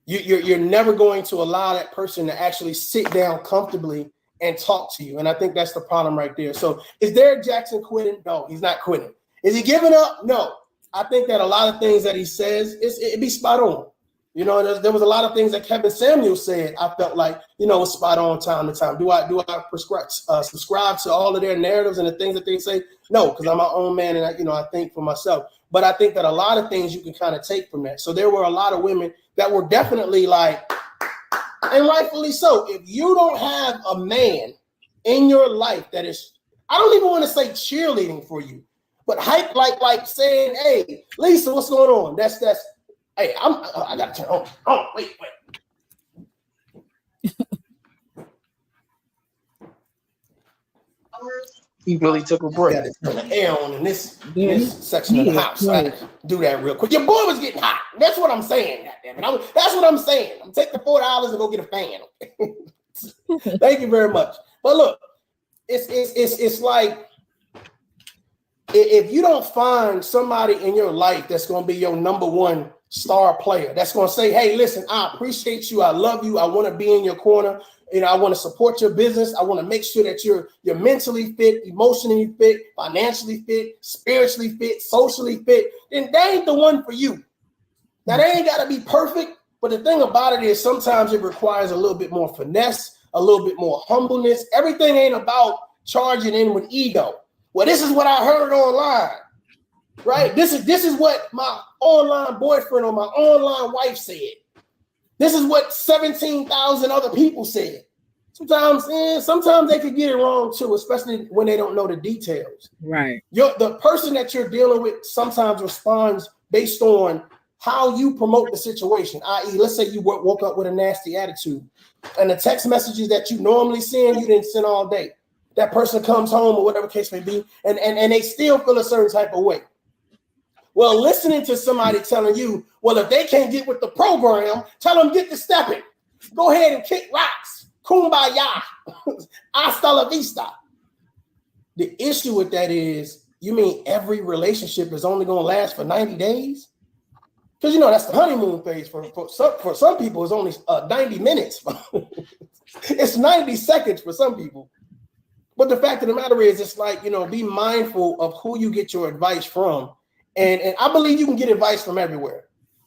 You're never going to allow that person to actually sit down comfortably and talk to you. And I think that's the problem right there. So is Derrick Jaxn quitting? No, he's not quitting. Is he giving up? No. I think that a lot of things that he says, it'd be spot on. You know, there was a lot of things that Kevin Samuel said, I felt like, you know, was spot on time to time. Do I subscribe to all of their narratives and the things that they say? No, because I'm my own man and I think for myself. But I think that a lot of things you can kind of take from that. So there were a lot of women that were definitely like, And rightfully so. If you don't have a man in your life that is, I don't even want to say cheerleading for you, but hype, like saying, "Hey, Lisa, what's going on?" That's. Hey, I gotta turn on. Oh, wait. He really took a break. I gotta turn the air on in this section of the house. So I gotta do that real quick. Your boy was getting hot. That's what I'm saying. That's what I'm saying. I'm taking the $4 and go get a fan. Thank you very much. But look, it's like if you don't find somebody in your life that's going to be your number one star player, that's going to say, "Hey, listen, I appreciate you. I love you. I want to be in your corner. You know, I want to support your business. I want to make sure that you're mentally fit, emotionally fit, financially fit, spiritually fit, socially fit," then they ain't the one for you. Now, they ain't got to be perfect, but the thing about it is sometimes it requires a little bit more finesse, a little bit more humbleness. Everything ain't about charging in with ego. Well, this is what I heard online, right? This is what my online boyfriend or my online wife said. This is what 17,000 other people said. Sometimes they could get it wrong too, especially when they don't know the details. Right. The person that you're dealing with sometimes responds based on how you promote the situation. I.e., let's say you woke up with a nasty attitude, and the text messages that you normally send, you didn't send all day. That person comes home or whatever case may be, and they still feel a certain type of way. Well, listening to somebody telling you, well, if they can't get with the program, tell them get to stepping. Go ahead and kick rocks. Kumbaya. Hasta la vista. The issue with that is, you mean every relationship is only going to last for 90 days? Because, you know, that's the honeymoon phase. For some people, it's only 90 minutes. It's 90 seconds for some people. But the fact of the matter is, it's like, you know, be mindful of who you get your advice from. And I believe you can get advice from everywhere,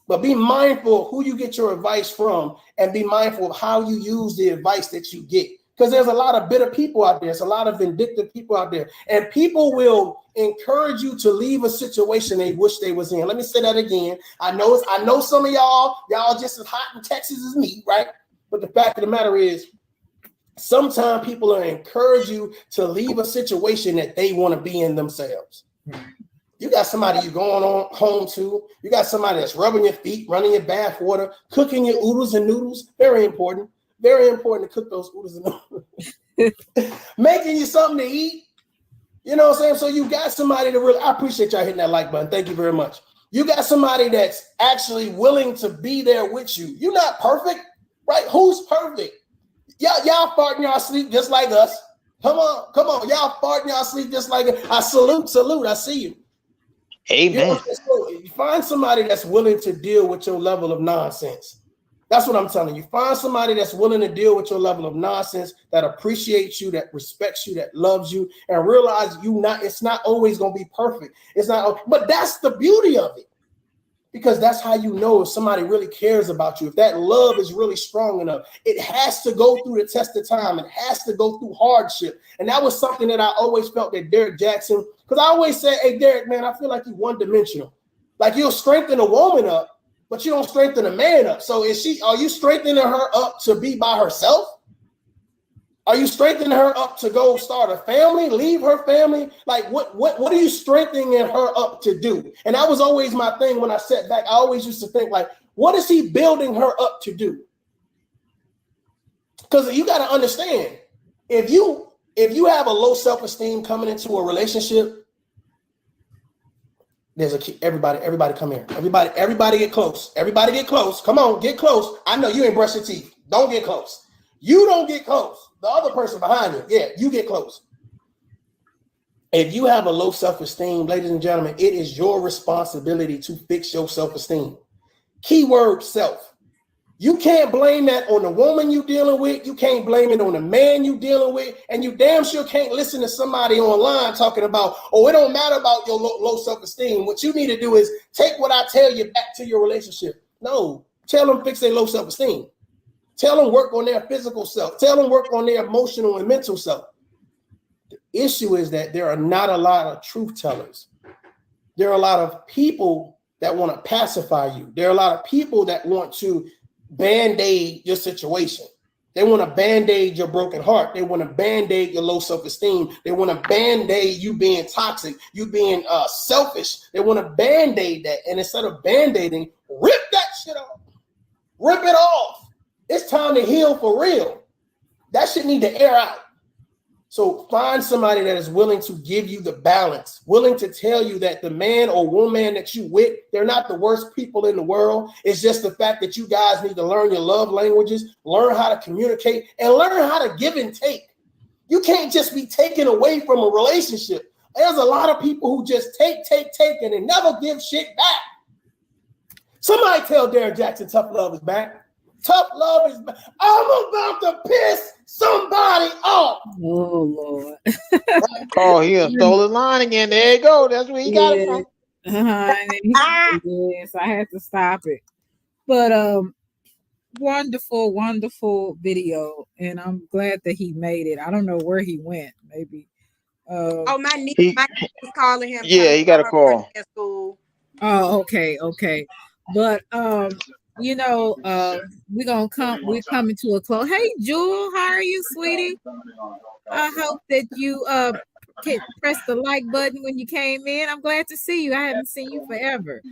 but be mindful of who you get your advice from and be mindful of how you use the advice that you get. Because there's a lot of bitter people out there. There's a lot of vindictive people out there. And people will encourage you to leave a situation they wish they was in. Let me say that again. I know some of y'all just as hot in Texas as me, right? But the fact of the matter is, sometimes people will encourage you to leave a situation that they want to be in themselves. You got somebody you're going on home to. You got somebody that's rubbing your feet, running your bath water, cooking your oodles and noodles. Very important. Very important to cook those oodles and noodles. Making you something to eat. You know what I'm saying? So you got somebody to really, I appreciate y'all hitting that like button. Thank you very much. You got somebody that's actually willing to be there with you. You're not perfect, right? Who's perfect? Y'all fart in y'all sleep just like us. Come on. Y'all fart in y'all sleep just like us. I salute. I see you. Amen. You find somebody that's willing to deal with your level of nonsense. That's what I'm telling you. Find somebody that's willing to deal with your level of nonsense, that appreciates you, that respects you, that loves you, and realize it's not always going to be perfect. It's not, but that's the beauty of it. Because that's how you know if somebody really cares about you. If that love is really strong enough, it has to go through the test of time. It has to go through hardship. And that was something that I always felt that Derrick Jaxn, because I always say, "Hey, Derrick, man, I feel like you're one-dimensional. Like you'll strengthen a woman up, but you don't strengthen a man up. So are you strengthening her up to be by herself? Are you strengthening her up to go start a family, leave her family? Like what are you strengthening her up to do?" And that was always my thing when I sat back. I always used to think, like, what is he building her up to do? Because you got to understand, if you have a low self-esteem coming into a relationship, there's a key. Everybody come here. Everybody get close. Everybody get close. Come on, get close. I know you ain't brush your teeth. Don't get close. You don't get close. The other person behind you, yeah, you get close. If you have a low self-esteem, ladies and gentlemen, it is your responsibility to fix your self-esteem. Keyword self. You can't blame that on the woman you dealing with. You can't blame it on the man you dealing with. And you damn sure can't listen to somebody online talking about, "Oh, it don't matter about your low self-esteem. What you need to do is take what I tell you back to your relationship." No, tell them fix their low self-esteem. Tell them work on their physical self. Tell them work on their emotional and mental self. The issue is that there are not a lot of truth tellers. There are a lot of people that want to pacify you. There are a lot of people that want to band-aid your situation. They want to band-aid your broken heart. They want to band-aid your low self-esteem. They want to band-aid you being toxic, you being selfish. They want to band-aid that. And instead of band-aiding, rip that shit off. Rip it off. It's time to heal for real. That shit need to air out. So find somebody that is willing to give you the balance, willing to tell you that the man or woman that you with, they're not the worst people in the world. It's just the fact that you guys need to learn your love languages, learn how to communicate, and learn how to give and take. You can't just be taken away from a relationship. There's a lot of people who just take, and they never give shit back. Somebody tell Derrick Jaxn Tough Love is back. Tough Love is back. I'm about to piss somebody off. Oh Lord. Oh, he stole his line again. There you go. That's where he got it from. Yes, I had to stop it. But wonderful video, and I'm glad that he made it. I don't know where he went. Maybe. My niece is calling him. Yeah, he got a call. Oh, okay. But we're coming to a close. Hey Jewel, how are you, sweetie? I hope that you press the like button when you came in. I'm glad to see you. I haven't seen you forever.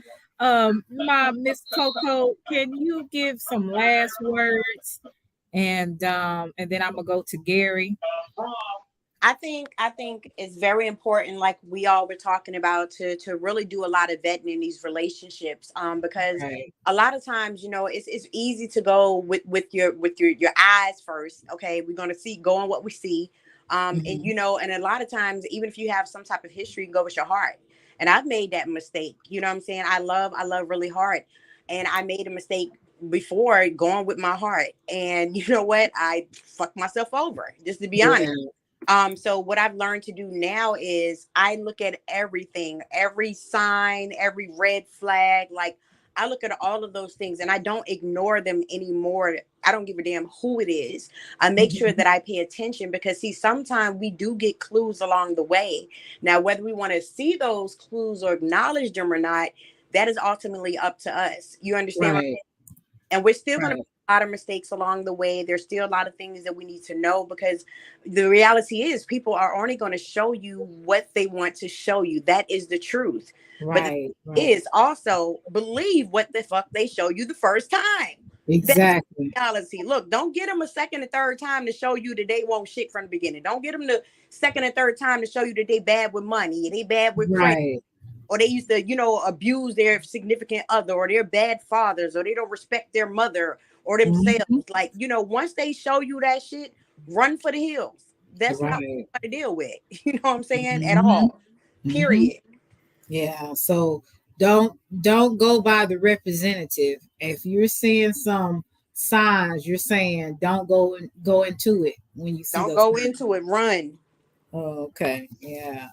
My Miss Coco, can you give some last words? And then I'm gonna go to Gary. I think it's very important, like we all were talking about, to really do a lot of vetting in these relationships, because a lot of times, it's easy to go with your eyes first. Okay, we're gonna go on what we see, and a lot of times, even if you have some type of history, you can go with your heart. And I've made that mistake. You know what I'm saying? I love really hard, and I made a mistake before going with my heart, and you know what? I fucked myself over, just to be honest. So what I've learned to do now is I look at everything, every sign, every red flag. Like, I look at all of those things and I don't ignore them anymore. I don't give a damn who it is. I make sure that I pay attention, because see, sometimes we do get clues along the way. Now, whether we want to see those clues or acknowledge them or not, that is ultimately up to us. You understand? Right. And we're still going to a lot of mistakes along the way. There's still a lot of things that we need to know, because the reality is people are only going to show you what they want to show you. That is the truth. But the is also believe what the fuck they show you the first time. Exactly. That's the reality. Look, don't get them a second and third time to show you that they won't shit from the beginning. Don't get them the second and third time to show you that they bad with money and they bad with credit. Or they used to, abuse their significant other, or they're bad fathers, or they don't respect their mother or themselves. Like, once they show you that shit, run for the hills. That's not what you got to deal with. You know what I'm saying? At all. Period. Yeah. So don't go by the representative. If you're seeing some signs, you're saying don't go into it when you see. Don't go into it. Run. Oh, okay. Yeah.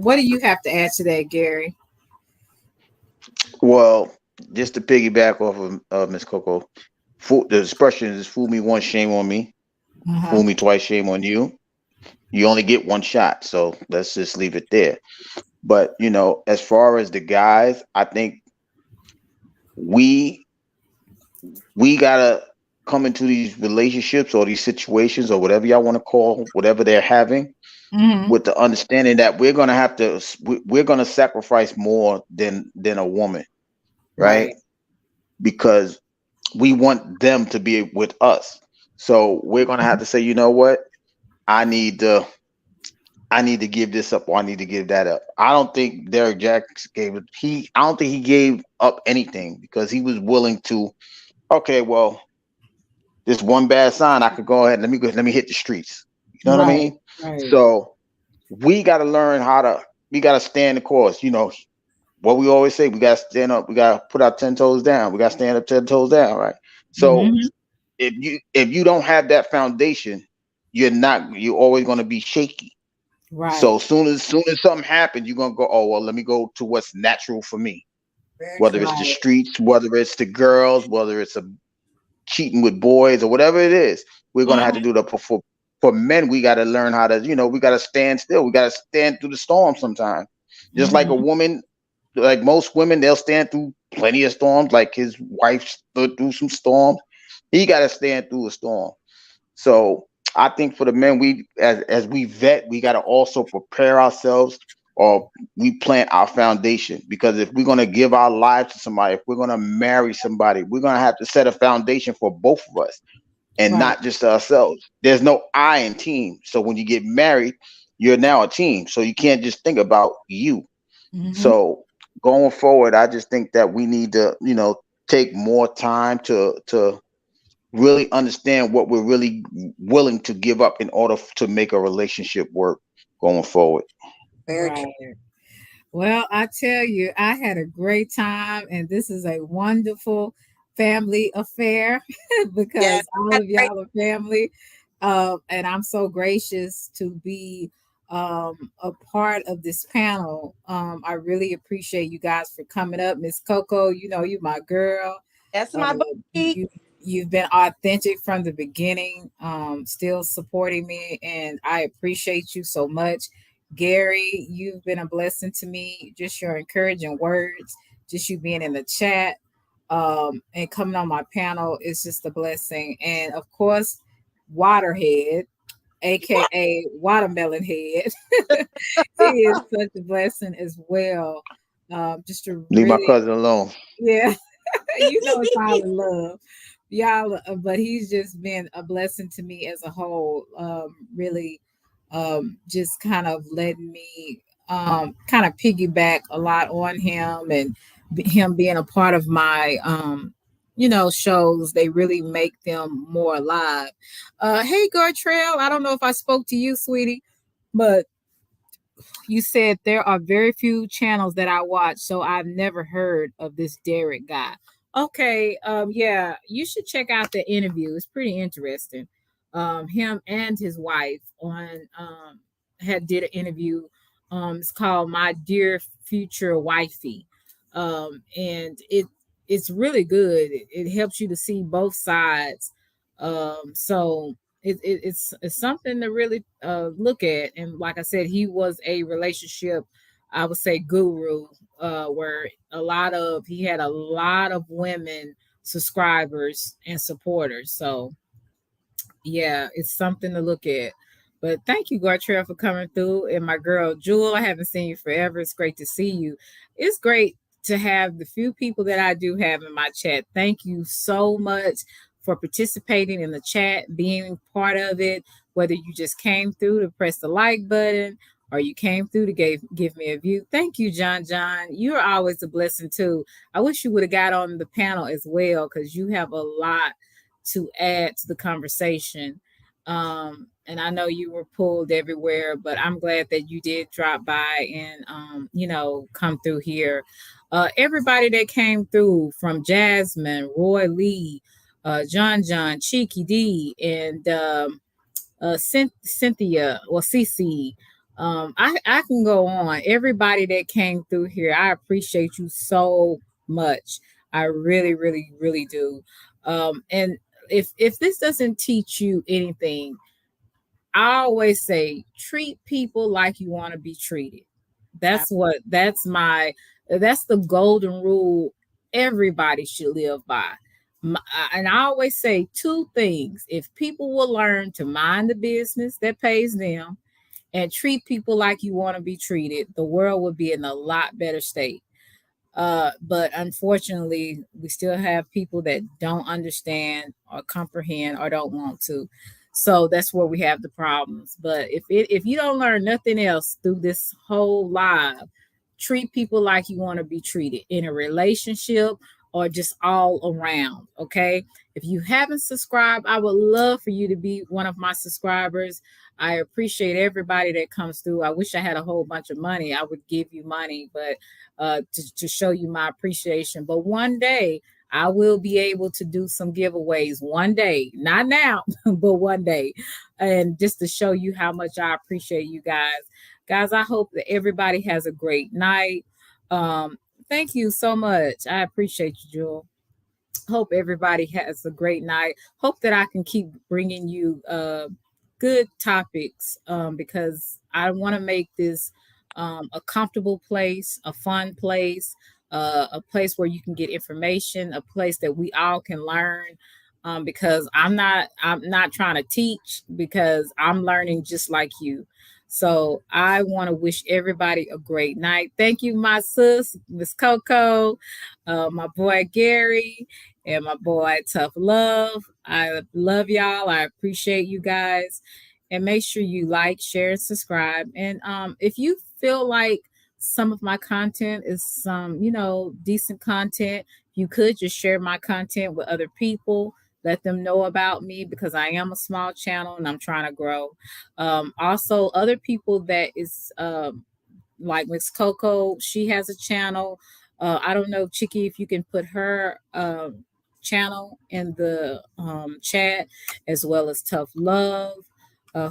What do you have to add to that, Gary? Well, just to piggyback off of Miss Coco, the expression is "fool me once, shame on me. Fool me twice, shame on you." You only get one shot, so let's just leave it there. But as far as the guys, I think we gotta come into these relationships or these situations or whatever y'all want to call whatever they're having, with the understanding that we're gonna sacrifice more than a woman, right? Because we want them to be with us. So we're gonna have to say, you know what, I need to give this up, or I need to give that up. I don't think Derrick Jaxn I don't think he gave up anything, because he was willing to, okay, well, this one bad sign, I could go ahead, let me hit the streets. You know what I mean? So we got to learn we got to stand the course. What we always say, we got to stand up, we got to put our 10 toes down, we got to stand up 10 toes down, right? So if you don't have that foundation, you're always going to be shaky. Right. So soon as something happens, you're going to go, oh, well, let me go to what's natural for me. Whether it's the streets, whether it's the girls, whether it's cheating with boys or whatever it is, we're going to have to do that. For men, we got to learn how to, we got to stand still. We got to stand through the storm sometimes. Just like a woman, like most women, they'll stand through plenty of storms. Like his wife stood through some storms. He got to stand through a storm. So I think for the men, we as we vet, we got to also prepare ourselves, or we plant our foundation. Because if we're gonna give our lives to somebody, if we're gonna marry somebody, we're gonna have to set a foundation for both of us, and Right. not just ourselves. There's no I in team. So when you get married, you're now a team. So you can't just think about you. So going forward, I just think that we need to, take more time to really understand what we're really willing to give up in order to make a relationship work going forward. Very true. Right. Well, I tell you, I had a great time, and this is a wonderful family affair Yeah. because all of y'all are family. And I'm so gracious to be a part of this panel. I really appreciate you guys for coming up. Miss Coco, you know, you my girl. That's Uh, my buddy. you've been authentic from the beginning, still supporting me, and I appreciate you so much. Gary, you've been a blessing to me. Just your encouraging words, just you being in the chat, and coming on my panel is just a blessing. And of course, Waterhead, aka Watermelon Head, he is such a blessing as well. Just to Leave my really, cousin alone. yeah, you know it's all in love, y'all. But he's just been a blessing to me as a whole. Really, just kind of letting me kind of piggyback a lot on him, and him being a part of my shows. They really make them more alive. Hey Gartrell, I don't know if I spoke to you, sweetie, but you said there are very few channels that I watch, so I've never heard of this Derrick guy. Okay, yeah, you should check out the interview. It's pretty interesting. Him and his wife on did an interview. It's called My Dear Future Wifey. And it's really good. It helps you to see both sides. So it's something to really look at. And like I said, he was a relationship, I would say, guru, where he had a lot of women subscribers and supporters. So yeah, it's something to look at. But thank you, Gartrell, for coming through. And my girl Jewel, I haven't seen you forever. It's great to see you. It's great to have the few people that I do have in my chat. Thank you so much for participating in the chat, being part of it, whether you just came through to press the like button or you came through to give me a view. Thank you, John. You're always a blessing too. I wish you would have got on the panel as well, because you have a lot to add to the conversation. And I know you were pulled everywhere, but I'm glad that you did drop by and come through here. Everybody that came through, from Jasmine, Roy Lee, John, Cheeky D, and Cynthia or Cece. I can go on. Everybody that came through here, I appreciate you so much. I really, really, really do. And if this doesn't teach you anything, I always say treat people like you want to be treated. That's the golden rule everybody should live by. And I always say two things: if people will learn to mind the business that pays them and treat people like you want to be treated, the world would be in a lot better state. But unfortunately, we still have people that don't understand or comprehend or don't want to. So that's where we have the problems. But if you don't learn nothing else through this whole live, treat people like you want to be treated in a relationship or just all around. Okay. If you haven't subscribed, I would love for you to be one of my subscribers. I appreciate everybody that comes through. I wish I had a whole bunch of money. I would give you money, but to show you my appreciation. But one day I will be able to do some giveaways one day, not now, but one day. And just to show you how much I appreciate you guys. Guys, I hope that everybody has a great night. Thank you so much. I appreciate you, Jewel. Hope everybody has a great night. Hope that I can keep bringing you good topics, because I want to make this a comfortable place, a fun place, a place where you can get information, a place that we all can learn. Because I'm not trying to teach, because I'm learning just like you. So I want to wish everybody a great night. Thank you, my sis, Miss Coco, my boy Gary, and my boy Toughlove. I love y'all. I appreciate you guys. And make sure you like, share, and subscribe. And if you feel like some of my content is some, decent content, you could just share my content with other people. Let them know about me, because I am a small channel and I'm trying to grow. Also, other people that is like Miss Coco, she has a channel. I don't know, Chicky, if you can put her channel in the chat, as well as Toughlove.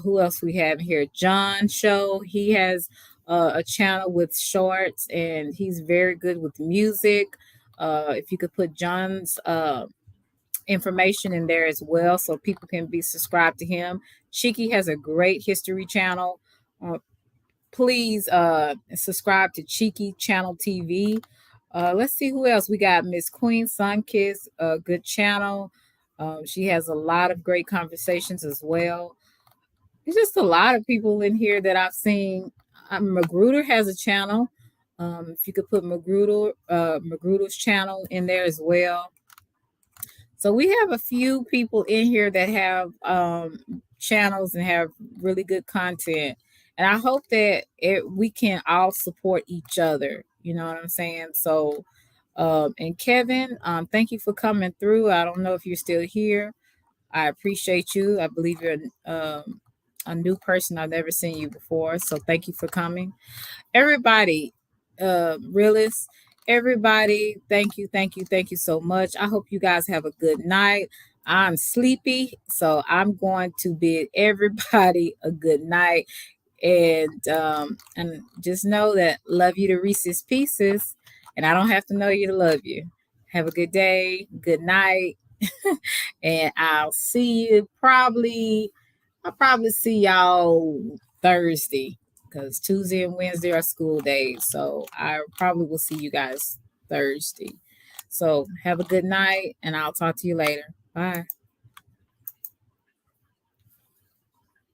Who else we have here? John Show. He has a channel with shorts, and he's very good with music. If you could put John's information in there as well, so people can be subscribed to him. Cheeky has a great history channel. Please subscribe to Cheeky Channel TV. Let's see who else we got. Miss Queen Sunkiss, a good channel. She has a lot of great conversations as well. There's just a lot of people in here that I've seen. Magruder has a channel. If you could put Magruder's channel in there as well. So we have a few people in here that have channels and have really good content. And I hope that we can all support each other. You know what I'm saying? So, and Kevin, thank you for coming through. I don't know if you're still here. I appreciate you. I believe you're a new person. I've never seen you before. So thank you for coming. Everybody, realists, everybody, thank you so much. I hope you guys have a good night. I'm sleepy, so I'm going to bid everybody a good night. And just know that love you to Reese's Pieces, and I don't have to know you to love you. Have a good day, good night, and I'll probably see y'all Thursday, because Tuesday and Wednesday are school days. So I probably will see you guys Thursday. So have a good night, and I'll talk to you later. Bye.